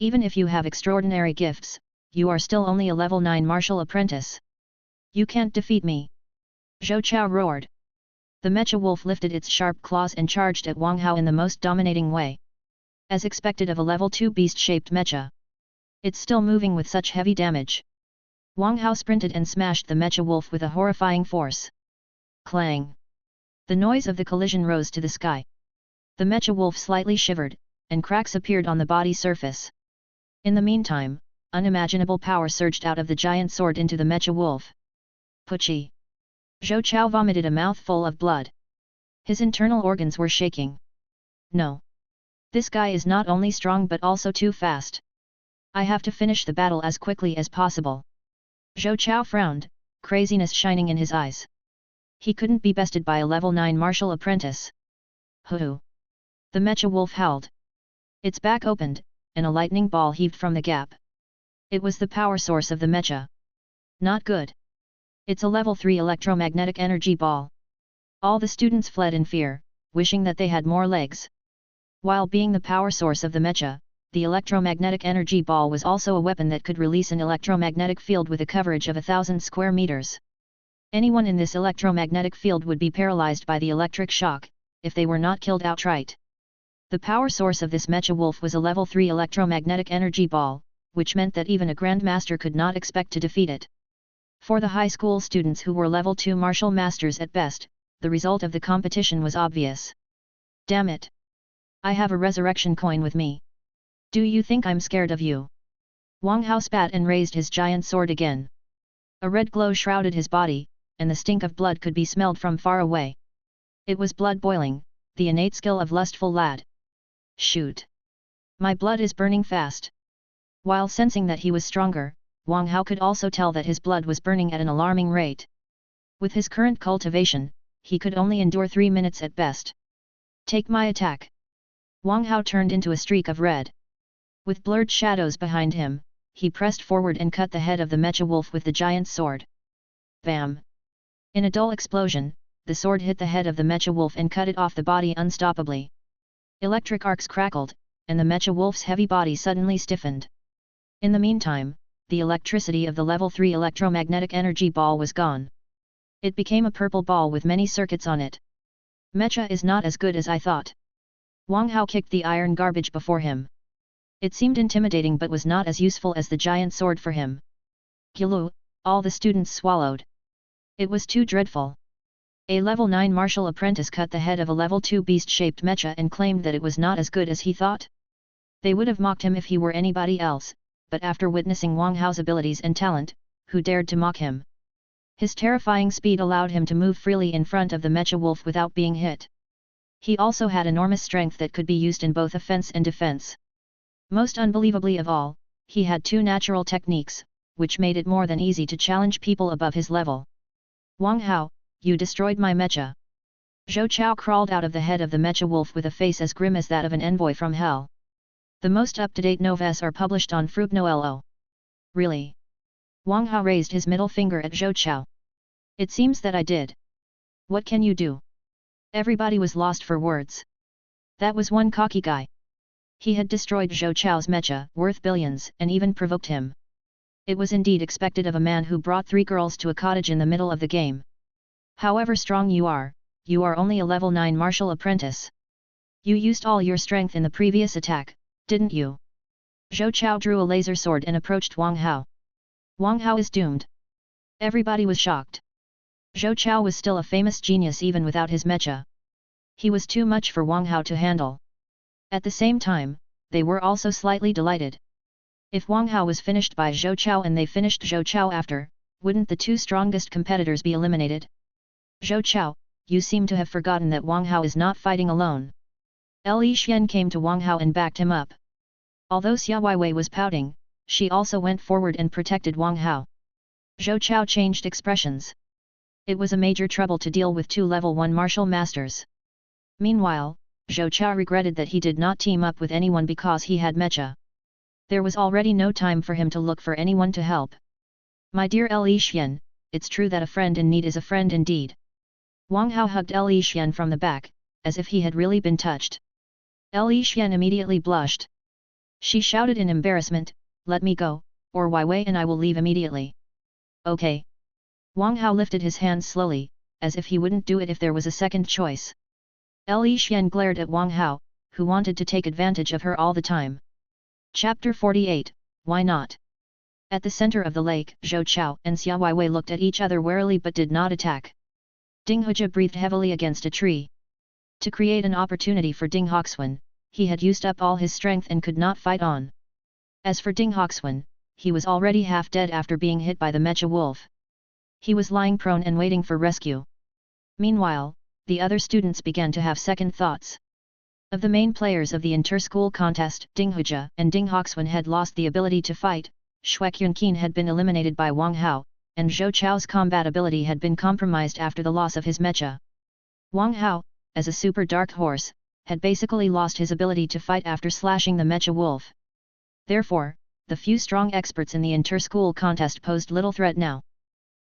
A: Even if you have extraordinary gifts, you are still only a level 9 martial apprentice. You can't defeat me. Zhou Chao roared. The mecha wolf lifted its sharp claws and charged at Wang Hao in the most dominating way. As expected of a level 2 beast-shaped mecha. It's still moving with such heavy damage. Wang Hao sprinted and smashed the mecha wolf with a horrifying force. Clang! The noise of the collision rose to the sky. The mecha wolf slightly shivered, and cracks appeared on the body surface. In the meantime, unimaginable power surged out of the giant sword into the mecha wolf. Puchi! Zhou Chao vomited a mouthful of blood. His internal organs were shaking. No. This guy is not only strong but also too fast. I have to finish the battle as quickly as possible. Zhou Chao frowned, craziness shining in his eyes. He couldn't be bested by a level 9 martial apprentice. Hoo! The mecha wolf howled. Its back opened, and a lightning ball heaved from the gap. It was the power source of the mecha. Not good. It's a level 3 electromagnetic energy ball. All the students fled in fear, wishing that they had more legs. While being the power source of the mecha, the electromagnetic energy ball was also a weapon that could release an electromagnetic field with a coverage of 1,000 square meters. Anyone in this electromagnetic field would be paralyzed by the electric shock, if they were not killed outright. The power source of this mecha wolf was a level 3 electromagnetic energy ball, which meant that even a grandmaster could not expect to defeat it. For the high school students who were level 2 martial masters at best, the result of the competition was obvious. Damn it! I have a resurrection coin with me. Do you think I'm scared of you? Wang Hao spat and raised his giant sword again. A red glow shrouded his body, and the stink of blood could be smelled from far away. It was blood boiling, the innate skill of lustful lad. Shoot! My blood is burning fast. While sensing that he was stronger, Wang Hao could also tell that his blood was burning at an alarming rate. With his current cultivation, he could only endure 3 minutes at best. Take my attack! Wang Hao turned into a streak of red. With blurred shadows behind him, he pressed forward and cut the head of the mecha wolf with the giant sword. Bam! In a dull explosion, the sword hit the head of the mecha wolf and cut it off the body unstoppably. Electric arcs crackled, and the mecha wolf's heavy body suddenly stiffened. In the meantime, the electricity of the level 3 electromagnetic energy ball was gone. It became a purple ball with many circuits on it. Mecha is not as good as I thought. Wang Hao kicked the iron garbage before him. It seemed intimidating but was not as useful as the giant sword for him. Gilu, all the students swallowed. It was too dreadful. A level 9 martial apprentice cut the head of a level 2 beast-shaped mecha and claimed that it was not as good as he thought. They would have mocked him if he were anybody else, but after witnessing Wang Hao's abilities and talent, who dared to mock him? His terrifying speed allowed him to move freely in front of the mecha wolf without being hit. He also had enormous strength that could be used in both offense and defense. Most unbelievably of all, he had two natural techniques, which made it more than easy to challenge people above his level. Wang Hao, you destroyed my mecha. Zhou Chao crawled out of the head of the mecha wolf with a face as grim as that of an envoy from hell. The most up-to-date novels are published on Fruitno.lo. Really? Wang Hao raised his middle finger at Zhou Chao. It seems that I did. What can you do? Everybody was lost for words. That was one cocky guy. He had destroyed Zhou Chao's mecha, worth billions, and even provoked him. It was indeed expected of a man who brought 3 girls to a cottage in the middle of the game. However strong you are only a level 9 martial apprentice. You used all your strength in the previous attack, didn't you? Zhou Chao drew a laser sword and approached Wang Hao. Wang Hao is doomed. Everybody was shocked. Zhou Chao was still a famous genius even without his mecha. He was too much for Wang Hao to handle. At the same time, they were also slightly delighted. If Wang Hao was finished by Zhou Chao and they finished Zhou Chao after, wouldn't the 2 strongest competitors be eliminated? Zhou Chao, you seem to have forgotten that Wang Hao is not fighting alone. Li Xian came to Wang Hao and backed him up. Although Xia Weiwei was pouting, she also went forward and protected Wang Hao. Zhou Chao changed expressions. It was a major trouble to deal with 2 level 1 martial masters. Meanwhile, Zhou Chao regretted that he did not team up with anyone because he had mecha. There was already no time for him to look for anyone to help. My dear Li Xian, it's true that a friend in need is a friend indeed. Wang Hao hugged Li Xian from the back, as if he had really been touched. Li Xian immediately blushed. She shouted in embarrassment, "Let me go, or Weiwei and I will leave immediately." Okay. Wang Hao lifted his hands slowly, as if he wouldn't do it if there was a second choice. Li Xian glared at Wang Hao, who wanted to take advantage of her all the time. Chapter 48, Why Not? At the center of the lake, Zhou Chao and Xia Weiwei looked at each other warily but did not attack. Ding Hejia breathed heavily against a tree. To create an opportunity for Ding Hoxuan, he had used up all his strength and could not fight on. As for Ding Hoxuan, he was already half dead after being hit by the mecha wolf. He was lying prone and waiting for rescue. Meanwhile, the other students began to have second thoughts. Of the main players of the inter-school contest, Ding Hejia and Ding Hoxuan had lost the ability to fight, Shueqin had been eliminated by Wang Hao, and Zhou Chao's combat ability had been compromised after the loss of his mecha. Wang Hao, as a super dark horse, had basically lost his ability to fight after slashing the mecha wolf. Therefore, the few strong experts in the inter-school contest posed little threat now.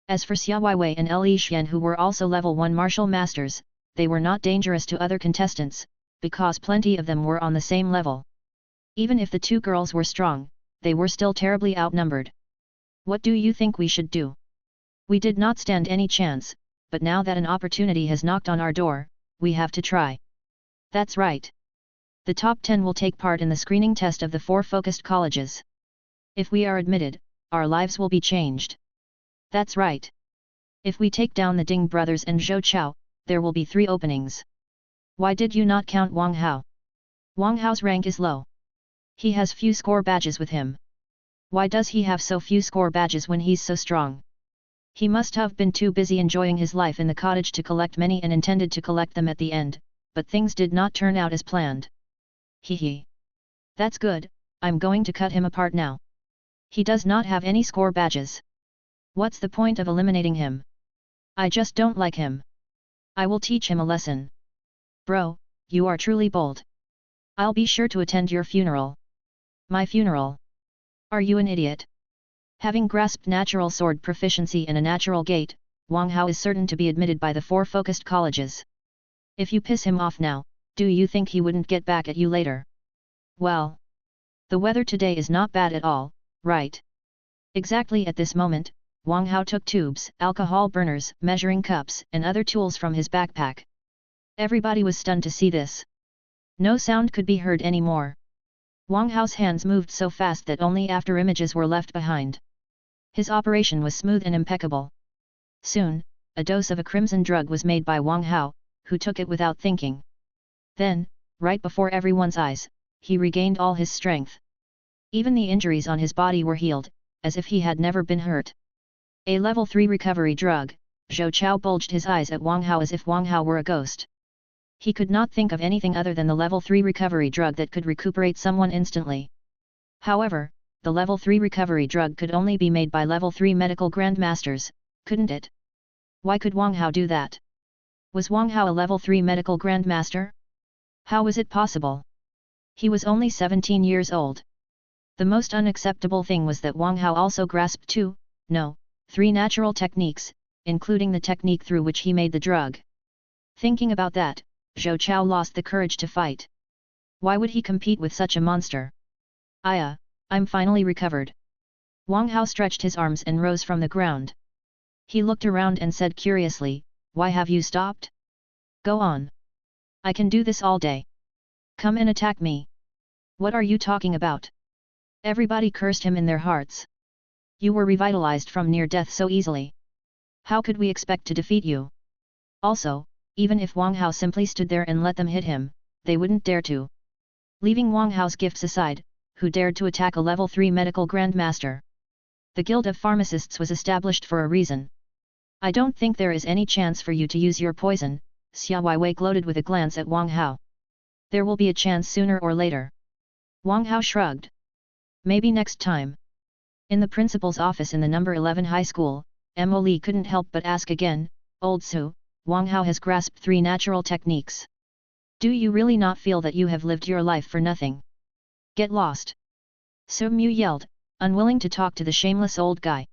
A: As for Xia Weiwei and Li Xian who were also level 1 martial masters, they were not dangerous to other contestants, because plenty of them were on the same level. Even if the 2 girls were strong, they were still terribly outnumbered. What do you think we should do? We did not stand any chance, but now that an opportunity has knocked on our door, we have to try. That's right. The top 10 will take part in the screening test of the 4 focused colleges. If we are admitted, our lives will be changed. That's right. If we take down the Ding brothers and Zhou Chao, there will be 3 openings. Why did you not count Wang Hao? Wang Hao's rank is low. He has few score badges with him. Why does he have so few score badges when he's so strong? He must have been too busy enjoying his life in the cottage to collect many and intended to collect them at the end, but things did not turn out as planned. Hee. That's good, I'm going to cut him apart now. He does not have any score badges. What's the point of eliminating him? I just don't like him. I will teach him a lesson. Bro, you are truly bold. I'll be sure to attend your funeral. My funeral? Are you an idiot? Having grasped natural sword proficiency and a natural gait, Wang Hao is certain to be admitted by the 4 focused colleges. If you piss him off now, do you think he wouldn't get back at you later? Well, the weather today is not bad at all, right? Exactly at this moment, Wang Hao took tubes, alcohol burners, measuring cups, and other tools from his backpack. Everybody was stunned to see this. No sound could be heard anymore. Wang Hao's hands moved so fast that only after images were left behind. His operation was smooth and impeccable. Soon, a dose of a crimson drug was made by Wang Hao, who took it without thinking. Then, right before everyone's eyes, he regained all his strength. Even the injuries on his body were healed, as if he had never been hurt. A level 3 recovery drug. Zhou Chao bulged his eyes at Wang Hao as if Wang Hao were a ghost. He could not think of anything other than the level 3 recovery drug that could recuperate someone instantly. However, the level 3 recovery drug could only be made by level 3 medical grandmasters, couldn't it? Why could Wang Hao do that? Was Wang Hao a level 3 medical grandmaster? How was it possible? He was only 17 years old. The most unacceptable thing was that Wang Hao also grasped 3 natural techniques, including the technique through which he made the drug. Thinking about that, Zhou Chao lost the courage to fight. Why would he compete with such a monster? I'm finally recovered. Wang Hao stretched his arms and rose from the ground. He looked around and said curiously, "Why have you stopped? Go on. I can do this all day. Come and attack me." "What are you talking about?" Everybody cursed him in their hearts. "You were revitalized from near death so easily. How could we expect to defeat you?" Also, even if Wang Hao simply stood there and let them hit him, they wouldn't dare to. Leaving Wang Hao's gifts aside, who dared to attack a level 3 medical grandmaster? The Guild of Pharmacists was established for a reason. "I don't think there is any chance for you to use your poison," Xia Weiwei gloated with a glance at Wang Hao. "There will be a chance sooner or later." Wang Hao shrugged. "Maybe next time." In the principal's office in the number 11 high school, Mo Li couldn't help but ask again, "Old Su, Wang Hao has grasped 3 natural techniques. Do you really not feel that you have lived your life for nothing? Get lost!" Su Mu yelled, unwilling to talk to the shameless old guy.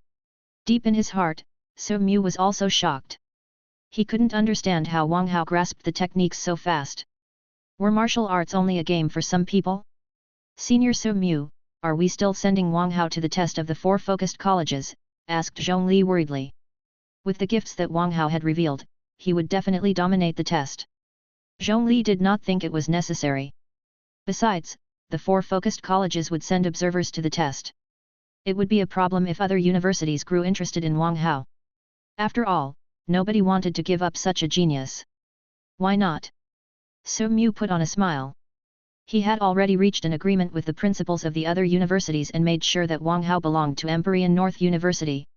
A: Deep in his heart, Su Mu was also shocked. He couldn't understand how Wang Hao grasped the techniques so fast. Were martial arts only a game for some people? "Senior Su Mu, are we still sending Wang Hao to the test of the 4 focused colleges?" asked Zhong Li worriedly. With the gifts that Wang Hao had revealed, he would definitely dominate the test. Zhong Li did not think it was necessary. Besides, the 4 focused colleges would send observers to the test. It would be a problem if other universities grew interested in Wang Hao. After all, nobody wanted to give up such a genius. Why not? Su Mu put on a smile. He had already reached an agreement with the principals of the other universities and made sure that Wang Hao belonged to Empyrean North University.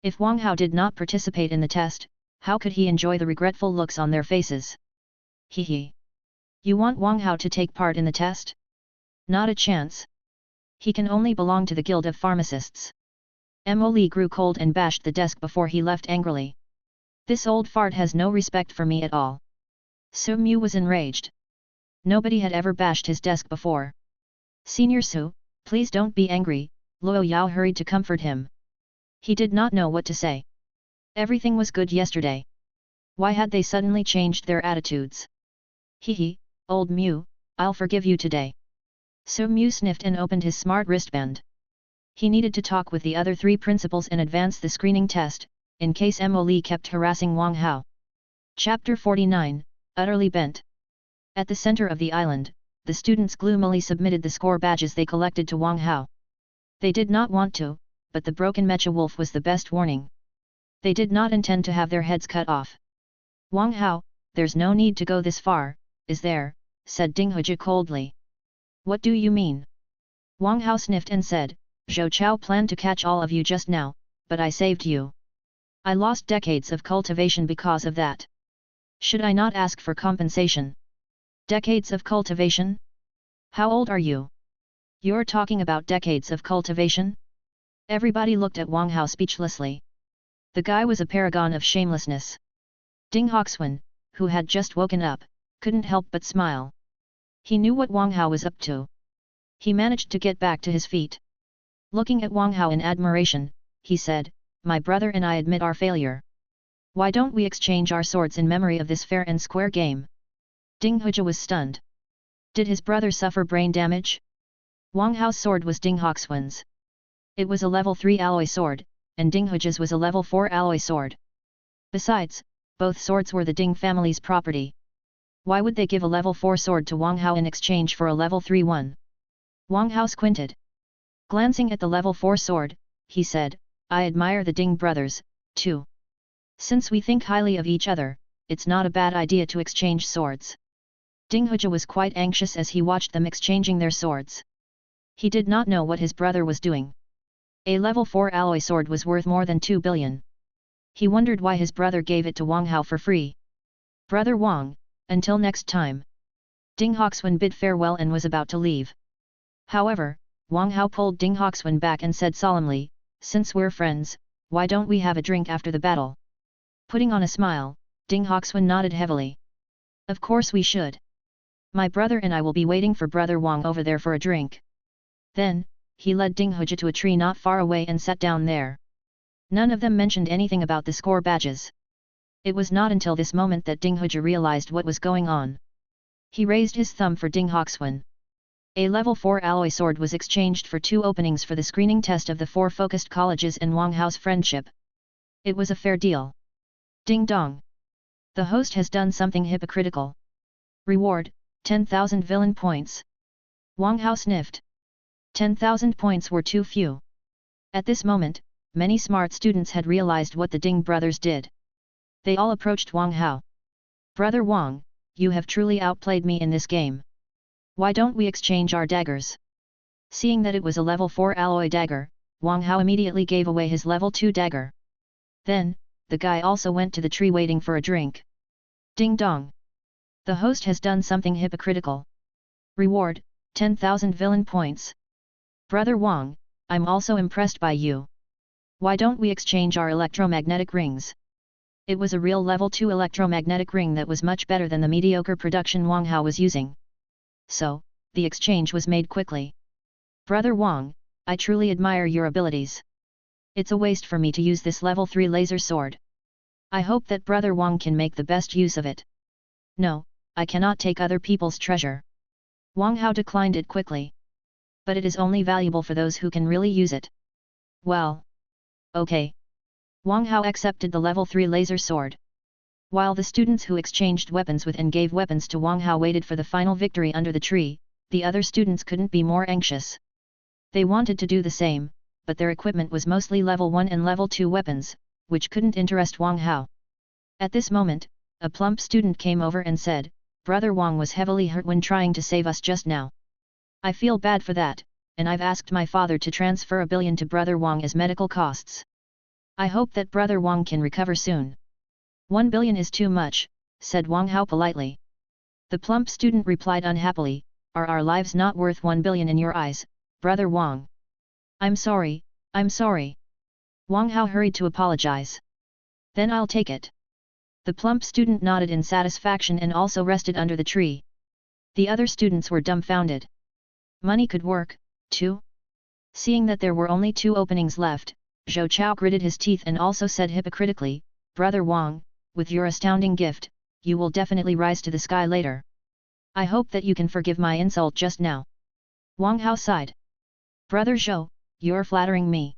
A: If Wang Hao did not participate in the test, how could he enjoy the regretful looks on their faces? He. You want Wang Hao to take part in the test? Not a chance. He can only belong to the Guild of Pharmacists. Mo Li grew cold and bashed the desk before he left angrily. This old fart has no respect for me at all. Su Mu was enraged. Nobody had ever bashed his desk before. "Senior Su, please don't be angry," Luo Yao hurried to comfort him. He did not know what to say. Everything was good yesterday. Why had they suddenly changed their attitudes? Old Mu, I'll forgive you today." Su Mu sniffed and opened his smart wristband. He needed to talk with the other 3 principals and advance the screening test, in case Mo Li kept harassing Wang Hao. Chapter 49, Utterly Bent. At the center of the island, the students gloomily submitted the score badges they collected to Wang Hao. They did not want to, but the broken mecha wolf was the best warning. They did not intend to have their heads cut off. "Wang Hao, there's no need to go this far, is there?" said Ding Huija coldly. "What do you mean?" Wang Hao sniffed and said, "Zhou Chao planned to catch all of you just now, but I saved you. I lost decades of cultivation because of that. Should I not ask for compensation?" "Decades of cultivation? How old are you? You're talking about decades of cultivation?" Everybody looked at Wang Hao speechlessly. The guy was a paragon of shamelessness. Ding Hoxuan, who had just woken up, couldn't help but smile. He knew what Wang Hao was up to. He managed to get back to his feet. Looking at Wang Hao in admiration, he said, "My brother and I admit our failure. Why don't we exchange our swords in memory of this fair and square game?" Ding Huija was stunned. Did his brother suffer brain damage? Wang Hao's sword was Ding Hoxuan's. It was a level 3 alloy sword, and Ding Huija's was a level 4 alloy sword. Besides, both swords were the Ding family's property. Why would they give a level 4 sword to Wang Hao in exchange for a level 3 one? Wang Hao squinted. Glancing at the level 4 sword, he said, "I admire the Ding brothers, too. Since we think highly of each other, it's not a bad idea to exchange swords." Ding Huija was quite anxious as he watched them exchanging their swords. He did not know what his brother was doing. A level 4 alloy sword was worth more than 2 billion. He wondered why his brother gave it to Wang Hao for free. Brother Wang, until next time. Ding Hoxuan bid farewell and was about to leave. However, Wang Hao pulled Ding Hoxuan back and said solemnly, "Since we're friends, why don't we have a drink after the battle?" Putting on a smile, Ding Hoxuan nodded heavily. "Of course we should. My brother and I will be waiting for Brother Wang over there for a drink." Then, he led Ding Hujia to a tree not far away and sat down there. None of them mentioned anything about the score badges. It was not until this moment that Ding Hujia realized what was going on. He raised his thumb for Ding Hoxuan. A level 4 alloy sword was exchanged for 2 openings for the screening test of the 4 focused colleges and Wang Hao's friendship. It was a fair deal. Ding dong. The host has done something hypocritical. Reward, 10,000 villain points. Wang Hao sniffed. 10,000 points were too few. At this moment, many smart students had realized what the Ding brothers did. They all approached Wang Hao. "Brother Wang, you have truly outplayed me in this game. Why don't we exchange our daggers?" Seeing that it was a level 4 alloy dagger, Wang Hao immediately gave away his level 2 dagger. Then, the guy also went to the tree waiting for a drink. Ding dong. The host has done something hypocritical. Reward, 10,000 villain points. Brother Wang, I'm also impressed by you. Why don't we exchange our electromagnetic rings? It was a real level 2 electromagnetic ring that was much better than the mediocre production Wang Hao was using. So, the exchange was made quickly. Brother Wang, I truly admire your abilities. It's a waste for me to use this level 3 laser sword. I hope that Brother Wang can make the best use of it. No, I cannot take other people's treasure. Wang Hao declined it quickly. But it is only valuable for those who can really use it. Well. Okay. Wang Hao accepted the level 3 laser sword. While the students who exchanged weapons with and gave weapons to Wang Hao waited for the final victory under the tree, the other students couldn't be more anxious. They wanted to do the same, but their equipment was mostly level 1 and level 2 weapons, which couldn't interest Wang Hao. At this moment, a plump student came over and said, "Brother Wang was heavily hurt when trying to save us just now. I feel bad for that, and I've asked my father to transfer 1 billion to Brother Wang as medical costs. I hope that Brother Wang can recover soon." 1 billion is too much, said Wang Hao politely. The plump student replied unhappily, "Are our lives not worth 1 billion in your eyes, Brother Wang?" I'm sorry. Wang Hao hurried to apologize. "Then I'll take it." The plump student nodded in satisfaction and also rested under the tree. The other students were dumbfounded. Money could work, too? Seeing that there were only 2 openings left, Zhou Chao gritted his teeth and also said hypocritically, "Brother Wang, with your astounding gift, you will definitely rise to the sky later. I hope that you can forgive my insult just now." Wang Hao sighed. "Brother Zhou, you're flattering me.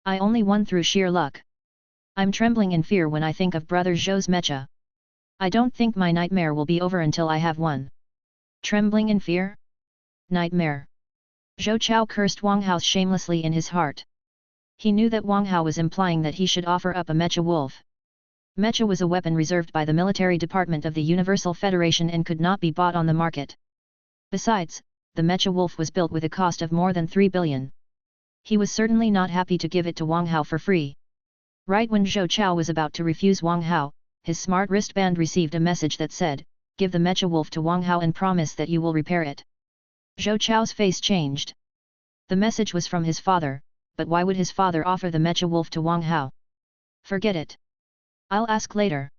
A: I only won through sheer luck. I'm trembling in fear when I think of Brother Zhou's mecha. I don't think my nightmare will be over until I have won." Trembling in fear? Nightmare. Zhou Chao cursed Wang Hao shamelessly in his heart. He knew that Wang Hao was implying that he should offer up a mecha wolf. Mecha was a weapon reserved by the military department of the Universal Federation and could not be bought on the market. Besides, the mecha wolf was built with a cost of more than 3 billion. He was certainly not happy to give it to Wang Hao for free. Right when Zhou Chao was about to refuse Wang Hao, his smart wristband received a message that said, "Give the mecha wolf to Wang Hao and promise that you will repair it." Zhou Chao's face changed. The message was from his father, but why would his father offer the mecha wolf to Wang Hao? Forget it. I'll ask later.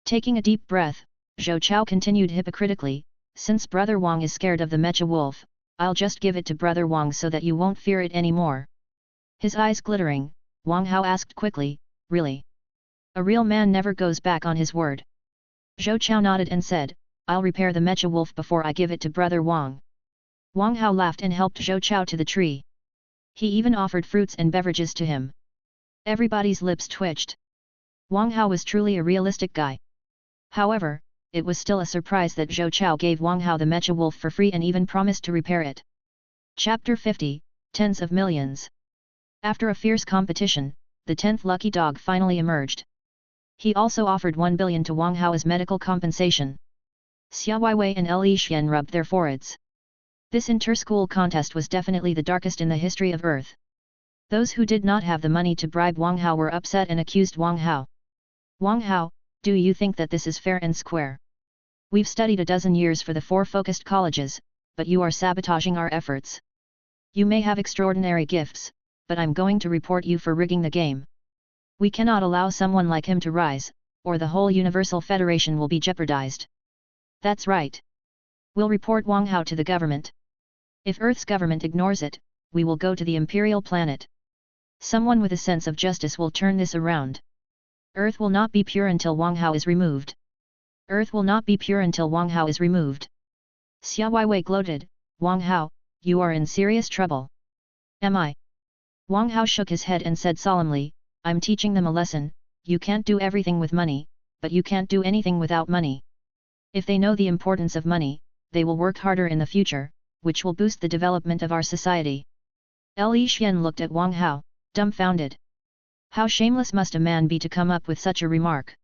A: Taking a deep breath, Zhou Chao continued hypocritically, "Since Brother Wang is scared of the mecha wolf, I'll just give it to Brother Wang so that you won't fear it anymore." His eyes glittering, Wang Hao asked quickly, "Really? A real man never goes back on his word." Zhou Chao nodded and said, "I'll repair the mecha wolf before I give it to Brother Wang." Wang Hao laughed and helped Zhou Chao to the tree. He even offered fruits and beverages to him. Everybody's lips twitched. Wang Hao was truly a realistic guy. However, it was still a surprise that Zhou Chao gave Wang Hao the mecha wolf for free and even promised to repair it. Chapter 50, Tens of Millions. After a fierce competition, the 10th lucky dog finally emerged. He also offered 1 billion to Wang Hao as medical compensation. Xia Weiwei and Li Xian rubbed their foreheads. This inter-school contest was definitely the darkest in the history of Earth. Those who did not have the money to bribe Wang Hao were upset and accused Wang Hao. Wang Hao, do you think that this is fair and square? We've studied a dozen years for the 4 focused colleges, but you are sabotaging our efforts. You may have extraordinary gifts, but I'm going to report you for rigging the game. We cannot allow someone like him to rise, or the whole Universal Federation will be jeopardized. That's right. We'll report Wang Hao to the government. If Earth's government ignores it, we will go to the Imperial planet. Someone with a sense of justice will turn this around. Earth will not be pure until Wang Hao is removed. Earth will not be pure until Wang Hao is removed. Xia Weiwei gloated, Wang Hao, you are in serious trouble. Am I? Wang Hao shook his head and said solemnly, I'm teaching them a lesson. You can't do everything with money, but you can't do anything without money. If they know the importance of money, they will work harder in the future, which will boost the development of our society. Li Xian looked at Wang Hao, dumbfounded. How shameless must a man be to come up with such a remark?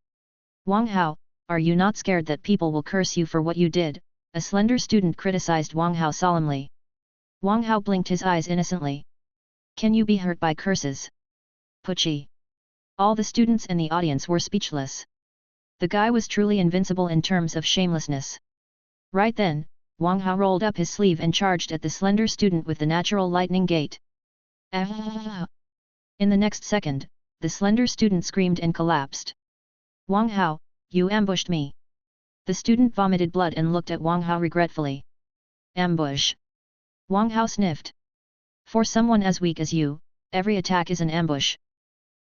A: Wang Hao, are you not scared that people will curse you for what you did? A slender student criticized Wang Hao solemnly. Wang Hao blinked his eyes innocently. Can you be hurt by curses? Pucci. All the students in the audience were speechless. The guy was truly invincible in terms of shamelessness. Right then, Wang Hao rolled up his sleeve and charged at the slender student with the natural lightning gate. Ah! In the next second, the slender student screamed and collapsed. Wang Hao, you ambushed me. The student vomited blood and looked at Wang Hao regretfully. Ambush. Wang Hao sniffed. For someone as weak as you, every attack is an ambush.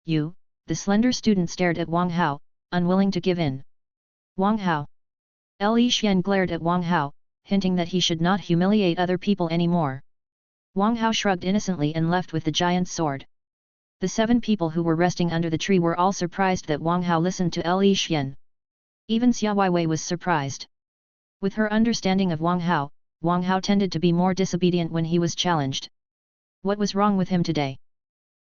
A: You, the slender student stared at Wang Hao, unwilling to give in. Wang Hao. Li Xian glared at Wang Hao, hinting that he should not humiliate other people anymore. Wang Hao shrugged innocently and left with the giant's sword. The 7 people who were resting under the tree were all surprised that Wang Hao listened to Li Xian. Even Xia Weiwei was surprised. With her understanding of Wang Hao tended to be more disobedient when he was challenged. What was wrong with him today?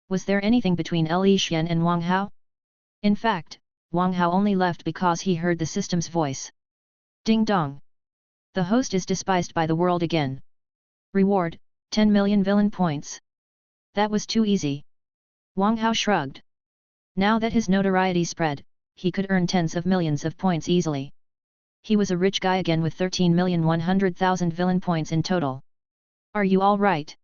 A: Was there anything between Li Xian and Wang Hao? In fact, Wang Hao only left because he heard the system's voice. Ding dong! The host is despised by the world again. Reward, 10 million villain points. That was too easy. Wang Hao shrugged. Now that his notoriety spread, he could earn tens of millions of points easily. He was a rich guy again with 13,100,000 villain points in total. Are you all right?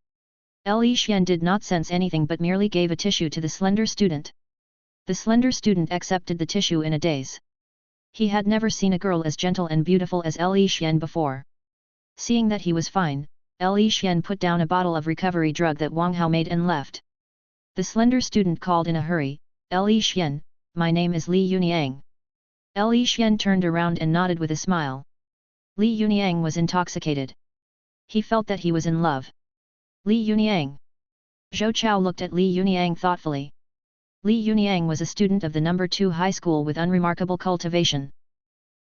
A: Li Xian did not sense anything but merely gave a tissue to the slender student. The slender student accepted the tissue in a daze. He had never seen a girl as gentle and beautiful as Li Xian before. Seeing that he was fine, Li Xian put down a bottle of recovery drug that Wang Hao made and left. The slender student called in a hurry, Li Xian, my name is Li Yunyang. Li Xian turned around and nodded with a smile. Li Yunyang was intoxicated. He felt that he was in love. Li Yunyang. Zhou Chao looked at Li Yunyang thoughtfully. Li Yunyang was a student of the No. 2 high school with unremarkable cultivation.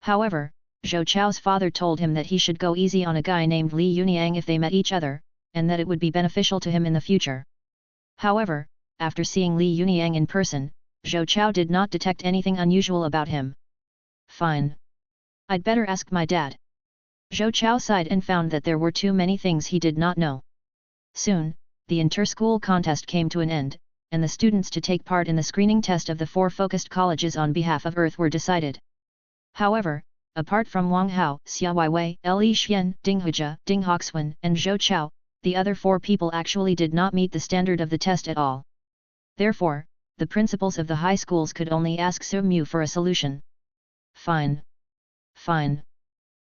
A: However, Zhou Chao's father told him that he should go easy on a guy named Li Yunyang if they met each other, and that it would be beneficial to him in the future. However, after seeing Li Yunyang in person, Zhou Chao did not detect anything unusual about him. Fine. I'd better ask my dad. Zhou Chao sighed and found that there were too many things he did not know. Soon, the inter-school contest came to an end, and the students to take part in the screening test of the 4 focused colleges on behalf of Earth were decided. However, apart from Wang Hao, Xia Weiwei, Li Xian, Ding Hujia, Ding Hoxuan, and Zhou Chao, the other 4 people actually did not meet the standard of the test at all. Therefore, the principals of the high schools could only ask Su Mu for a solution. Fine. Fine.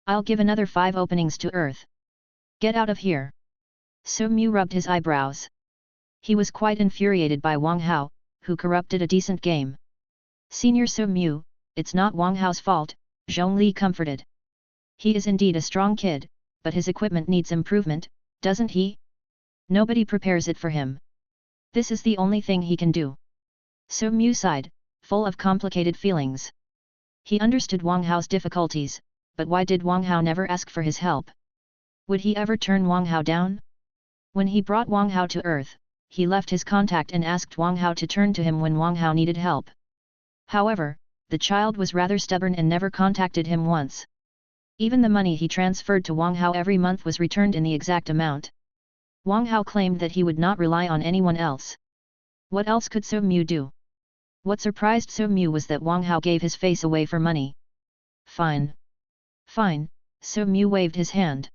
A: I'll give another 5 openings to Earth. Get out of here. Su Mu rubbed his eyebrows. He was quite infuriated by Wang Hao, who corrupted a decent game. Senior Su Mu, it's not Wang Hao's fault, Zhongli comforted. He is indeed a strong kid, but his equipment needs improvement, doesn't he? Nobody prepares it for him. This is the only thing he can do. Su Mu sighed, full of complicated feelings. He understood Wang Hao's difficulties, but why did Wang Hao never ask for his help? Would he ever turn Wang Hao down? When he brought Wang Hao to Earth, he left his contact and asked Wang Hao to turn to him when Wang Hao needed help. However, the child was rather stubborn and never contacted him once. Even the money he transferred to Wang Hao every month was returned in the exact amount. Wang Hao claimed that he would not rely on anyone else. What else could So Mu do? What surprised So Mu was that Wang Hao gave his face away for money. Fine. Fine, So Mu waved his hand.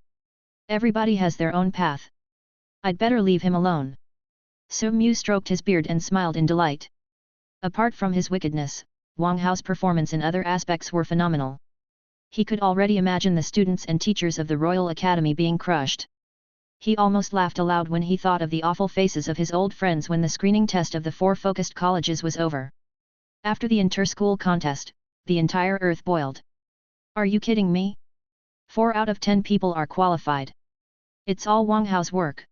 A: Everybody has their own path. I'd better leave him alone. So Mu stroked his beard and smiled in delight. Apart from his wickedness, Wang Hao's performance in other aspects were phenomenal. He could already imagine the students and teachers of the Royal Academy being crushed. He almost laughed aloud when he thought of the awful faces of his old friends when the screening test of the 4 focused colleges was over. After the inter-school contest, the entire earth boiled. Are you kidding me? 4 out of 10 people are qualified. It's all Wang Hao's work.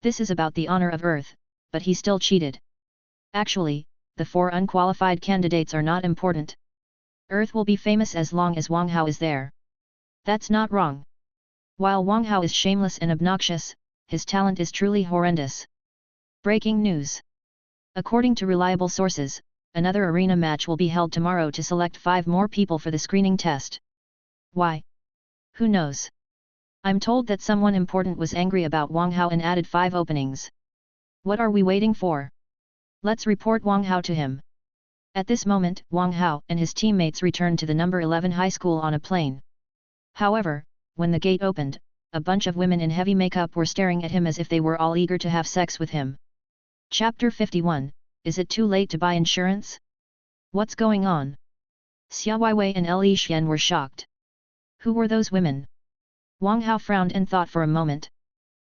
A: This is about the honor of Earth, but he still cheated. Actually, the 4 unqualified candidates are not important. Earth will be famous as long as Wang Hao is there. That's not wrong. While Wang Hao is shameless and obnoxious, his talent is truly horrendous. Breaking news. According to reliable sources, another arena match will be held tomorrow to select 5 more people for the screening test. Why? Who knows? I'm told that someone important was angry about Wang Hao and added 5 openings. What are we waiting for? Let's report Wang Hao to him. At this moment, Wang Hao and his teammates returned to the number 11 high school on a plane. However, when the gate opened, a bunch of women in heavy makeup were staring at him as if they were all eager to have sex with him. Chapter 51, Is it too late to buy insurance? What's going on? Xia Weiwei and Li Xian were shocked. Who were those women? Wang Hao frowned and thought for a moment.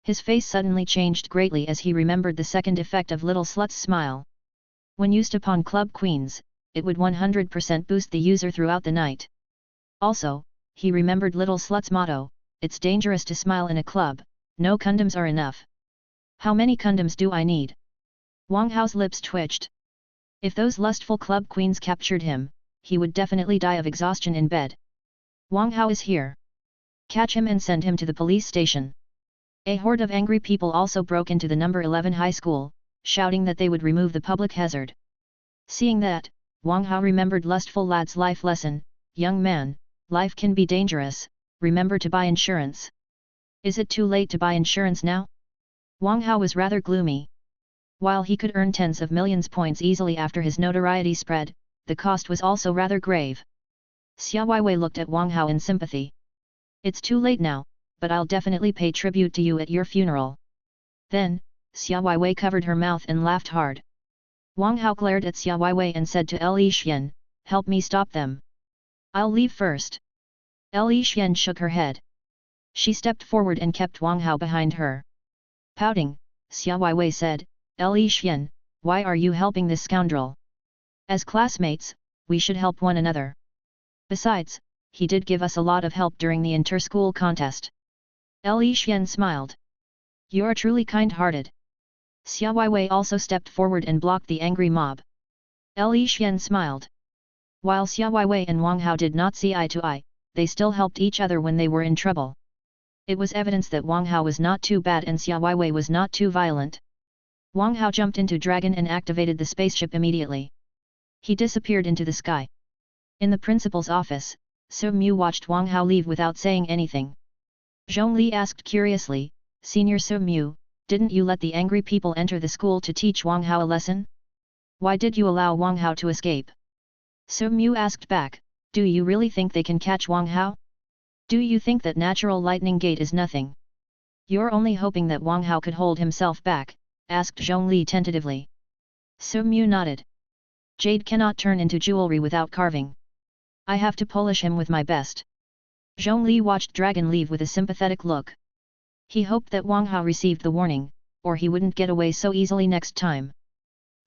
A: His face suddenly changed greatly as he remembered the second effect of Little Slut's smile. When used upon club queens, it would 100% boost the user throughout the night. Also, he remembered Little Slut's motto, it's dangerous to smile in a club, no condoms are enough. How many condoms do I need? Wang Hao's lips twitched. If those lustful club queens captured him, he would definitely die of exhaustion in bed. Wang Hao is here. Catch him and send him to the police station. A horde of angry people also broke into the number 11 high school, shouting that they would remove the public hazard. Seeing that, Wang Hao remembered lustful lad's life lesson, young man, life can be dangerous, remember to buy insurance. Is it too late to buy insurance now? Wang Hao was rather gloomy. While he could earn tens of millions points easily after his notoriety spread, the cost was also rather grave. Xia Weiwei looked at Wang Hao in sympathy. It's too late now, but I'll definitely pay tribute to you at your funeral. Then, Xia Weiwei covered her mouth and laughed hard. Wang Hao glared at Xia Weiwei and said to Li Xian, help me stop them. I'll leave first. Li Xian shook her head. She stepped forward and kept Wang Hao behind her. Pouting, Xia Weiwei said, Li Xian, why are you helping this scoundrel? As classmates, we should help one another. Besides, he did give us a lot of help during the inter-school contest. Li Xian smiled. You're truly kind-hearted. Xia Weiwei also stepped forward and blocked the angry mob. Li Xian smiled. While Xia Weiwei and Wang Hao did not see eye to eye, they still helped each other when they were in trouble. It was evidence that Wang Hao was not too bad and Xia Weiwei was not too violent. Wang Hao jumped into Dragon and activated the spaceship immediately. He disappeared into the sky. In the principal's office, So Mu watched Wang Hao leave without saying anything. Zhongli asked curiously, Senior So Mu, didn't you let the angry people enter the school to teach Wang Hao a lesson? Why did you allow Wang Hao to escape? So Mu asked back, do you really think they can catch Wang Hao? Do you think that natural lightning gate is nothing? You're only hoping that Wang Hao could hold himself back, asked Zhongli tentatively. So Mu nodded. Jade cannot turn into jewelry without carving. I have to polish him with my best. Zhongli watched Dragon leave with a sympathetic look. He hoped that Wang Hao received the warning, or he wouldn't get away so easily next time.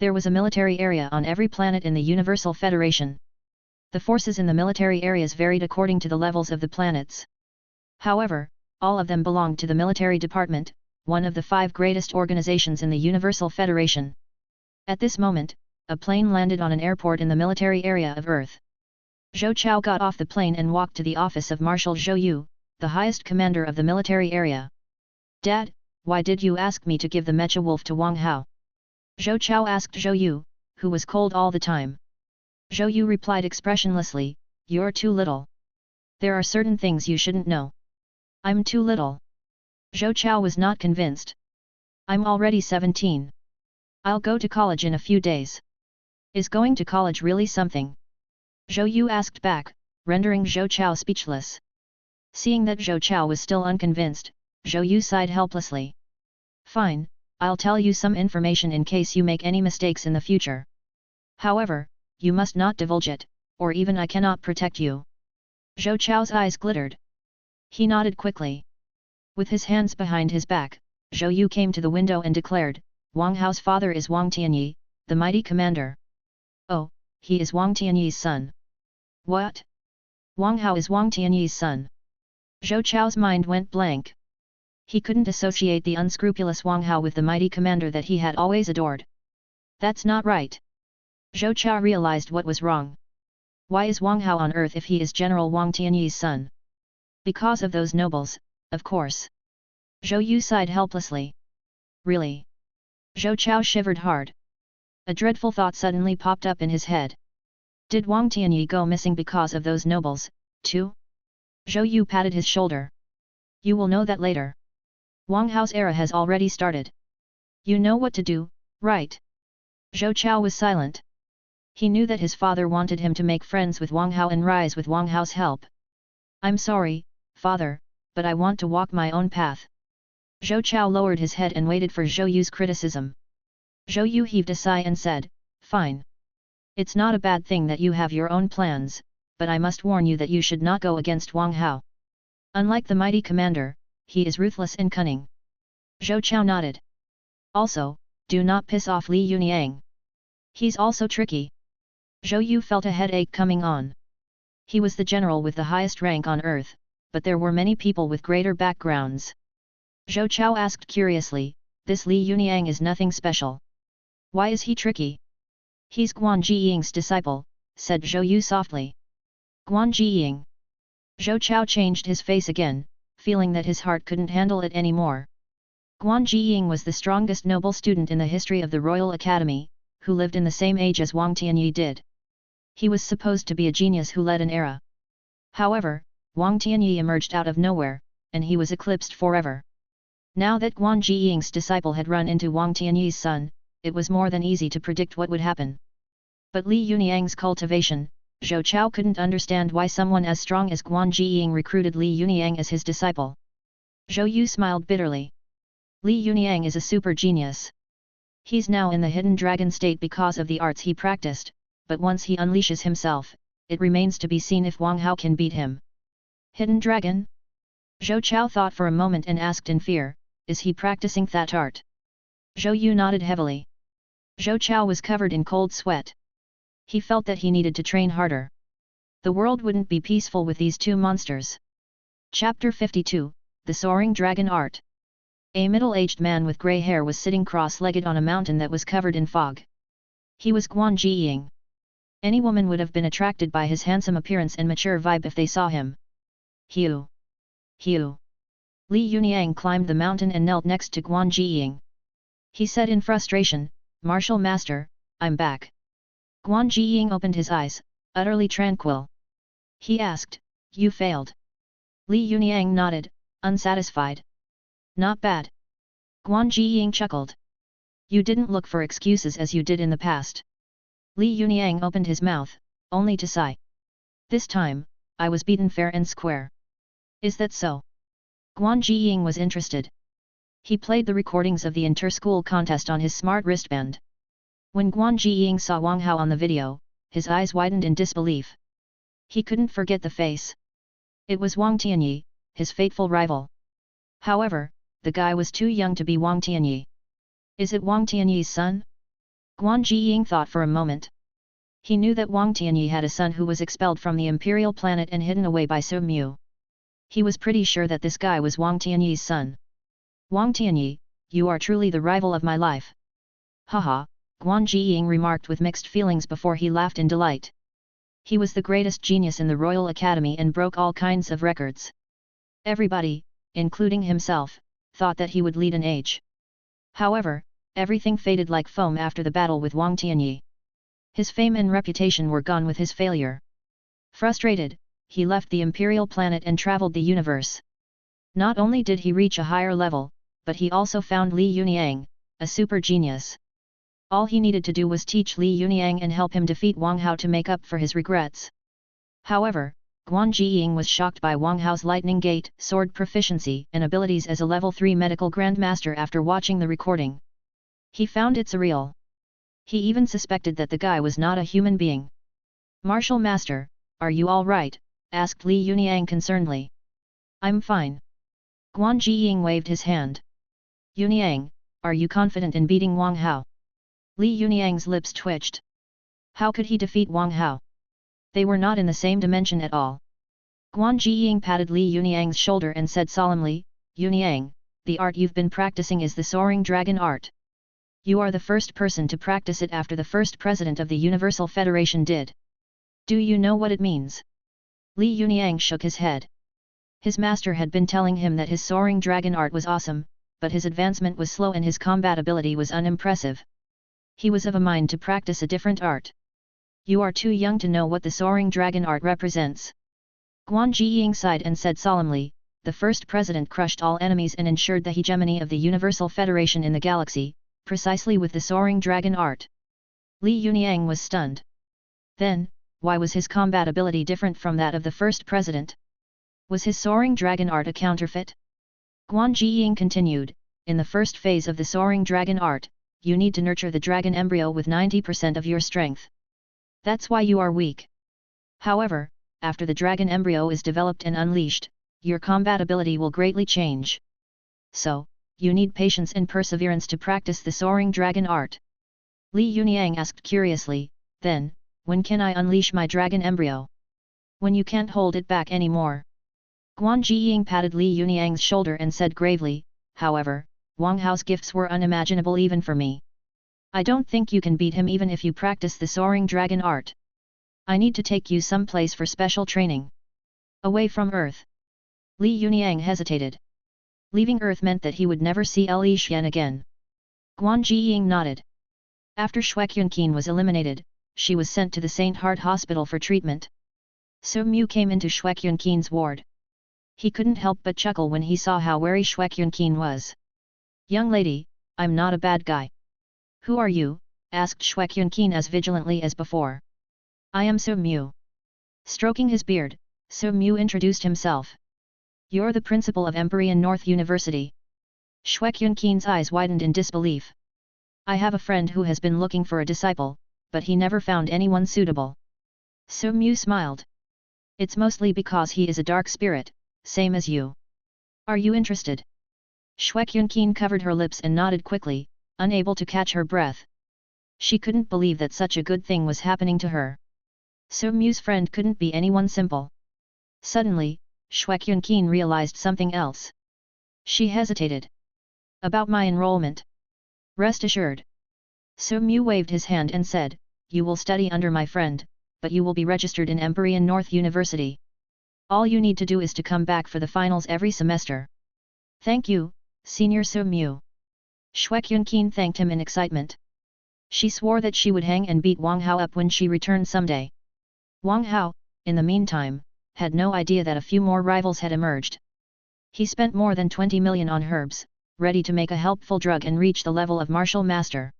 A: There was a military area on every planet in the Universal Federation. The forces in the military areas varied according to the levels of the planets. However, all of them belonged to the military department, one of the 5 greatest organizations in the Universal Federation. At this moment, a plane landed on an airport in the military area of Earth. Zhou Chao got off the plane and walked to the office of Marshal Zhou Yu, the highest commander of the military area. Dad, why did you ask me to give the Mecha Wolf to Wang Hao? Zhou Chao asked Zhou Yu, who was cold all the time. Zhou Yu replied expressionlessly, you're too little. There are certain things you shouldn't know. I'm too little. Zhou Chao was not convinced. I'm already 17. I'll go to college in a few days. Is going to college really something? Zhou Yu asked back, rendering Zhou Chao speechless. Seeing that Zhou Chao was still unconvinced, Zhou Yu sighed helplessly. Fine, I'll tell you some information in case you make any mistakes in the future. However, you must not divulge it, or even I cannot protect you. Zhou Chao's eyes glittered. He nodded quickly. With his hands behind his back, Zhou Yu came to the window and declared, Wang Hao's father is Wang Tianyi, the mighty commander. Oh, he is Wang Tianyi's son. What? Wang Hao is Wang Tianyi's son. Zhou Chao's mind went blank. He couldn't associate the unscrupulous Wang Hao with the mighty commander that he had always adored. That's not right. Zhou Chao realized what was wrong. Why is Wang Hao on earth if he is General Wang Tianyi's son? Because of those nobles, of course. Zhou Yu sighed helplessly. Really? Zhou Chao shivered hard. A dreadful thought suddenly popped up in his head. Did Wang Tianyi go missing because of those nobles, too? Zhou Yu patted his shoulder. You will know that later. Wang Hao's era has already started. You know what to do, right? Zhou Chao was silent. He knew that his father wanted him to make friends with Wang Hao and rise with Wang Hao's help. I'm sorry, father, but I want to walk my own path. Zhou Chao lowered his head and waited for Zhou Yu's criticism. Zhou Yu heaved a sigh and said, Fine. It's not a bad thing that you have your own plans, but I must warn you that you should not go against Wang Hao. Unlike the mighty commander, he is ruthless and cunning. Zhou Chao nodded. Also, do not piss off Li Yuniang. He's also tricky. Zhou Yu felt a headache coming on. He was the general with the highest rank on earth, but there were many people with greater backgrounds. Zhou Chao asked curiously, this Li Yuniang is nothing special. Why is he tricky? He's Guan Jiying's disciple, said Zhou Yu softly. Guan Jiying. Zhou Chao changed his face again, feeling that his heart couldn't handle it anymore. Guan Jiying was the strongest noble student in the history of the Royal Academy, who lived in the same age as Wang Tianyi did. He was supposed to be a genius who led an era. However, Wang Tianyi emerged out of nowhere, and he was eclipsed forever. Now that Guan Jiying's disciple had run into Wang Tianyi's son, it was more than easy to predict what would happen. But Li Yuniang's cultivation, Zhou Chao couldn't understand why someone as strong as Guan Jiying recruited Li Yuniang as his disciple. Zhou Yu smiled bitterly. Li Yuniang is a super genius. He's now in the hidden dragon state because of the arts he practiced, but once he unleashes himself, it remains to be seen if Wang Hao can beat him. Hidden dragon? Zhou Chao thought for a moment and asked in fear, is he practicing that art? Zhou Yu nodded heavily. Zhou Chao was covered in cold sweat. He felt that he needed to train harder. The world wouldn't be peaceful with these two monsters. Chapter 52, The Soaring Dragon Art. A middle-aged man with grey hair was sitting cross-legged on a mountain that was covered in fog. He was Guan Jiying. Any woman would have been attracted by his handsome appearance and mature vibe if they saw him. Hiu! Hiu! Li Yuniang climbed the mountain and knelt next to Guan Jiying. He said in frustration, Martial Master, I'm back. Guan Jiying opened his eyes, utterly tranquil. He asked, You failed? Li Yuniang nodded, unsatisfied. Not bad. Guan Jiying chuckled. You didn't look for excuses as you did in the past. Li Yuniang opened his mouth, only to sigh. This time, I was beaten fair and square. Is that so? Guan Jiying was interested. He played the recordings of the inter-school contest on his smart wristband. When Guan Jiying saw Wang Hao on the video, his eyes widened in disbelief. He couldn't forget the face. It was Wang Tianyi, his fateful rival. However, the guy was too young to be Wang Tianyi. Is it Wang Tianyi's son? Guan Jiying thought for a moment. He knew that Wang Tianyi had a son who was expelled from the imperial planet and hidden away by Su Mu. He was pretty sure that this guy was Wang Tianyi's son. Wang Tianyi, you are truly the rival of my life. Haha, Guan Jiying remarked with mixed feelings before he laughed in delight. He was the greatest genius in the Royal Academy and broke all kinds of records. Everybody, including himself, thought that he would lead an age. However, everything faded like foam after the battle with Wang Tianyi. His fame and reputation were gone with his failure. Frustrated, he left the imperial planet and traveled the universe. Not only did he reach a higher level, but he also found Li Yuniang, a super genius. All he needed to do was teach Li Yuniang and help him defeat Wang Hao to make up for his regrets. However, Guan Jiying was shocked by Wang Hao's lightning gate, sword proficiency and abilities as a level 3 medical grandmaster after watching the recording. He found it surreal. He even suspected that the guy was not a human being. "Martial Master, are you all right?" asked Li Yuniang concernedly. "I'm fine." Guan Jiying waved his hand. "Yuniang, are you confident in beating Wang Hao?" Li Yuniang's lips twitched. How could he defeat Wang Hao? They were not in the same dimension at all. Guan Jiying patted Li Yuniang's shoulder and said solemnly, "Yuniang, the art you've been practicing is the soaring dragon art. You are the first person to practice it after the first president of the Universal Federation did. Do you know what it means?" Li Yuniang shook his head. His master had been telling him that his soaring dragon art was awesome, but his advancement was slow and his combat ability was unimpressive. He was of a mind to practice a different art. "You are too young to know what the soaring dragon art represents." Guan Jiying sighed and said solemnly, "The first president crushed all enemies and ensured the hegemony of the Universal Federation in the galaxy, precisely with the soaring dragon art." Li Yuniang was stunned. Then, why was his combat ability different from that of the first president? Was his soaring dragon art a counterfeit? Guan Jiying continued, "In the first phase of the soaring dragon art, you need to nurture the dragon embryo with 90% of your strength. That's why you are weak. However, after the dragon embryo is developed and unleashed, your combat ability will greatly change. So, you need patience and perseverance to practice the soaring dragon art." Li Yuniang asked curiously, "Then, when can I unleash my dragon embryo?" "When you can't hold it back anymore." Guan Jiying patted Li Yuniang's shoulder and said gravely, "However, Wang Hao's gifts were unimaginable even for me. I don't think you can beat him even if you practice the soaring dragon art. I need to take you someplace for special training. Away from Earth." Li Yuniang hesitated. Leaving Earth meant that he would never see Li Xian again. Guan Jiying nodded. After Shuekyunqin was eliminated, she was sent to the St. Heart Hospital for treatment. So Mu came into Shuekyunqin's ward. He couldn't help but chuckle when he saw how wary Shuekyunqin was. "Young lady, I'm not a bad guy." "Who are you?" asked Shuekyunqin as vigilantly as before. "I am So Mu." Stroking his beard, So Mu introduced himself. "You're the principal of Empyrean North University." Shuekyunqin's eyes widened in disbelief. "I have a friend who has been looking for a disciple, but he never found anyone suitable." So Mu smiled. "It's mostly because he is a dark spirit, same as you. Are you interested?" Shuekyunqin covered her lips and nodded quickly, unable to catch her breath. She couldn't believe that such a good thing was happening to her. So Mu's friend couldn't be anyone simple. Suddenly, Shuekyunqin realized something else. She hesitated. "About my enrollment. Rest assured." So Mu waved his hand and said, "You will study under my friend, but you will be registered in Empyrean North University. All you need to do is to come back for the finals every semester." "Thank you, Senior So Mu." Shuekyunqin thanked him in excitement. She swore that she would hang and beat Wang Hao up when she returned someday. Wang Hao, in the meantime, had no idea that a few more rivals had emerged. He spent more than 20 million on herbs, ready to make a helpful drug and reach the level of martial master.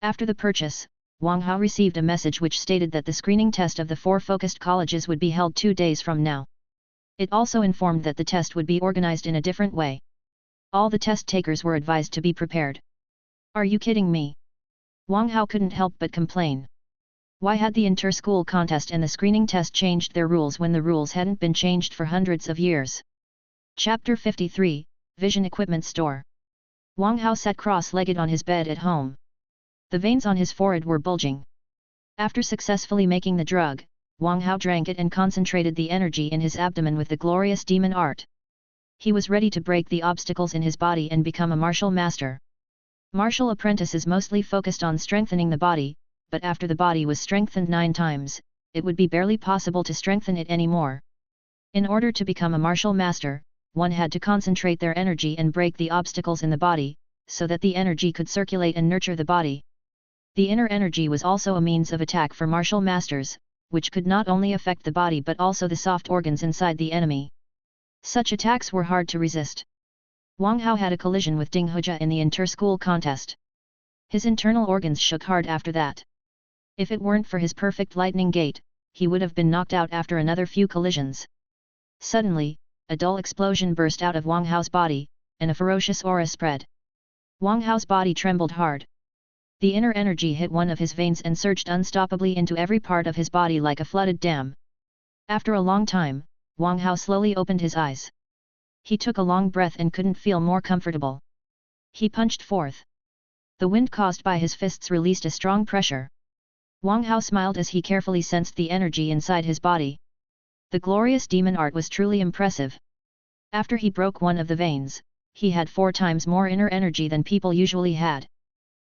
A: After the purchase, Wang Hao received a message which stated that the screening test of the 4 focused colleges would be held 2 days from now. It also informed that the test would be organized in a different way. All the test takers were advised to be prepared. "Are you kidding me?" Wang Hao couldn't help but complain. Why had the inter-school contest and the screening test changed their rules when the rules hadn't been changed for hundreds of years? Chapter 53, Vision Equipment Store. Wang Hao sat cross-legged on his bed at home. The veins on his forehead were bulging. After successfully making the drug, Wang Hao drank it and concentrated the energy in his abdomen with the glorious demon art. He was ready to break the obstacles in his body and become a martial master. Martial apprentices mostly focused on strengthening the body, but after the body was strengthened 9 times, it would be barely possible to strengthen it anymore. In order to become a martial master, one had to concentrate their energy and break the obstacles in the body, so that the energy could circulate and nurture the body. The inner energy was also a means of attack for martial masters. which could not only affect the body but also the soft organs inside the enemy. Such attacks were hard to resist. Wang Hao had a collision with Ding Hejia in the inter-school contest. His internal organs shook hard after that. If it weren't for his perfect lightning gait, he would have been knocked out after another few collisions. Suddenly, a dull explosion burst out of Wang Hao's body, and a ferocious aura spread. Wang Hao's body trembled hard. The inner energy hit one of his veins and surged unstoppably into every part of his body like a flooded dam. After a long time, Wang Hao slowly opened his eyes. He took a long breath and couldn't feel more comfortable. He punched forth. The wind caused by his fists released a strong pressure. Wang Hao smiled as he carefully sensed the energy inside his body. The glorious demon art was truly impressive. After he broke one of the veins, he had 4 times more inner energy than people usually had.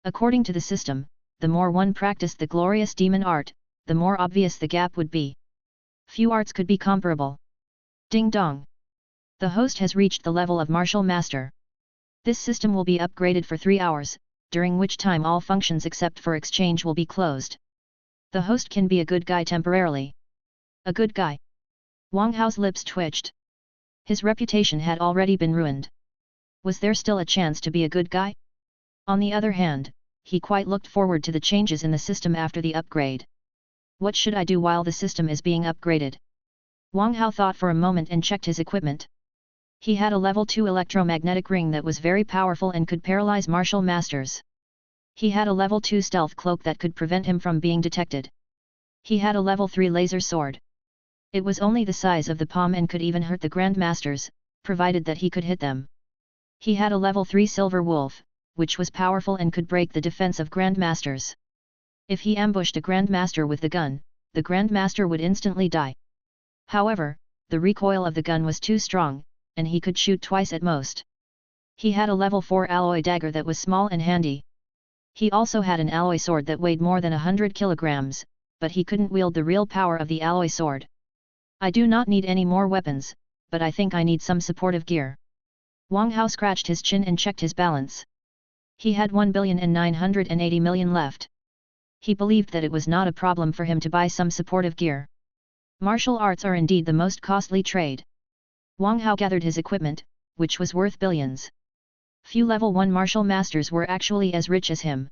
A: According to the system, the more one practiced the glorious demon art, the more obvious the gap would be. Few arts could be comparable. Ding dong! The host has reached the level of martial master. This system will be upgraded for 3 hours, during which time all functions except for exchange will be closed. The host can be a good guy temporarily. A good guy? Wang Hao's lips twitched. His reputation had already been ruined. Was there still a chance to be a good guy? On the other hand, he quite looked forward to the changes in the system after the upgrade. What should I do while the system is being upgraded? Wang Hao thought for a moment and checked his equipment. He had a level 2 electromagnetic ring that was very powerful and could paralyze martial masters. He had a level 2 stealth cloak that could prevent him from being detected. He had a level 3 laser sword. It was only the size of the palm and could even hurt the grandmasters, provided that he could hit them. He had a level 3 silver wolf, which was powerful and could break the defense of grandmasters. If he ambushed a grandmaster with the gun, the grandmaster would instantly die. However, the recoil of the gun was too strong, and he could shoot twice at most. He had a level 4 alloy dagger that was small and handy. He also had an alloy sword that weighed more than 100 kilograms, but he couldn't wield the real power of the alloy sword. I do not need any more weapons, but I think I need some supportive gear. Wang Hao scratched his chin and checked his balance. He had 1,980,000,000 left. He believed that it was not a problem for him to buy some supportive gear. Martial arts are indeed the most costly trade. Wang Hao gathered his equipment, which was worth billions. Few level 1 martial masters were actually as rich as him.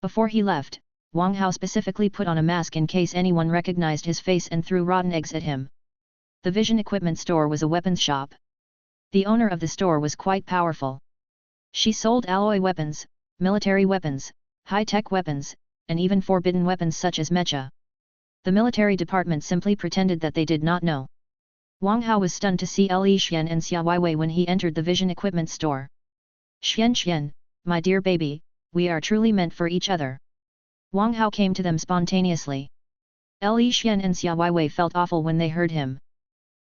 A: Before he left, Wang Hao specifically put on a mask in case anyone recognized his face and threw rotten eggs at him. The Vision Equipment Store was a weapons shop. The owner of the store was quite powerful. She sold alloy weapons, military weapons, high-tech weapons, and even forbidden weapons such as mecha. The military department simply pretended that they did not know. Wang Hao was stunned to see Li Xian and Xia Weiwei when he entered the Vision Equipment Store. Xian, my dear baby, we are truly meant for each other. Wang Hao came to them spontaneously. Li Xian and Xia Weiwei felt awful when they heard him.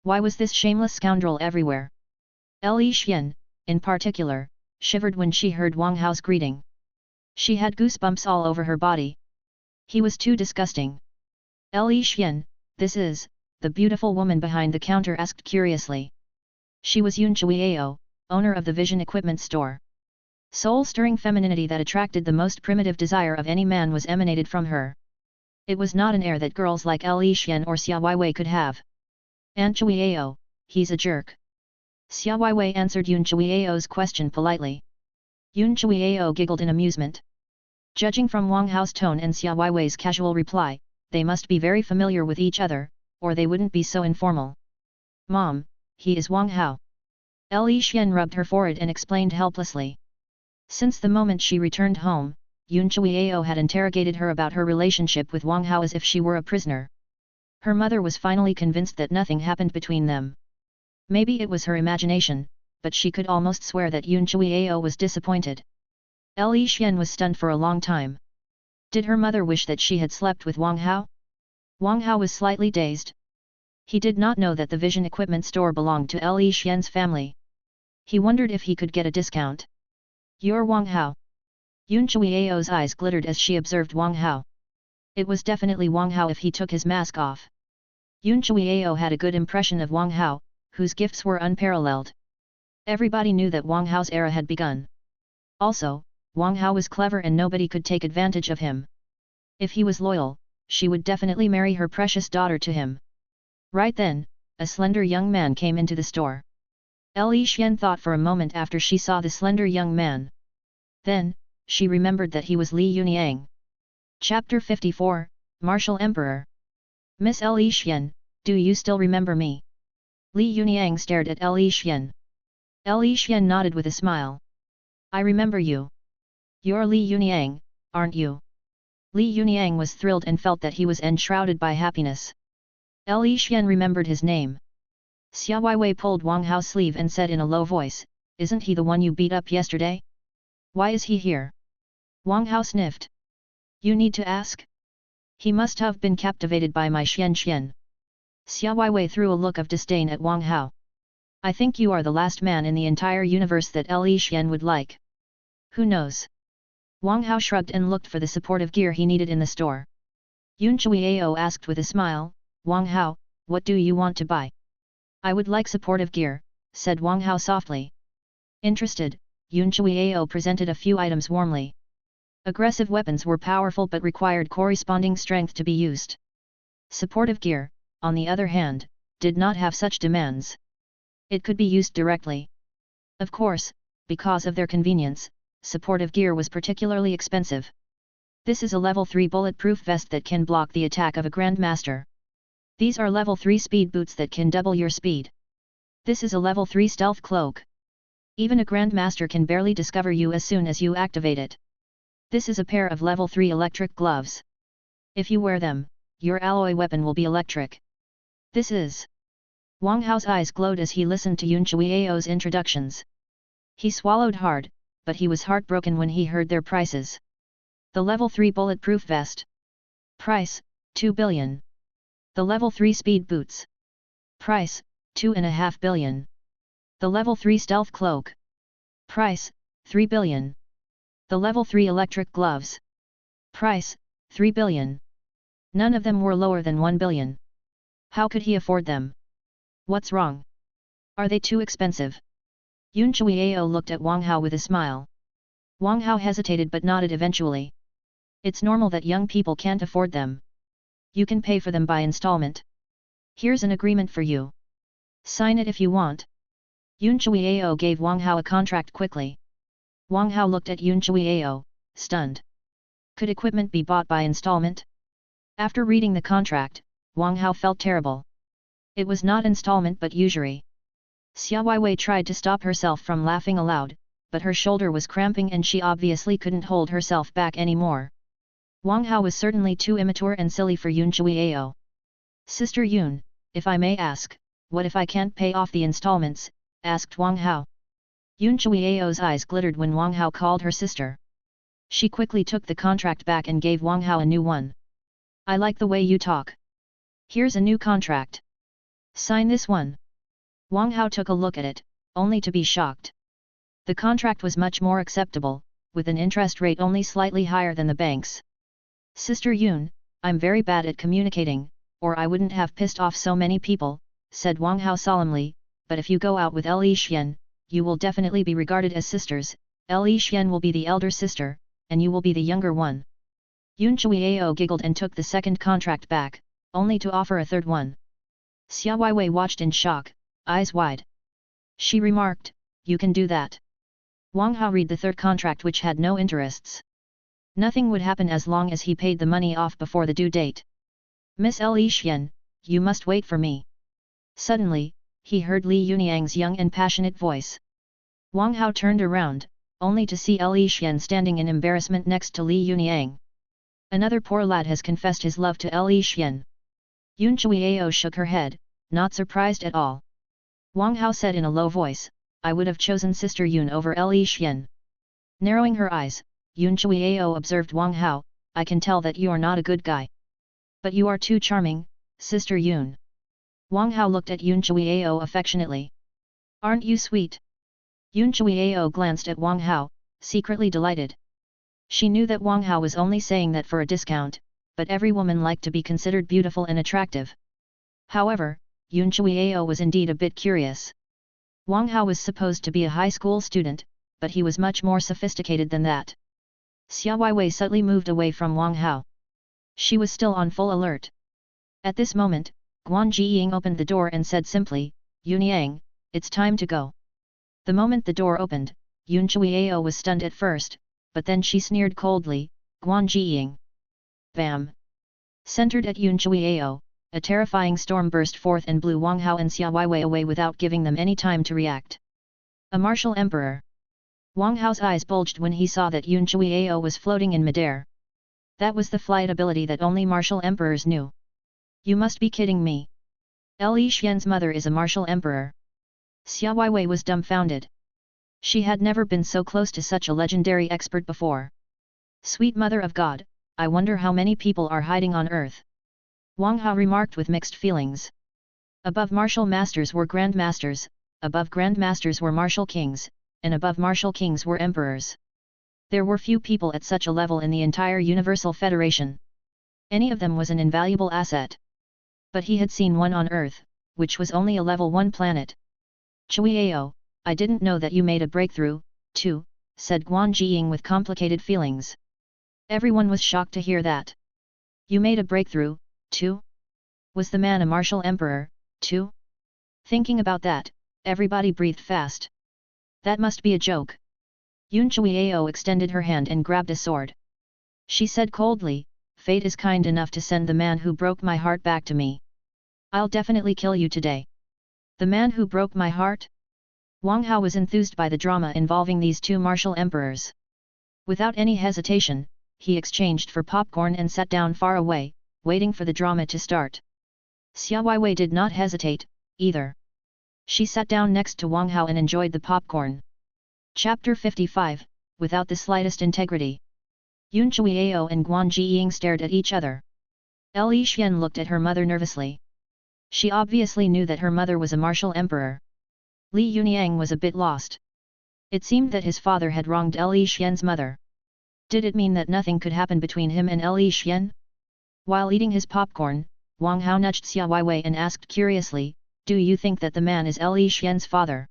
A: Why was this shameless scoundrel everywhere? Li Xian, in particular, shivered when she heard Wang Hao's greeting. She had goosebumps all over her body. He was too disgusting. Li Xian, this is, the beautiful woman behind the counter asked curiously. She was Yun Chuiao, owner of the Vision Equipment Store. Soul-stirring femininity that attracted the most primitive desire of any man was emanated from her. It was not an air that girls like Li Xian or Xia Weiwei could have. Aunt Chuiao, he's a jerk. Xia Weiwei answered Yun Chuiao's question politely. Yun Chuiao giggled in amusement. Judging from Wang Hao's tone and Xia Weiwei's casual reply, they must be very familiar with each other, or they wouldn't be so informal. Mom, he is Wang Hao. Li Xian rubbed her forehead and explained helplessly. Since the moment she returned home, Yun Chuiao had interrogated her about her relationship with Wang Hao as if she were a prisoner. Her mother was finally convinced that nothing happened between them. Maybe it was her imagination, but she could almost swear that Yun Chuiao was disappointed. Li Xian was stunned for a long time. Did her mother wish that she had slept with Wang Hao? Wang Hao was slightly dazed. He did not know that the Vision Equipment Store belonged to Li Xian's family. He wondered if he could get a discount. You're Wang Hao. Yun Chuiao's eyes glittered as she observed Wang Hao. It was definitely Wang Hao if he took his mask off. Yun Chuiao had a good impression of Wang Hao, whose gifts were unparalleled. Everybody knew that Wang Hao's era had begun. Also, Wang Hao was clever and nobody could take advantage of him. If he was loyal, she would definitely marry her precious daughter to him. Right then, a slender young man came into the store. Li Xian thought for a moment after she saw the slender young man. Then, she remembered that he was Li Yuniang. Chapter 54, Martial Emperor. Miss Li Xian, do you still remember me? Li Yuniang stared at Li Xian. Li Xian nodded with a smile. I remember you. You're Li Yuniang, aren't you? Li Yuniang was thrilled and felt that he was enshrouded by happiness. Li Xian remembered his name. Xia Weiwei pulled Wang Hao's sleeve and said in a low voice, "Isn't he the one you beat up yesterday? Why is he here?" Wang Hao sniffed. "You need to ask? He must have been captivated by my Xian Xian." Xia Weiwei threw a look of disdain at Wang Hao. "I think you are the last man in the entire universe that Li Xian would like. Who knows?" Wang Hao shrugged and looked for the supportive gear he needed in the store. Yun Chuiao asked with a smile, "Wang Hao, what do you want to buy?" "I would like supportive gear," said Wang Hao softly. Interested, Yun Chuiao presented a few items warmly. Aggressive weapons were powerful but required corresponding strength to be used. Supportive gear, on the other hand, did not have such demands. It could be used directly. Of course, because of their convenience, supportive gear was particularly expensive. This is a level 3 bulletproof vest that can block the attack of a Grandmaster. These are level 3 speed boots that can double your speed. This is a level 3 stealth cloak. Even a Grandmaster can barely discover you as soon as you activate it. This is a pair of level 3 electric gloves. If you wear them, your alloy weapon will be electric. This is... Wang Hao's eyes glowed as he listened to Yun Chuiao's introductions. He swallowed hard, but he was heartbroken when he heard their prices. The level 3 bulletproof vest. Price, 2 billion. The level 3 speed boots. Price, 2.5 billion. The level 3 stealth cloak. Price, 3 billion. The level 3 electric gloves. Price, 3 billion. None of them were lower than 1 billion. How could he afford them? What's wrong? Are they too expensive? Yun Chuiao looked at Wang Hao with a smile. Wang Hao hesitated but nodded eventually. It's normal that young people can't afford them. You can pay for them by installment. Here's an agreement for you. Sign it if you want. Yun Chuiao gave Wang Hao a contract quickly. Wang Hao looked at Yun Chuiao, stunned. Could equipment be bought by installment? After reading the contract, Wang Hao felt terrible. It was not installment but usury. Xia Weiwei tried to stop herself from laughing aloud, but her shoulder was cramping and she obviously couldn't hold herself back anymore. Wang Hao was certainly too immature and silly for Yun Chuiao. "Sister Yun, if I may ask, what if I can't pay off the installments?" asked Wang Hao. Yun Chuiao's eyes glittered when Wang Hao called her sister. She quickly took the contract back and gave Wang Hao a new one. "I like the way you talk. Here's a new contract. Sign this one." Wang Hao took a look at it, only to be shocked. The contract was much more acceptable, with an interest rate only slightly higher than the bank's. "Sister Yun, I'm very bad at communicating, or I wouldn't have pissed off so many people," said Wang Hao solemnly, "but if you go out with Li Xian, you will definitely be regarded as sisters. Li Xian will be the elder sister, and you will be the younger one." Yun Chuiao giggled and took the second contract back, only to offer a third one. Xia Weiwei watched in shock, eyes wide. She remarked, "You can do that." Wang Hao read the third contract which had no interests. Nothing would happen as long as he paid the money off before the due date. "Miss Li Xian, you must wait for me." Suddenly, he heard Li Yuniang's young and passionate voice. Wang Hao turned around, only to see Li Xian standing in embarrassment next to Li Yuniang. Another poor lad has confessed his love to Li Xian. Yun Chuiao shook her head, not surprised at all. Wang Hao said in a low voice, "I would have chosen Sister Yun over Li Xian." Narrowing her eyes, Yun Chuiao observed Wang Hao, "I can tell that you are not a good guy. But you are too charming, Sister Yun." Wang Hao looked at Yun Chuiao affectionately. "Aren't you sweet?" Yun Chuiao glanced at Wang Hao, secretly delighted. She knew that Wang Hao was only saying that for a discount, but every woman liked to be considered beautiful and attractive. However, Yun Chuiao was indeed a bit curious. Wang Hao was supposed to be a high school student, but he was much more sophisticated than that. Xia Weiwei subtly moved away from Wang Hao. She was still on full alert. At this moment, Guan Jiying opened the door and said simply, "Yunyang, it's time to go." The moment the door opened, Yun Chuiao was stunned at first, but then she sneered coldly, "Guan Jiying." Bam! Centered at Yun Chuiao, a terrifying storm burst forth and blew Wang Hao and Xia Weiwei away without giving them any time to react. A martial emperor. Wang Hao's eyes bulged when he saw that Yun Chuiao was floating in midair. That was the flight ability that only martial emperors knew. You must be kidding me. Li Xian's mother is a martial emperor. Xia Weiwei was dumbfounded. She had never been so close to such a legendary expert before. Sweet mother of God, I wonder how many people are hiding on earth. Wang Hao remarked with mixed feelings. Above martial masters were grandmasters, above grandmasters were martial kings, and above martial kings were emperors. There were few people at such a level in the entire Universal Federation. Any of them was an invaluable asset. But he had seen one on Earth, which was only a level 1 planet. "Chuiao, I didn't know that you made a breakthrough, too," said Guan Jiying with complicated feelings. Everyone was shocked to hear that. You made a breakthrough, too? Was the man a martial emperor, too? Thinking about that, everybody breathed fast. That must be a joke. Yun Chuiao extended her hand and grabbed a sword. She said coldly, "Fate is kind enough to send the man who broke my heart back to me. I'll definitely kill you today." The man who broke my heart? Wang Hao was enthused by the drama involving these two martial emperors. Without any hesitation, he exchanged for popcorn and sat down far away, waiting for the drama to start. Xia Weiwei did not hesitate, either. She sat down next to Wang Hao and enjoyed the popcorn. Chapter 55, Without the Slightest Integrity. Yun Chuiao and Guan Jiying stared at each other. Li Xian looked at her mother nervously. She obviously knew that her mother was a martial emperor. Li Yunyang was a bit lost. It seemed that his father had wronged Li Xian's mother. Did it mean that nothing could happen between him and Li Xian? While eating his popcorn, Wang Hao nudged Xia Weiwei and asked curiously, "Do you think that the man is Li Xian's father?"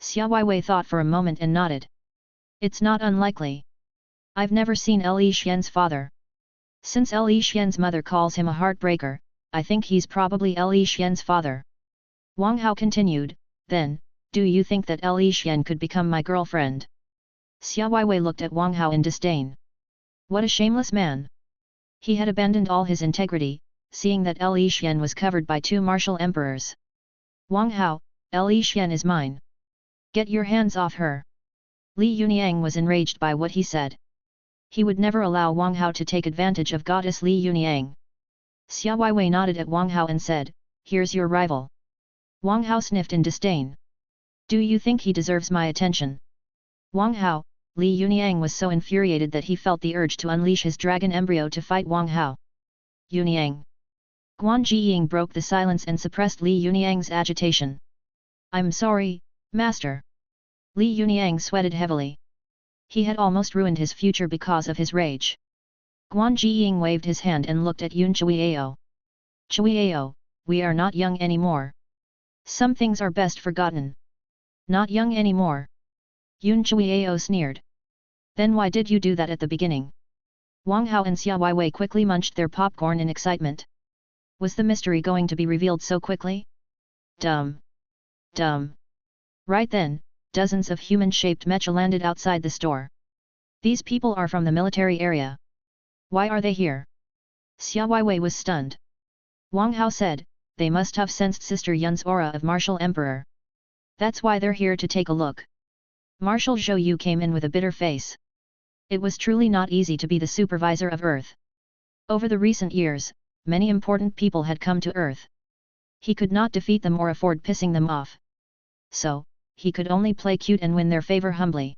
A: Xia Weiwei thought for a moment and nodded. "It's not unlikely. I've never seen Li Xian's father. Since Li Xian's mother calls him a heartbreaker, I think he's probably Li Xian's father." Wang Hao continued, "Then, do you think that Li Xian could become my girlfriend?" Xia Weiwei looked at Wang Hao in disdain. What a shameless man! He had abandoned all his integrity, seeing that Li Xian was covered by two martial emperors. "Wang Hao, Li Xian is mine. Get your hands off her." Li Yunyang was enraged by what he said. He would never allow Wang Hao to take advantage of goddess Li Yunyang. Xia Weiwei nodded at Wang Hao and said, "Here's your rival." Wang Hao sniffed in disdain. "Do you think he deserves my attention?" Wang Hao, Li Yunyang was so infuriated that he felt the urge to unleash his dragon embryo to fight Wang Hao. "Yunyang." Guan Jiying broke the silence and suppressed Li Yunyang's agitation. "I'm sorry, master." Li Yunyang sweated heavily. He had almost ruined his future because of his rage. Guan Jiying waved his hand and looked at Yun Chuiao. "Chuiao, we are not young anymore. Some things are best forgotten." "Not young anymore?" Yun Chuiao sneered. "Then why did you do that at the beginning?" Wang Hao and Xia Weiwei quickly munched their popcorn in excitement. Was the mystery going to be revealed so quickly? Dumb. Dumb. Right then, dozens of human-shaped mecha landed outside the store. "These people are from the military area. Why are they here?" Xia Weiwei was stunned. Wang Hao said, "They must have sensed Sister Yun's aura of martial emperor. That's why they're here to take a look." Marshal Zhou Yu came in with a bitter face. It was truly not easy to be the supervisor of Earth. Over the recent years, many important people had come to Earth. He could not defeat them or afford pissing them off. So, he could only play cute and win their favor humbly.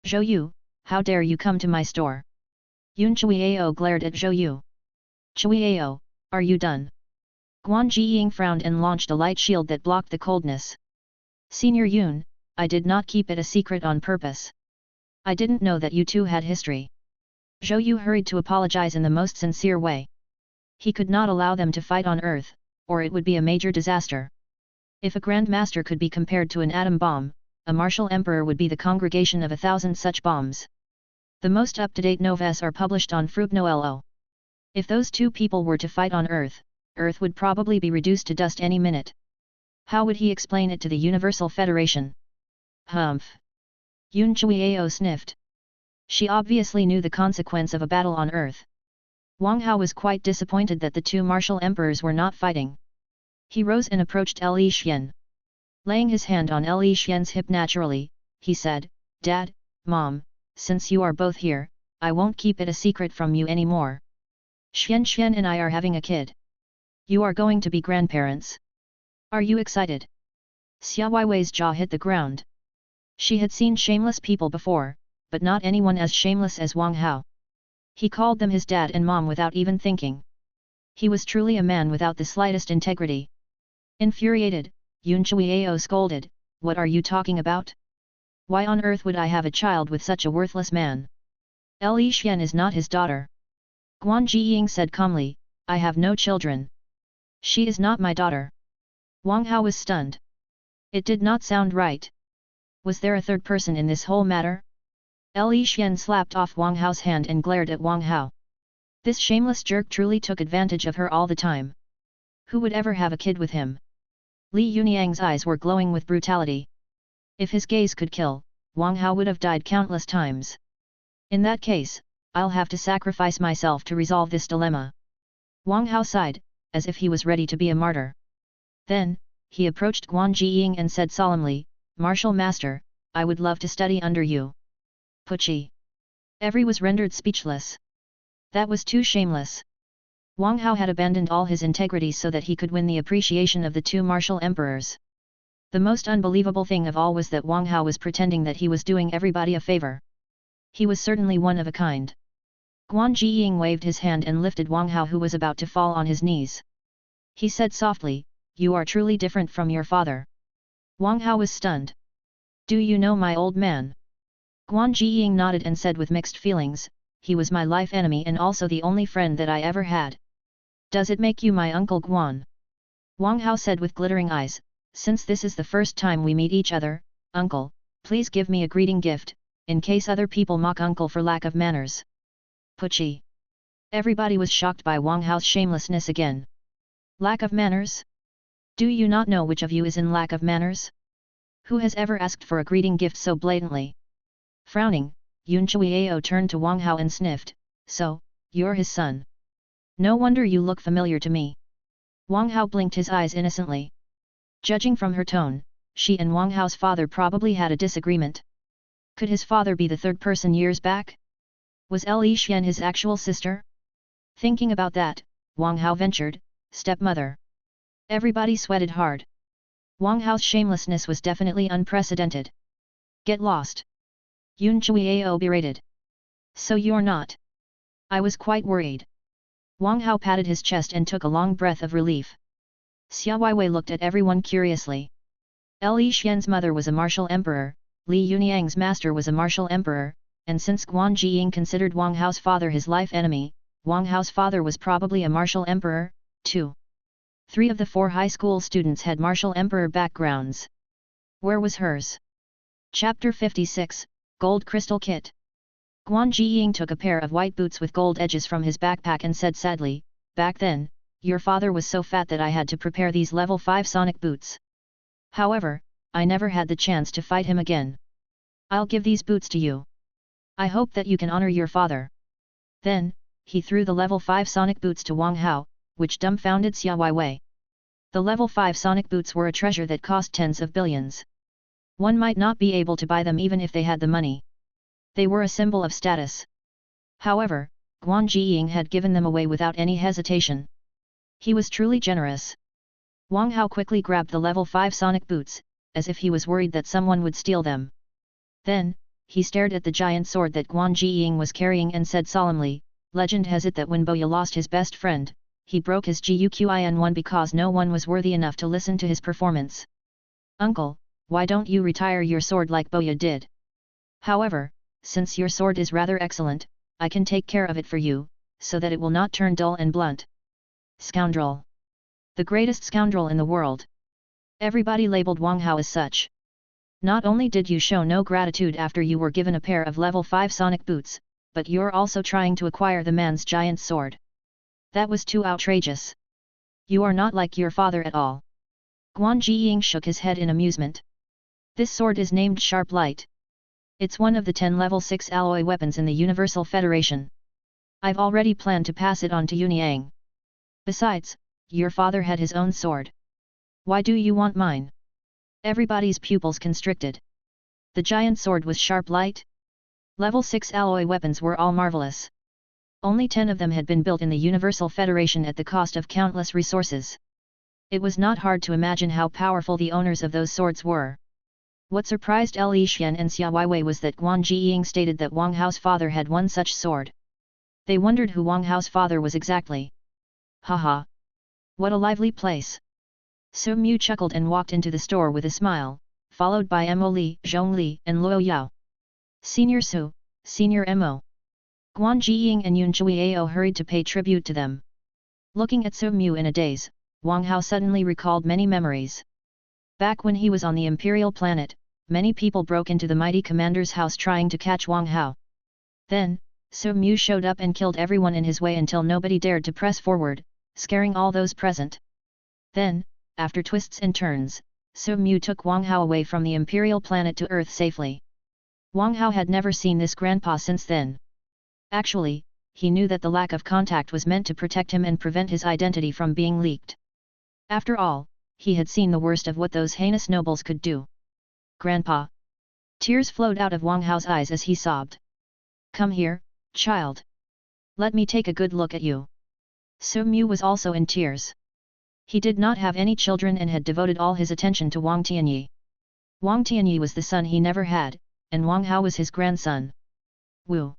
A: "Zhou Yu, how dare you come to my store?" Yun Chuiao glared at Zhou Yu. "Chuiao, are you done?" Guan Jiying frowned and launched a light shield that blocked the coldness. "Senior Yun, I did not keep it a secret on purpose. I didn't know that you two had history." Zhou Yu hurried to apologize in the most sincere way. He could not allow them to fight on Earth, or it would be a major disaster. If a Grand Master could be compared to an atom bomb, a martial emperor would be the congregation of 1,000 such bombs. The most up-to-date novellas are published on Fruitnoelo. If those two people were to fight on Earth, Earth would probably be reduced to dust any minute. How would he explain it to the Universal Federation? Humph. Yun Chuiao sniffed. She obviously knew the consequence of a battle on Earth. Wang Hao was quite disappointed that the two martial emperors were not fighting. He rose and approached Li Xian. Laying his hand on Li Xian's hip naturally, he said, "Dad, Mom, since you are both here, I won't keep it a secret from you anymore. Xian and I are having a kid. You are going to be grandparents. Are you excited?" Xia Weiwei's jaw hit the ground. She had seen shameless people before, but not anyone as shameless as Wang Hao. He called them his dad and mom without even thinking. He was truly a man without the slightest integrity. Infuriated, Yun Chuiao scolded, "What are you talking about? Why on earth would I have a child with such a worthless man? Li Xian is not his daughter." Guan Jiying said calmly, "I have no children. She is not my daughter." Wang Hao was stunned. It did not sound right. Was there a third person in this whole matter? Li Xian slapped off Wang Hao's hand and glared at Wang Hao. This shameless jerk truly took advantage of her all the time. Who would ever have a kid with him? Li Yunyang's eyes were glowing with brutality. If his gaze could kill, Wang Hao would have died countless times. In that case, I'll have to sacrifice myself to resolve this dilemma. Wang Hao sighed, as if he was ready to be a martyr. Then, he approached Guan Jiying and said solemnly, "Martial Master, I would love to study under you." Pucci. Everyone was rendered speechless. That was too shameless. Wang Hao had abandoned all his integrity so that he could win the appreciation of the two martial emperors. The most unbelievable thing of all was that Wang Hao was pretending that he was doing everybody a favor. He was certainly one of a kind. Guan Jiying waved his hand and lifted Wang Hao, who was about to fall on his knees. He said softly, "You are truly different from your father." Wang Hao was stunned. "Do you know my old man?" Guan Jiying nodded and said with mixed feelings, "He was my life enemy and also the only friend that I ever had." "Does it make you my uncle Guan?" Wang Hao said with glittering eyes, "Since this is the first time we meet each other, uncle, please give me a greeting gift, in case other people mock uncle for lack of manners." Pucci. Everybody was shocked by Wang Hao's shamelessness again. Lack of manners? Do you not know which of you is in lack of manners? Who has ever asked for a greeting gift so blatantly? Frowning, Yun Chuiao turned to Wang Hao and sniffed, "So, you're his son. No wonder you look familiar to me." Wang Hao blinked his eyes innocently. Judging from her tone, she and Wang Hao's father probably had a disagreement. Could his father be the third person years back? Was Li Xian his actual sister? Thinking about that, Wang Hao ventured, "Stepmother." Everybody sweated hard. Wang Hao's shamelessness was definitely unprecedented. "Get lost!" Yun Chuiao berated. "So you're not?" I was quite worried. Wang Hao patted his chest and took a long breath of relief. Xia Weiwei looked at everyone curiously. Li Xian's mother was a martial emperor, Li Yunyang's master was a martial emperor, and since Guan Jiying considered Wang Hao's father his life enemy, Wang Hao's father was probably a martial emperor, too. 3 of the 4 high school students had martial emperor backgrounds. Where was hers? Chapter 56, Gold Crystal Kit. Guan Jiying took a pair of white boots with gold edges from his backpack and said sadly, "Back then, your father was so fat that I had to prepare these level 5 sonic boots. However, I never had the chance to fight him again. I'll give these boots to you. I hope that you can honor your father." Then, he threw the level 5 sonic boots to Wang Hao, which dumbfounded Xia Weiwei. The level 5 sonic boots were a treasure that cost tens of billions. One might not be able to buy them even if they had the money. They were a symbol of status. However, Guan Jiying had given them away without any hesitation. He was truly generous. Wang Hao quickly grabbed the level 5 sonic boots, as if he was worried that someone would steal them. Then, he stared at the giant sword that Guan Jiying was carrying and said solemnly, "Legend has it that when Boya lost his best friend, he broke his Guqin-1 because no one was worthy enough to listen to his performance. Uncle, why don't you retire your sword like Boya did? However, since your sword is rather excellent, I can take care of it for you, so that it will not turn dull and blunt." Scoundrel. The greatest scoundrel in the world. Everybody labeled Wang Hao as such. Not only did you show no gratitude after you were given a pair of level 5 sonic boots, but you're also trying to acquire the man's giant sword. That was too outrageous. You are not like your father at all. Guan Jiying shook his head in amusement. This sword is named Sharp Light. It's one of the 10 level 6 alloy weapons in the Universal Federation. I've already planned to pass it on to Yunyang. Besides, your father had his own sword. Why do you want mine? Everybody's pupils constricted. The giant sword was Sharp Light? Level 6 alloy weapons were all marvelous. Only 10 of them had been built in the Universal Federation at the cost of countless resources. It was not hard to imagine how powerful the owners of those swords were. What surprised Li Xian and Xia Weiwei was that Guan Jiying stated that Wang Hao's father had one such sword. They wondered who Wang Hao's father was exactly. Haha! What a lively place! Su Mu chuckled and walked into the store with a smile, followed by Mo Li, Zhong Li and Luo Yao. Senior Su, Senior Mo. Guan Jiying and Yun Chuiao hurried to pay tribute to them. Looking at Su Mu in a daze, Wang Hao suddenly recalled many memories. Back when he was on the Imperial planet, many people broke into the mighty commander's house trying to catch Wang Hao. Then, Su Mu showed up and killed everyone in his way until nobody dared to press forward, scaring all those present. Then, after twists and turns, Su Mu took Wang Hao away from the Imperial planet to Earth safely. Wang Hao had never seen this grandpa since then. Actually, he knew that the lack of contact was meant to protect him and prevent his identity from being leaked. After all, he had seen the worst of what those heinous nobles could do. Grandpa! Tears flowed out of Wang Hao's eyes as he sobbed. Come here, child. Let me take a good look at you. Su Mu was also in tears. He did not have any children and had devoted all his attention to Wang Tianyi. Wang Tianyi was the son he never had, and Wang Hao was his grandson. Woo!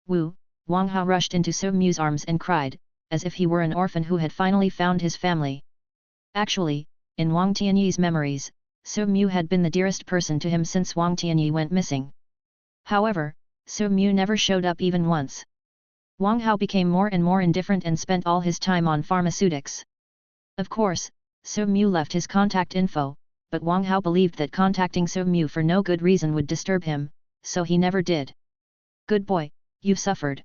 A: Woo! Wang Hao rushed into Su Mu's arms and cried, as if he were an orphan who had finally found his family. Actually, in Wang Tianyi's memories, Su Mu had been the dearest person to him since Wang Tianyi went missing. However, Su Mu never showed up even once. Wang Hao became more and more indifferent and spent all his time on pharmaceutics. Of course, Su Mu left his contact info, but Wang Hao believed that contacting Su Mu for no good reason would disturb him, so he never did. Good boy, you've suffered.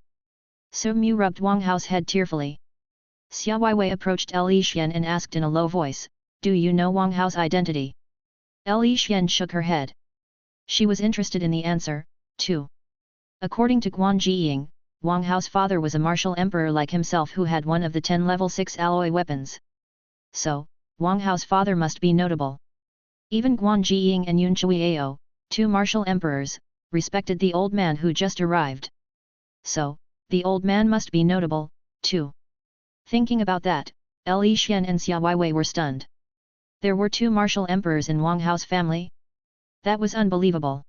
A: Su Mu rubbed Wang Hao's head tearfully. Xia Weiwei approached Li Xian and asked in a low voice, do you know Wang Hao's identity? Li Xian shook her head. She was interested in the answer, too. According to Guan Jiying, Wang Hao's father was a martial emperor like himself who had one of the 10 level 6 alloy weapons. So, Wang Hao's father must be notable. Even Guan Jiying and Yun Chuiao, 2 martial emperors, respected the old man who just arrived. So, the old man must be notable, too. Thinking about that, Li Xian and Xia Weiwei were stunned. There were 2 martial emperors in Wang Hao's family? That was unbelievable.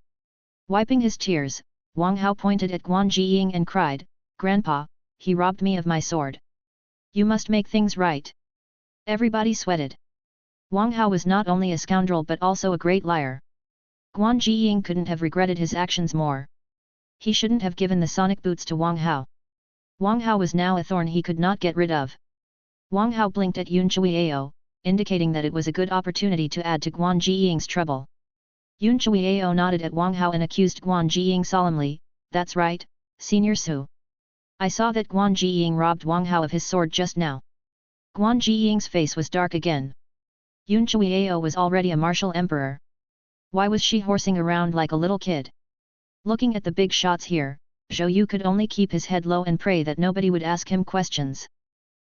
A: Wiping his tears, Wang Hao pointed at Guan Jiying and cried, Grandpa, he robbed me of my sword. You must make things right. Everybody sweated. Wang Hao was not only a scoundrel but also a great liar. Guan Jiying couldn't have regretted his actions more. He shouldn't have given the sonic boots to Wang Hao. Wang Hao was now a thorn he could not get rid of. Wang Hao blinked at Yun Chuiao, indicating that it was a good opportunity to add to Guan Jiying's trouble. Yun Chuiao nodded at Wang Hao and accused Guan Jiying solemnly, that's right, Senior Su. I saw that Guan Jiying robbed Wang Hao of his sword just now. Guan Jiying's face was dark again. Yun Chuiao was already a martial emperor. Why was she horsing around like a little kid? Looking at the big shots here, Zhou Yu could only keep his head low and pray that nobody would ask him questions.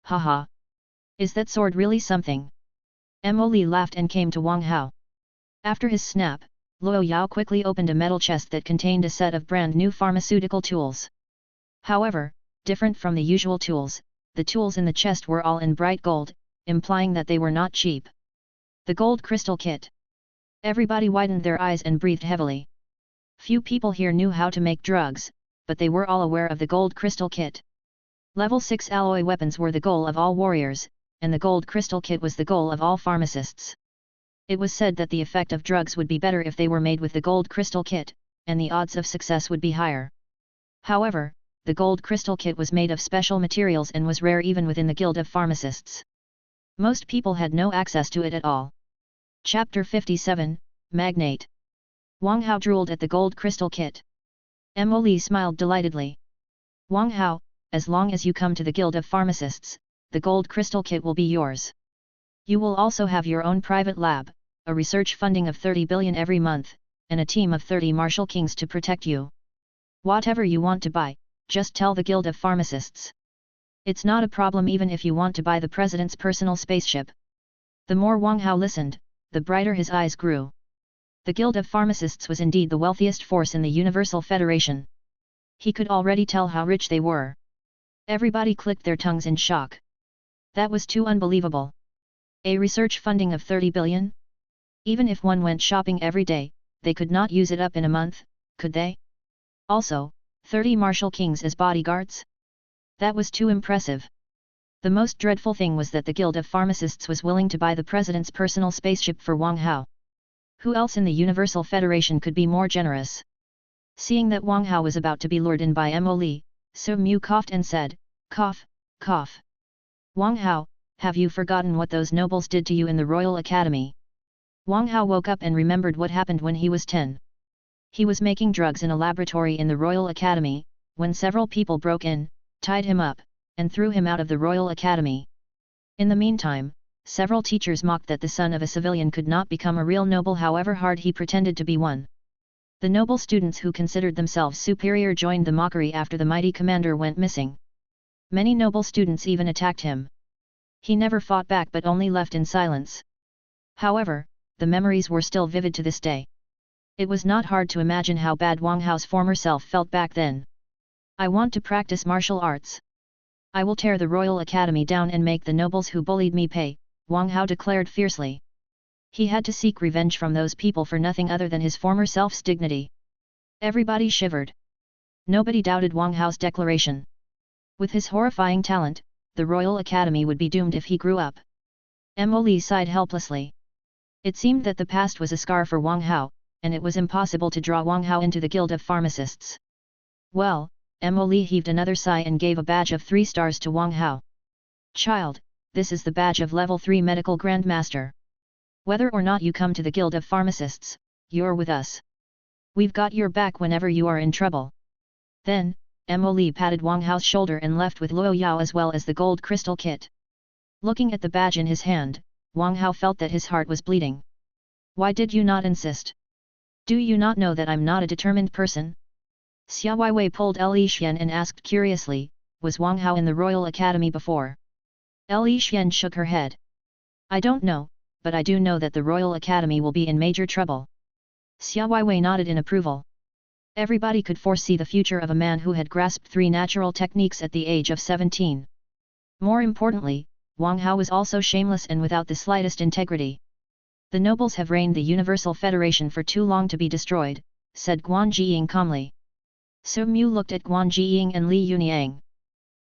A: Haha! Is that sword really something? Mo Li laughed and came to Wang Hao. After his snap, Luo Yao quickly opened a metal chest that contained a set of brand new pharmaceutical tools. However, different from the usual tools, the tools in the chest were all in bright gold, implying that they were not cheap. The gold crystal kit. Everybody widened their eyes and breathed heavily. Few people here knew how to make drugs, but they were all aware of the gold crystal kit. Level 6 alloy weapons were the goal of all warriors, and the gold crystal kit was the goal of all pharmacists. It was said that the effect of drugs would be better if they were made with the gold crystal kit, and the odds of success would be higher. However, the gold crystal kit was made of special materials and was rare even within the guild of pharmacists. Most people had no access to it at all. Chapter 57, Magnate. Wang Hao drooled at the gold crystal kit. Mo Li smiled delightedly. Wang Hao, as long as you come to the Guild of Pharmacists, the gold crystal kit will be yours. You will also have your own private lab, a research funding of 30 billion every month, and a team of 30 martial kings to protect you. Whatever you want to buy, just tell the Guild of Pharmacists. It's not a problem even if you want to buy the president's personal spaceship. The more Wang Hao listened, the brighter his eyes grew. The Guild of Pharmacists was indeed the wealthiest force in the Universal Federation. He could already tell how rich they were. Everybody clicked their tongues in shock. That was too unbelievable. A research funding of 30 billion? Even if one went shopping every day, they could not use it up in a month, could they? Also, 30 martial kings as bodyguards? That was too impressive. The most dreadful thing was that the Guild of Pharmacists was willing to buy the president's personal spaceship for Wang Hao. Who else in the Universal Federation could be more generous? Seeing that Wang Hao was about to be lured in by Mo Li, Su Mu coughed and said, "Cough, cough. Wang Hao, have you forgotten what those nobles did to you in the Royal Academy?" Wang Hao woke up and remembered what happened when he was 10. He was making drugs in a laboratory in the Royal Academy, when several people broke in, tied him up, and threw him out of the Royal Academy. In the meantime, several teachers mocked that the son of a civilian could not become a real noble however hard he pretended to be one. The noble students who considered themselves superior joined the mockery after the mighty commander went missing. Many noble students even attacked him. He never fought back but only left in silence. However, the memories were still vivid to this day. It was not hard to imagine how bad Wang Hao's former self felt back then. "I want to practice martial arts. I will tear the Royal Academy down and make the nobles who bullied me pay," Wang Hao declared fiercely. He had to seek revenge from those people for nothing other than his former self's dignity. Everybody shivered. Nobody doubted Wang Hao's declaration. With his horrifying talent, the Royal Academy would be doomed if he grew up. Mo Li sighed helplessly. It seemed that the past was a scar for Wang Hao, and it was impossible to draw Wang Hao into the Guild of Pharmacists. Well, Mo Li heaved another sigh and gave a badge of 3 stars to Wang Hao. "Child, this is the badge of level 3 medical grandmaster. Whether or not you come to the Guild of Pharmacists, you're with us. We've got your back whenever you are in trouble." Then, Mo Li patted Wang Hao's shoulder and left with Luo Yao as well as the gold crystal kit. Looking at the badge in his hand, Wang Hao felt that his heart was bleeding. "Why did you not insist? Do you not know that I'm not a determined person?" Xia Weiwei pulled Li Xian and asked curiously, "Was Wang Hao in the Royal Academy before?" Li Xian shook her head. "I don't know, but I do know that the Royal Academy will be in major trouble." Xia Weiwei nodded in approval. Everybody could foresee the future of a man who had grasped 3 natural techniques at the age of 17. More importantly, Wang Hao was also shameless and without the slightest integrity. "The nobles have reigned the Universal Federation for too long to be destroyed," said Guan Jiying calmly. Su Mu looked at Guan Jiying and Li Yuniang.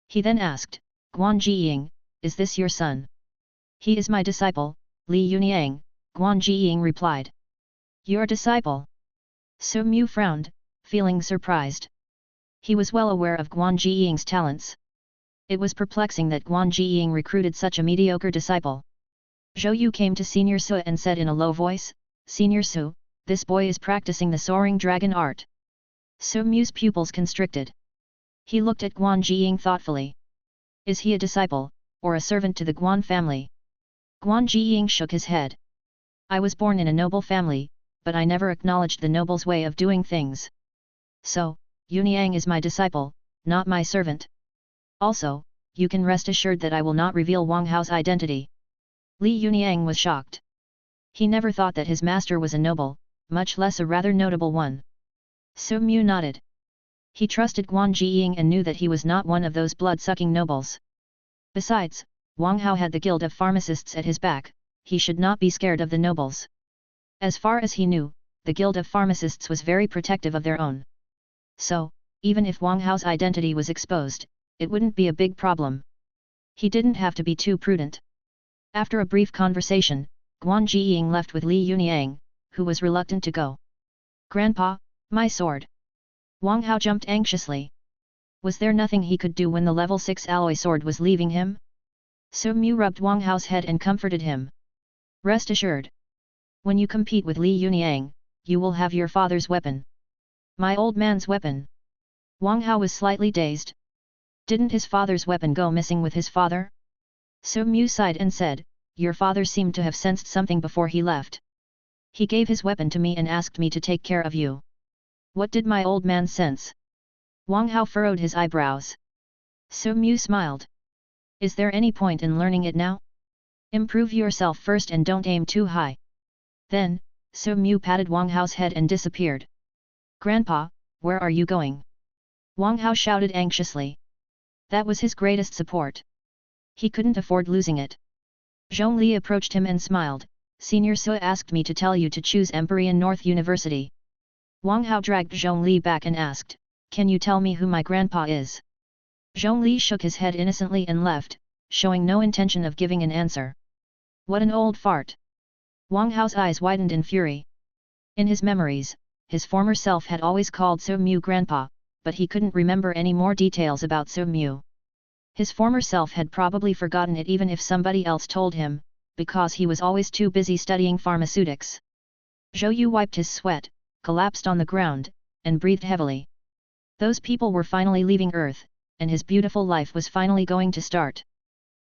A: He then asked, "Guan Jiying, is this your son?" "He is my disciple, Li Yuniang," Guan Jiying replied. "Your disciple?" Su Mu frowned, feeling surprised. He was well aware of Guan Jiying's talents. It was perplexing that Guan Jiying recruited such a mediocre disciple. Zhou Yu came to Senior Su and said in a low voice, "Senior Su, this boy is practicing the soaring dragon art." Su Mu's pupils constricted. He looked at Guan Jiying thoughtfully. "Is he a disciple, or a servant to the Guan family?" Guan Jiying shook his head. "I was born in a noble family, but I never acknowledged the noble's way of doing things. So, Yuniang is my disciple, not my servant. Also, you can rest assured that I will not reveal Wang Hao's identity." Li Yuniang was shocked. He never thought that his master was a noble, much less a rather notable one. Su Mu nodded. He trusted Guan Jiying and knew that he was not one of those blood-sucking nobles. Besides, Wang Hao had the Guild of Pharmacists at his back, he should not be scared of the nobles. As far as he knew, the Guild of Pharmacists was very protective of their own. So, even if Wang Hao's identity was exposed, it wouldn't be a big problem. He didn't have to be too prudent. After a brief conversation, Guan Jiying left with Li Yuniang, who was reluctant to go. "Grandpa, my sword." Wang Hao jumped anxiously. Was there nothing he could do when the level 6 alloy sword was leaving him? Su Mu rubbed Wang Hao's head and comforted him. "Rest assured. When you compete with Li Yuniang, you will have your father's weapon." "My old man's weapon?" Wang Hao was slightly dazed. Didn't his father's weapon go missing with his father? So Mu sighed and said, your father seemed to have sensed something before he left. He gave his weapon to me and asked me to take care of you. What did my old man sense? Wang Hao furrowed his eyebrows. So Mu smiled. Is there any point in learning it now? Improve yourself first and don't aim too high. Then, So Mu patted Wang Hao's head and disappeared. Grandpa, where are you going? Wang Hao shouted anxiously. That was his greatest support. He couldn't afford losing it. Zhongli approached him and smiled. Senior Su asked me to tell you to choose Empyrean North University. Wang Hao dragged Zhongli back and asked, can you tell me who my grandpa is? Zhongli shook his head innocently and left, showing no intention of giving an answer. What an old fart! Wang Hao's eyes widened in fury. In his memories, his former self had always called So Mu grandpa, but he couldn't remember any more details about So Mu. His former self had probably forgotten it even if somebody else told him, because he was always too busy studying pharmaceutics. Zhou Yu wiped his sweat, collapsed on the ground, and breathed heavily. Those people were finally leaving Earth, and his beautiful life was finally going to start.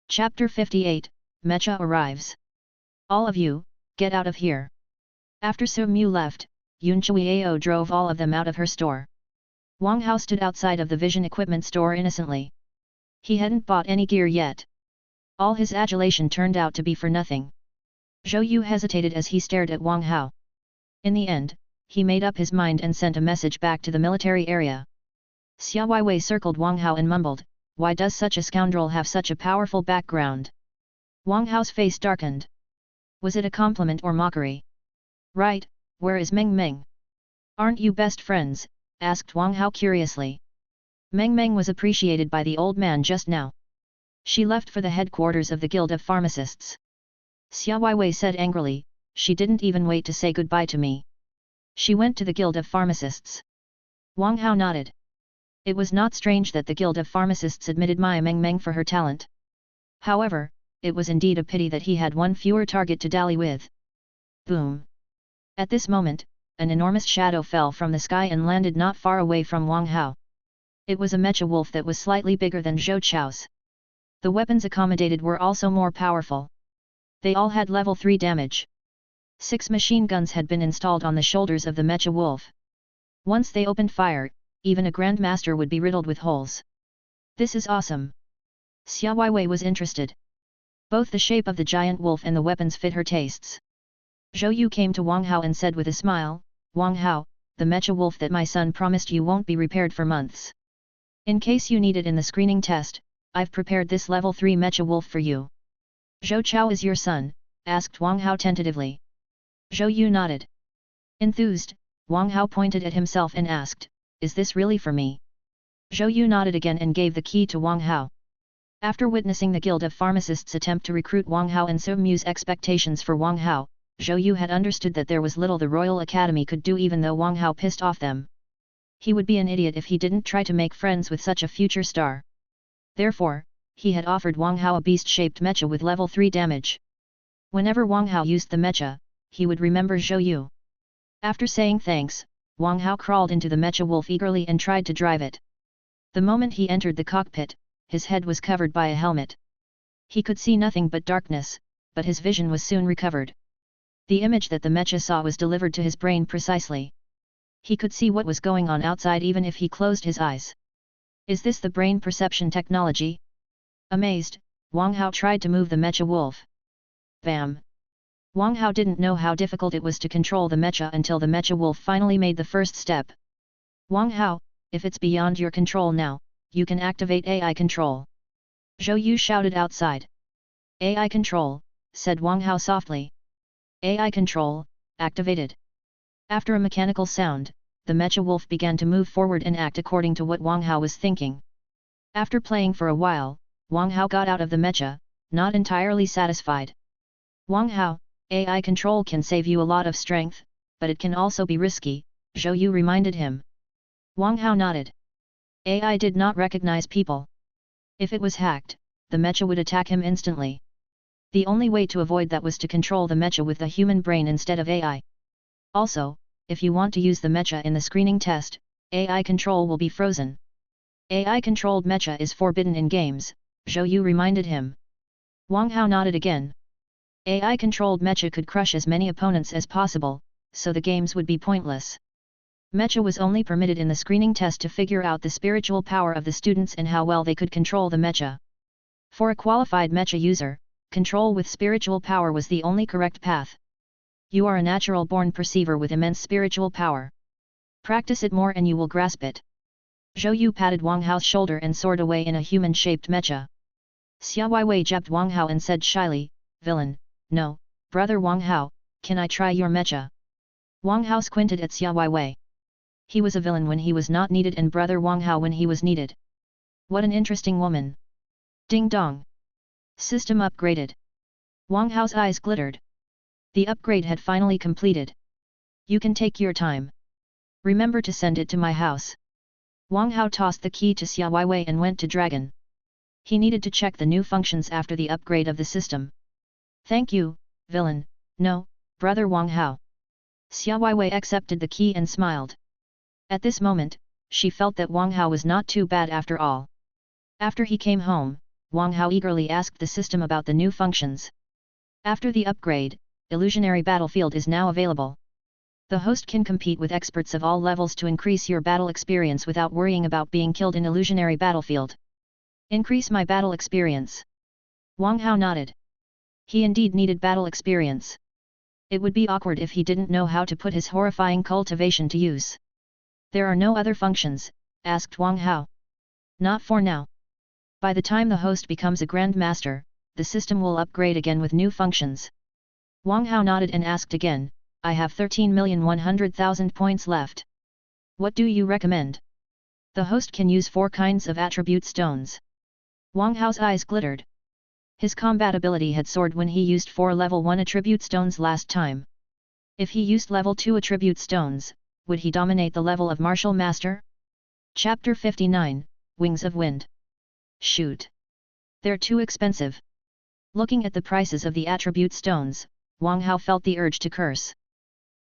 A: Chapter 58, Mecha arrives. All of you, get out of here. After So Mu left, Yun Chuiao drove all of them out of her store. Wang Hao stood outside of the vision equipment store innocently. He hadn't bought any gear yet. All his adulation turned out to be for nothing. Zhou Yu hesitated as he stared at Wang Hao. In the end, he made up his mind and sent a message back to the military area. Xia Weiwei circled Wang Hao and mumbled, why does such a scoundrel have such a powerful background? Wang Hao's face darkened. Was it a compliment or mockery? Right, where is Meng Meng? Aren't you best friends? Asked Wang Hao curiously. Meng Meng was appreciated by the old man just now. She left for the headquarters of the Guild of Pharmacists. Xia Weiwei said angrily, she didn't even wait to say goodbye to me. She went to the Guild of Pharmacists. Wang Hao nodded. It was not strange that the Guild of Pharmacists admitted Meng Meng for her talent. However, it was indeed a pity that he had one fewer target to dally with. Boom! At this moment, an enormous shadow fell from the sky and landed not far away from Wang Hao. It was a mecha wolf that was slightly bigger than Zhou Chao's. The weapons accommodated were also more powerful. They all had level 3 damage. 6 machine guns had been installed on the shoulders of the mecha wolf. Once they opened fire, even a grandmaster would be riddled with holes. This is awesome. Xia Weiwei was interested. Both the shape of the giant wolf and the weapons fit her tastes. Zhou Yu came to Wang Hao and said with a smile, Wang Hao, the mecha wolf that my son promised you won't be repaired for months. In case you need it in the screening test, I've prepared this level 3 mecha wolf for you. Zhou Chao is your son? Asked Wang Hao tentatively. Zhou Yu nodded. Enthused, Wang Hao pointed at himself and asked, is this really for me? Zhou Yu nodded again and gave the key to Wang Hao. After witnessing the Guild of Pharmacists attempt to recruit Wang Hao and So Mu's expectations for Wang Hao, Zhou Yu had understood that there was little the Royal Academy could do even though Wang Hao pissed off them. He would be an idiot if he didn't try to make friends with such a future star. Therefore, he had offered Wang Hao a beast-shaped mecha with level 3 damage. Whenever Wang Hao used the mecha, he would remember Zhou Yu. After saying thanks, Wang Hao crawled into the mecha wolf eagerly and tried to drive it. The moment he entered the cockpit, his head was covered by a helmet. He could see nothing but darkness, but his vision was soon recovered. The image that the mecha saw was delivered to his brain precisely. He could see what was going on outside even if he closed his eyes. Is this the brain perception technology? Amazed, Wang Hao tried to move the mecha wolf. Bam! Wang Hao didn't know how difficult it was to control the mecha until the mecha wolf finally made the first step. Wang Hao, if it's beyond your control now, you can activate AI control. Zhou Yu shouted outside. AI control, said Wang Hao softly. AI control, activated. After a mechanical sound, the mecha wolf began to move forward and act according to what Wang Hao was thinking. After playing for a while, Wang Hao got out of the mecha, not entirely satisfied. Wang Hao, AI control can save you a lot of strength, but it can also be risky, Zhou Yu reminded him. Wang Hao nodded. AI did not recognize people. If it was hacked, the mecha would attack him instantly. The only way to avoid that was to control the mecha with the human brain instead of AI. Also, if you want to use the mecha in the screening test, AI control will be frozen. AI-controlled mecha is forbidden in games, Zhou Yu reminded him. Wang Hao nodded again. AI-controlled mecha could crush as many opponents as possible, so the games would be pointless. Mecha was only permitted in the screening test to figure out the spiritual power of the students and how well they could control the mecha. For a qualified mecha user, control with spiritual power was the only correct path. You are a natural-born perceiver with immense spiritual power. Practice it more and you will grasp it. Zhou Yu patted Wang Hao's shoulder and soared away in a human-shaped mecha. Xia Weiwei jabbed Wang Hao and said shyly, "Villain, no, brother Wang Hao, can I try your mecha?" Wang Hao squinted at Xia Weiwei. He was a villain when he was not needed and brother Wang Hao when he was needed. What an interesting woman. Ding dong. System upgraded. Wang Hao's eyes glittered. The upgrade had finally completed. You can take your time. Remember to send it to my house. Wang Hao tossed the key to Xia Weiwei and went to Dragon. He needed to check the new functions after the upgrade of the system. Thank you, villain, no, brother Wang Hao. Xia Weiwei accepted the key and smiled. At this moment, she felt that Wang Hao was not too bad after all. After he came home, Wang Hao eagerly asked the system about the new functions. After the upgrade, Illusionary Battlefield is now available. The host can compete with experts of all levels to increase your battle experience without worrying about being killed in Illusionary Battlefield. Increase my battle experience. Wang Hao nodded. He indeed needed battle experience. It would be awkward if he didn't know how to put his horrifying cultivation to use. There are no other functions, asked Wang Hao. Not for now. By the time the host becomes a Grand Master, the system will upgrade again with new functions. Wang Hao nodded and asked again, I have 13,100,000 points left. What do you recommend? The host can use 4 kinds of attribute stones. Wang Hao's eyes glittered. His combat ability had soared when he used 4 level 1 attribute stones last time. If he used level 2 attribute stones, would he dominate the level of Martial Master? Chapter 59, Wings of Wind. Shoot. They're too expensive. Looking at the prices of the attribute stones, Wang Hao felt the urge to curse.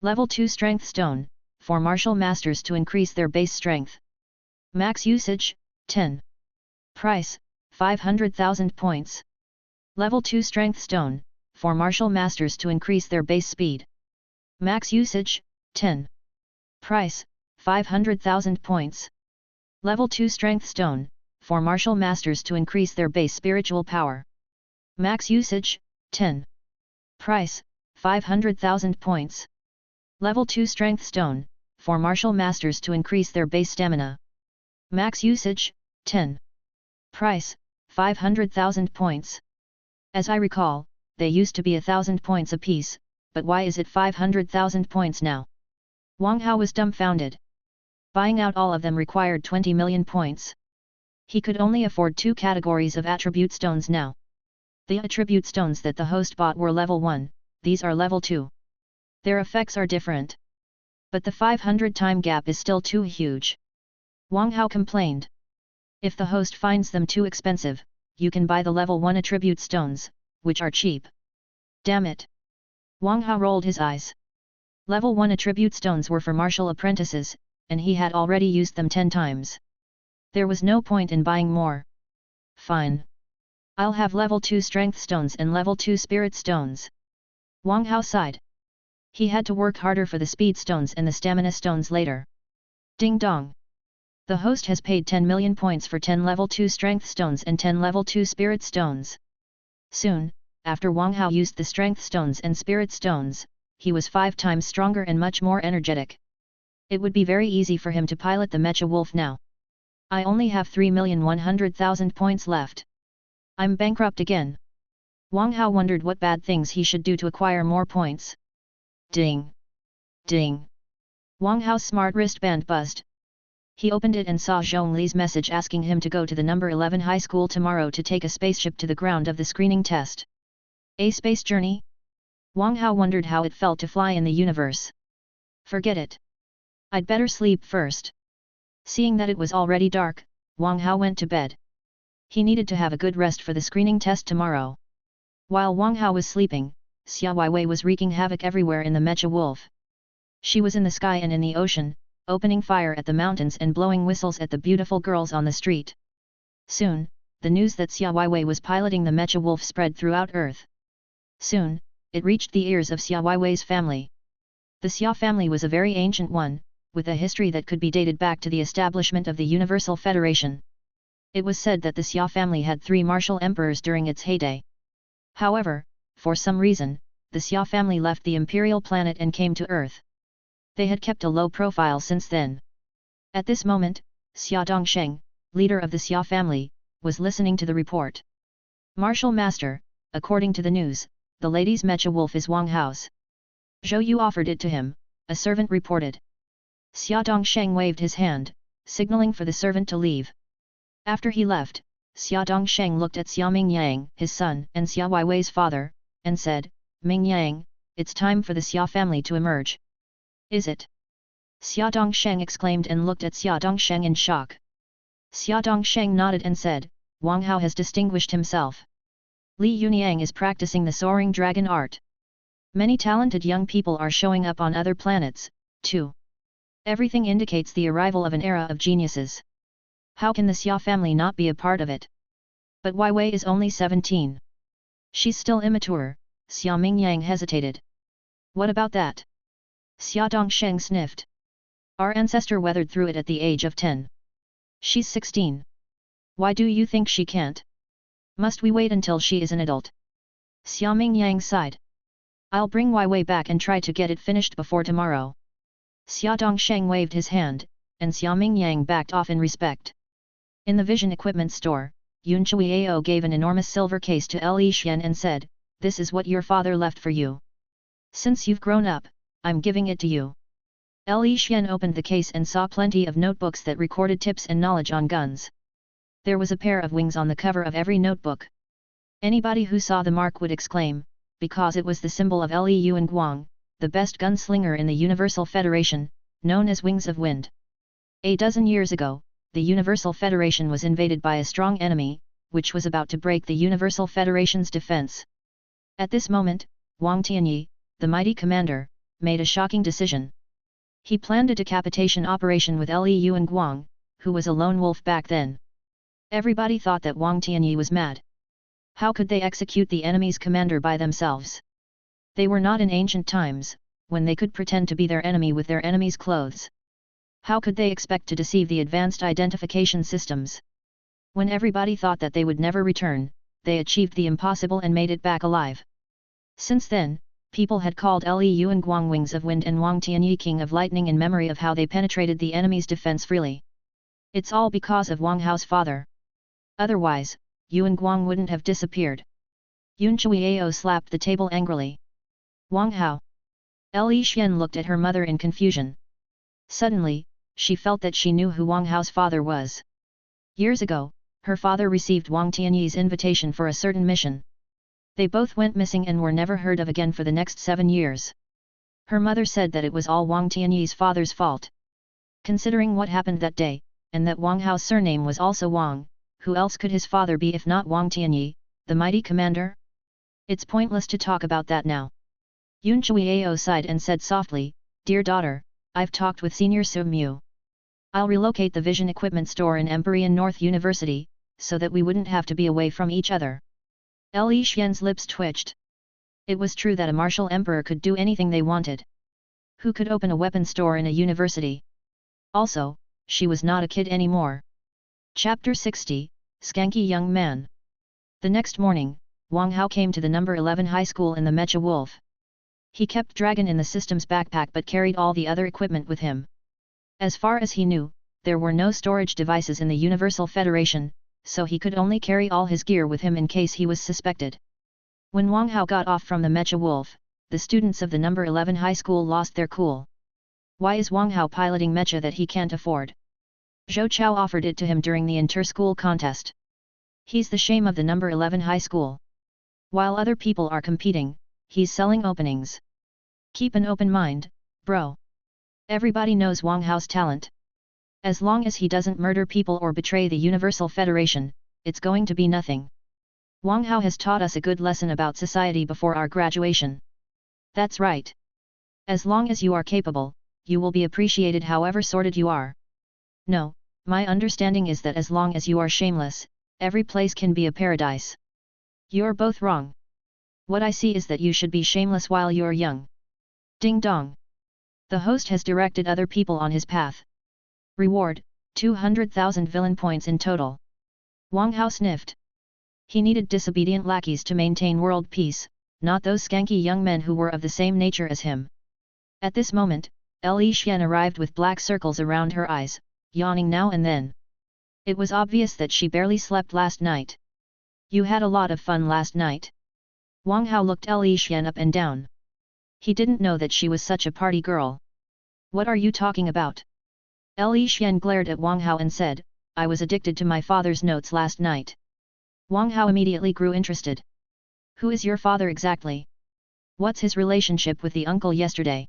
A: Level 2 Strength Stone, for Martial Masters to increase their base strength. Max usage, 10. Price, 500,000 points. Level 2 Strength Stone, for Martial Masters to increase their base speed. Max usage, 10. Price, 500,000 points. Level 2 Strength Stone, for Martial Masters to increase their base spiritual power. Max usage, 10. Price, 500,000 points. Level 2 Strength Stone, for Martial Masters to increase their base stamina. Max usage, 10. Price, 500,000 points. As I recall, they used to be 1,000 points apiece, but why is it 500,000 points now? Wang Hao was dumbfounded. Buying out all of them required 20 million points. He could only afford 2 categories of attribute stones now. The attribute stones that the host bought were level 1, these are level 2. Their effects are different. But the 500 time gap is still too huge. Wang Hao complained. If the host finds them too expensive, you can buy the level 1 attribute stones, which are cheap. Damn it! Wang Hao rolled his eyes. Level 1 attribute stones were for martial apprentices, and he had already used them 10 times. There was no point in buying more. Fine. I'll have level 2 strength stones and level 2 spirit stones. Wang Hao sighed. He had to work harder for the speed stones and the stamina stones later. Ding dong. The host has paid 10 million points for 10 level 2 strength stones and 10 level 2 spirit stones. Soon, after Wang Hao used the strength stones and spirit stones, he was 5 times stronger and much more energetic. It would be very easy for him to pilot the Mecha Wolf now. I only have 3,100,000 points left. I'm bankrupt again. Wang Hao wondered what bad things he should do to acquire more points. Ding! Ding! Wang Hao's smart wristband buzzed. He opened it and saw Zhong Li's message asking him to go to the number 11 high school tomorrow to take a spaceship to the ground of the screening test. A space journey? Wang Hao wondered how it felt to fly in the universe. Forget it. I'd better sleep first. Seeing that it was already dark, Wang Hao went to bed. He needed to have a good rest for the screening test tomorrow. While Wang Hao was sleeping, Xia Weiwei was wreaking havoc everywhere in the Mecha Wolf. She was in the sky and in the ocean, opening fire at the mountains and blowing whistles at the beautiful girls on the street. Soon, the news that Xia Weiwei was piloting the Mecha Wolf spread throughout Earth. Soon, it reached the ears of Xia Weiwei's family. The Xia family was a very ancient one, with a history that could be dated back to the establishment of the Universal Federation. It was said that the Xia family had 3 martial emperors during its heyday. However, for some reason, the Xia family left the imperial planet and came to Earth. They had kept a low profile since then. At this moment, Xia Dongsheng, leader of the Xia family, was listening to the report. Martial Master, according to the news, the lady's Mecha Wolf is Wang Hao's. Zhou Yu offered it to him, a servant reported. Xia Dongsheng waved his hand, signaling for the servant to leave. After he left, Xia Dongsheng looked at Xia Mingyang, his son and Xia Weiwei's father, and said, "Mingyang, it's time for the Xia family to emerge." "Is it?" Xia Dongsheng exclaimed and looked at Xia Dongsheng in shock. Xia Dongsheng nodded and said, "Wang Hao has distinguished himself. Li Yuniang is practicing the soaring dragon art. Many talented young people are showing up on other planets, too. Everything indicates the arrival of an era of geniuses. How can the Xia family not be a part of it? But Weiwei is only 17. She's still immature." Xia Mingyang hesitated. "What about that?" Xia Dongsheng sniffed. "Our ancestor weathered through it at the age of 10. She's 16. Why do you think she can't? Must we wait until she is an adult?" Xia Mingyang sighed. "I'll bring Weiwei back and try to get it finished before tomorrow." Xia Dongsheng waved his hand, and Xia Mingyang backed off in respect. In the vision equipment store, Yun Chuiao gave an enormous silver case to Li Xian and said, "This is what your father left for you. Since you've grown up, I'm giving it to you." Li Xian opened the case and saw plenty of notebooks that recorded tips and knowledge on guns. There was a pair of wings on the cover of every notebook. Anybody who saw the mark would exclaim, because it was the symbol of Li Yuan Guang, the best gunslinger in the Universal Federation, known as Wings of Wind. A dozen years ago, the Universal Federation was invaded by a strong enemy, which was about to break the Universal Federation's defense. At this moment, Wang Tianyi, the mighty commander, made a shocking decision. He planned a decapitation operation with Li Yuan Guang, who was a lone wolf back then. Everybody thought that Wang Tianyi was mad. How could they execute the enemy's commander by themselves? They were not in ancient times, when they could pretend to be their enemy with their enemy's clothes. How could they expect to deceive the advanced identification systems? When everybody thought that they would never return, they achieved the impossible and made it back alive. Since then, people had called Li Yuan Guang Wings of Wind and Wang Tianyi King of Lightning in memory of how they penetrated the enemy's defense freely. It's all because of Wang Hao's father. Otherwise, Yuan Guang wouldn't have disappeared. Yun Chuiao slapped the table angrily. "Wang Hao!" Li Xian looked at her mother in confusion. Suddenly, she felt that she knew who Wang Hao's father was. Years ago, her father received Wang Tianyi's invitation for a certain mission. They both went missing and were never heard of again for the next 7 years. Her mother said that it was all Wang Tianyi's father's fault. Considering what happened that day, and that Wang Hao's surname was also Wang, who else could his father be if not Wang Tianyi, the mighty commander? It's pointless to talk about that now. Yun Chuiao sighed and said softly, "Dear daughter, I've talked with Senior Su Mu. I'll relocate the vision equipment store in Empyrean North University, so that we wouldn't have to be away from each other." Li Xian's lips twitched. It was true that a martial emperor could do anything they wanted. Who could open a weapon store in a university? Also, she was not a kid anymore. Chapter 60, Skanky Young Man. The next morning, Wang Hao came to the number 11 high school in the Mecha Wolf. He kept Dragon in the system's backpack but carried all the other equipment with him. As far as he knew, there were no storage devices in the Universal Federation, so he could only carry all his gear with him in case he was suspected. When Wang Hao got off from the Mecha Wolf, the students of the number 11 high school lost their cool. Why is Wang Hao piloting Mecha that he can't afford? Zhou Chao offered it to him during the inter-school contest. He's the shame of the number 11 high school. While other people are competing, he's selling openings. Keep an open mind, bro. Everybody knows Wang Hao's talent. As long as he doesn't murder people or betray the Universal Federation, it's going to be nothing. Wang Hao has taught us a good lesson about society before our graduation. That's right. As long as you are capable, you will be appreciated however sordid you are. No, my understanding is that as long as you are shameless, every place can be a paradise. You're both wrong. What I see is that you should be shameless while you're young. Ding dong. The host has directed other people on his path. Reward, 200,000 villain points in total. Wang Hao sniffed. He needed disobedient lackeys to maintain world peace, not those skanky young men who were of the same nature as him. At this moment, Li Xian arrived with black circles around her eyes, yawning now and then. It was obvious that she barely slept last night. You had a lot of fun last night. Wang Hao looked Li Xian up and down. He didn't know that she was such a party girl. What are you talking about? Li Xian glared at Wang Hao and said, I was addicted to my father's notes last night. Wang Hao immediately grew interested. Who is your father exactly? What's his relationship with the uncle yesterday?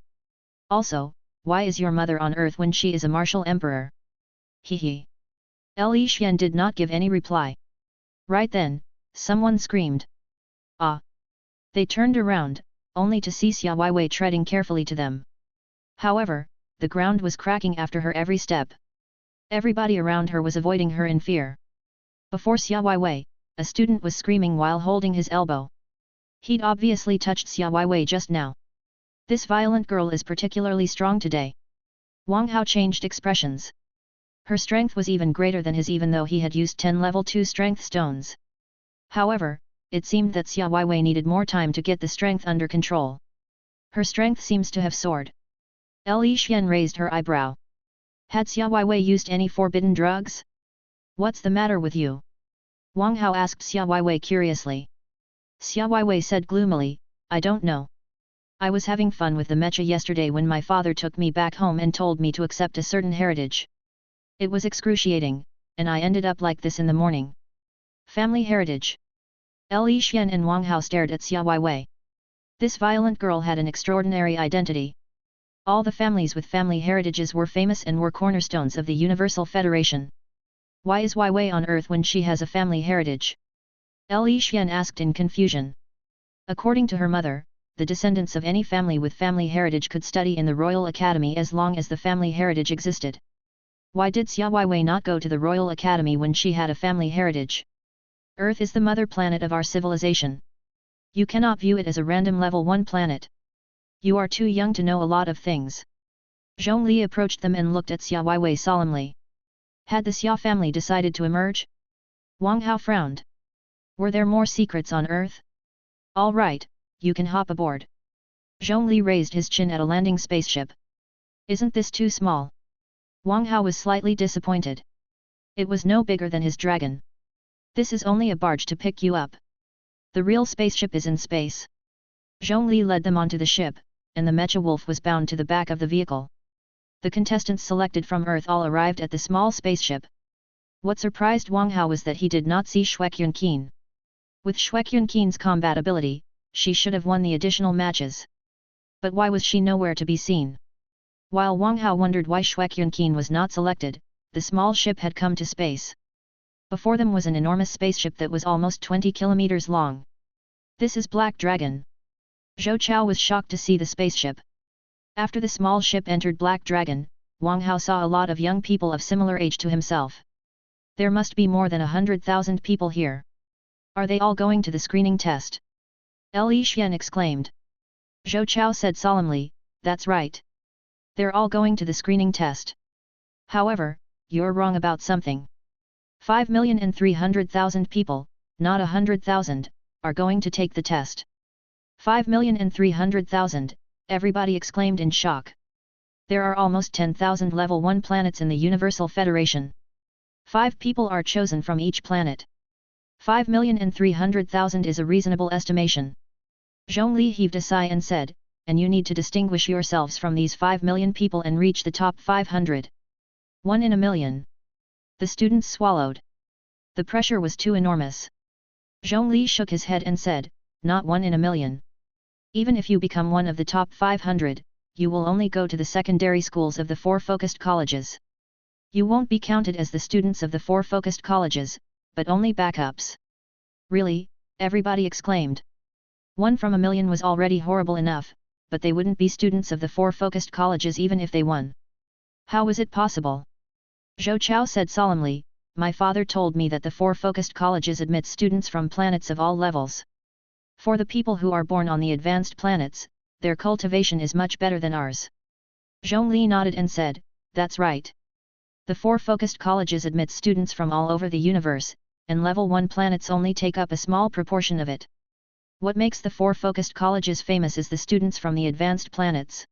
A: Also, why is your mother on earth when she is a martial emperor? He. Li Xian did not give any reply. Right then, someone screamed. Ah! They turned around, only to see Xia Weiwei treading carefully to them. However, the ground was cracking after her every step. Everybody around her was avoiding her in fear. Before Xia Weiwei, a student was screaming while holding his elbow. He'd obviously touched Xia Weiwei just now. This violent girl is particularly strong today. Wang Hao changed expressions. Her strength was even greater than his even though he had used 10 level 2 strength stones. However, it seemed that Xia Weiwei needed more time to get the strength under control. Her strength seems to have soared. Li Xian raised her eyebrow. Had Xia Weiwei used any forbidden drugs? What's the matter with you? Wang Hao asked Xia Weiwei curiously. Xia Weiwei said gloomily, I don't know. I was having fun with the mecha yesterday when my father took me back home and told me to accept a certain heritage. It was excruciating, and I ended up like this in the morning. Family heritage. Li Xian and Wang Hao stared at Xia Weiwei. This violent girl had an extraordinary identity. All the families with family heritages were famous and were cornerstones of the Universal Federation. Why is Weiwei on earth when she has a family heritage? Li Xian asked in confusion. According to her mother, the descendants of any family with family heritage could study in the Royal Academy as long as the family heritage existed. Why did Xia Weiwei not go to the Royal Academy when she had a family heritage? Earth is the mother planet of our civilization. You cannot view it as a random level 1 planet. You are too young to know a lot of things. Zhongli approached them and looked at Xia Weiwei solemnly. Had the Xia family decided to emerge? Wang Hao frowned. Were there more secrets on Earth? All right, you can hop aboard. Zhongli raised his chin at a landing spaceship. Isn't this too small? Wang Hao was slightly disappointed. It was no bigger than his dragon. This is only a barge to pick you up. The real spaceship is in space. Zhongli led them onto the ship, and the mecha wolf was bound to the back of the vehicle. The contestants selected from Earth all arrived at the small spaceship. What surprised Wang Hao was that he did not see Shuekyun Qin. With Shuekyun Qin's combat ability, she should have won the additional matches. But why was she nowhere to be seen? While Wang Hao wondered why Shuekyun Qin was not selected, the small ship had come to space. Before them was an enormous spaceship that was almost 20 kilometers long. This is Black Dragon. Zhou Chao was shocked to see the spaceship. After the small ship entered Black Dragon, Wang Hao saw a lot of young people of similar age to himself. There must be more than 100,000 people here. Are they all going to the screening test? Li Xian exclaimed. Zhou Chao said solemnly, that's right. They're all going to the screening test. However, you're wrong about something. 5,300,000 people, not 100,000, are going to take the test. 5,300,000, everybody exclaimed in shock. There are almost 10,000 level 1 planets in the Universal Federation. 5 people are chosen from each planet. 5,300,000 is a reasonable estimation. Zhongli heaved a sigh and said, and you need to distinguish yourselves from these 5 million people and reach the top 500. 1 in a million. The students swallowed. The pressure was too enormous. Zhongli shook his head and said, not 1 in a million. Even if you become one of the top 500, you will only go to the secondary schools of the 4 focused colleges. You won't be counted as the students of the 4 focused colleges, but only backups. Really? Everybody exclaimed. 1 from a million was already horrible enough, but they wouldn't be students of the 4 focused colleges even if they won. How was it possible? Zhou Chao said solemnly, my father told me that the 4 focused colleges admit students from planets of all levels. For the people who are born on the advanced planets, their cultivation is much better than ours. Zhongli nodded and said, that's right. The 4 focused colleges admit students from all over the universe, and level 1 planets only take up a small proportion of it. What makes the 4 focused colleges famous is the students from the advanced planets.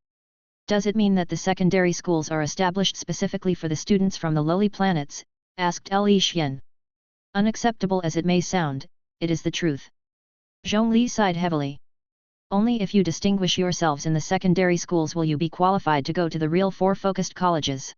A: Does it mean that the secondary schools are established specifically for the students from the lowly planets? Asked Li Xian. Unacceptable as it may sound, it is the truth. Zhongli sighed heavily. Only if you distinguish yourselves in the secondary schools will you be qualified to go to the real 4 focused colleges.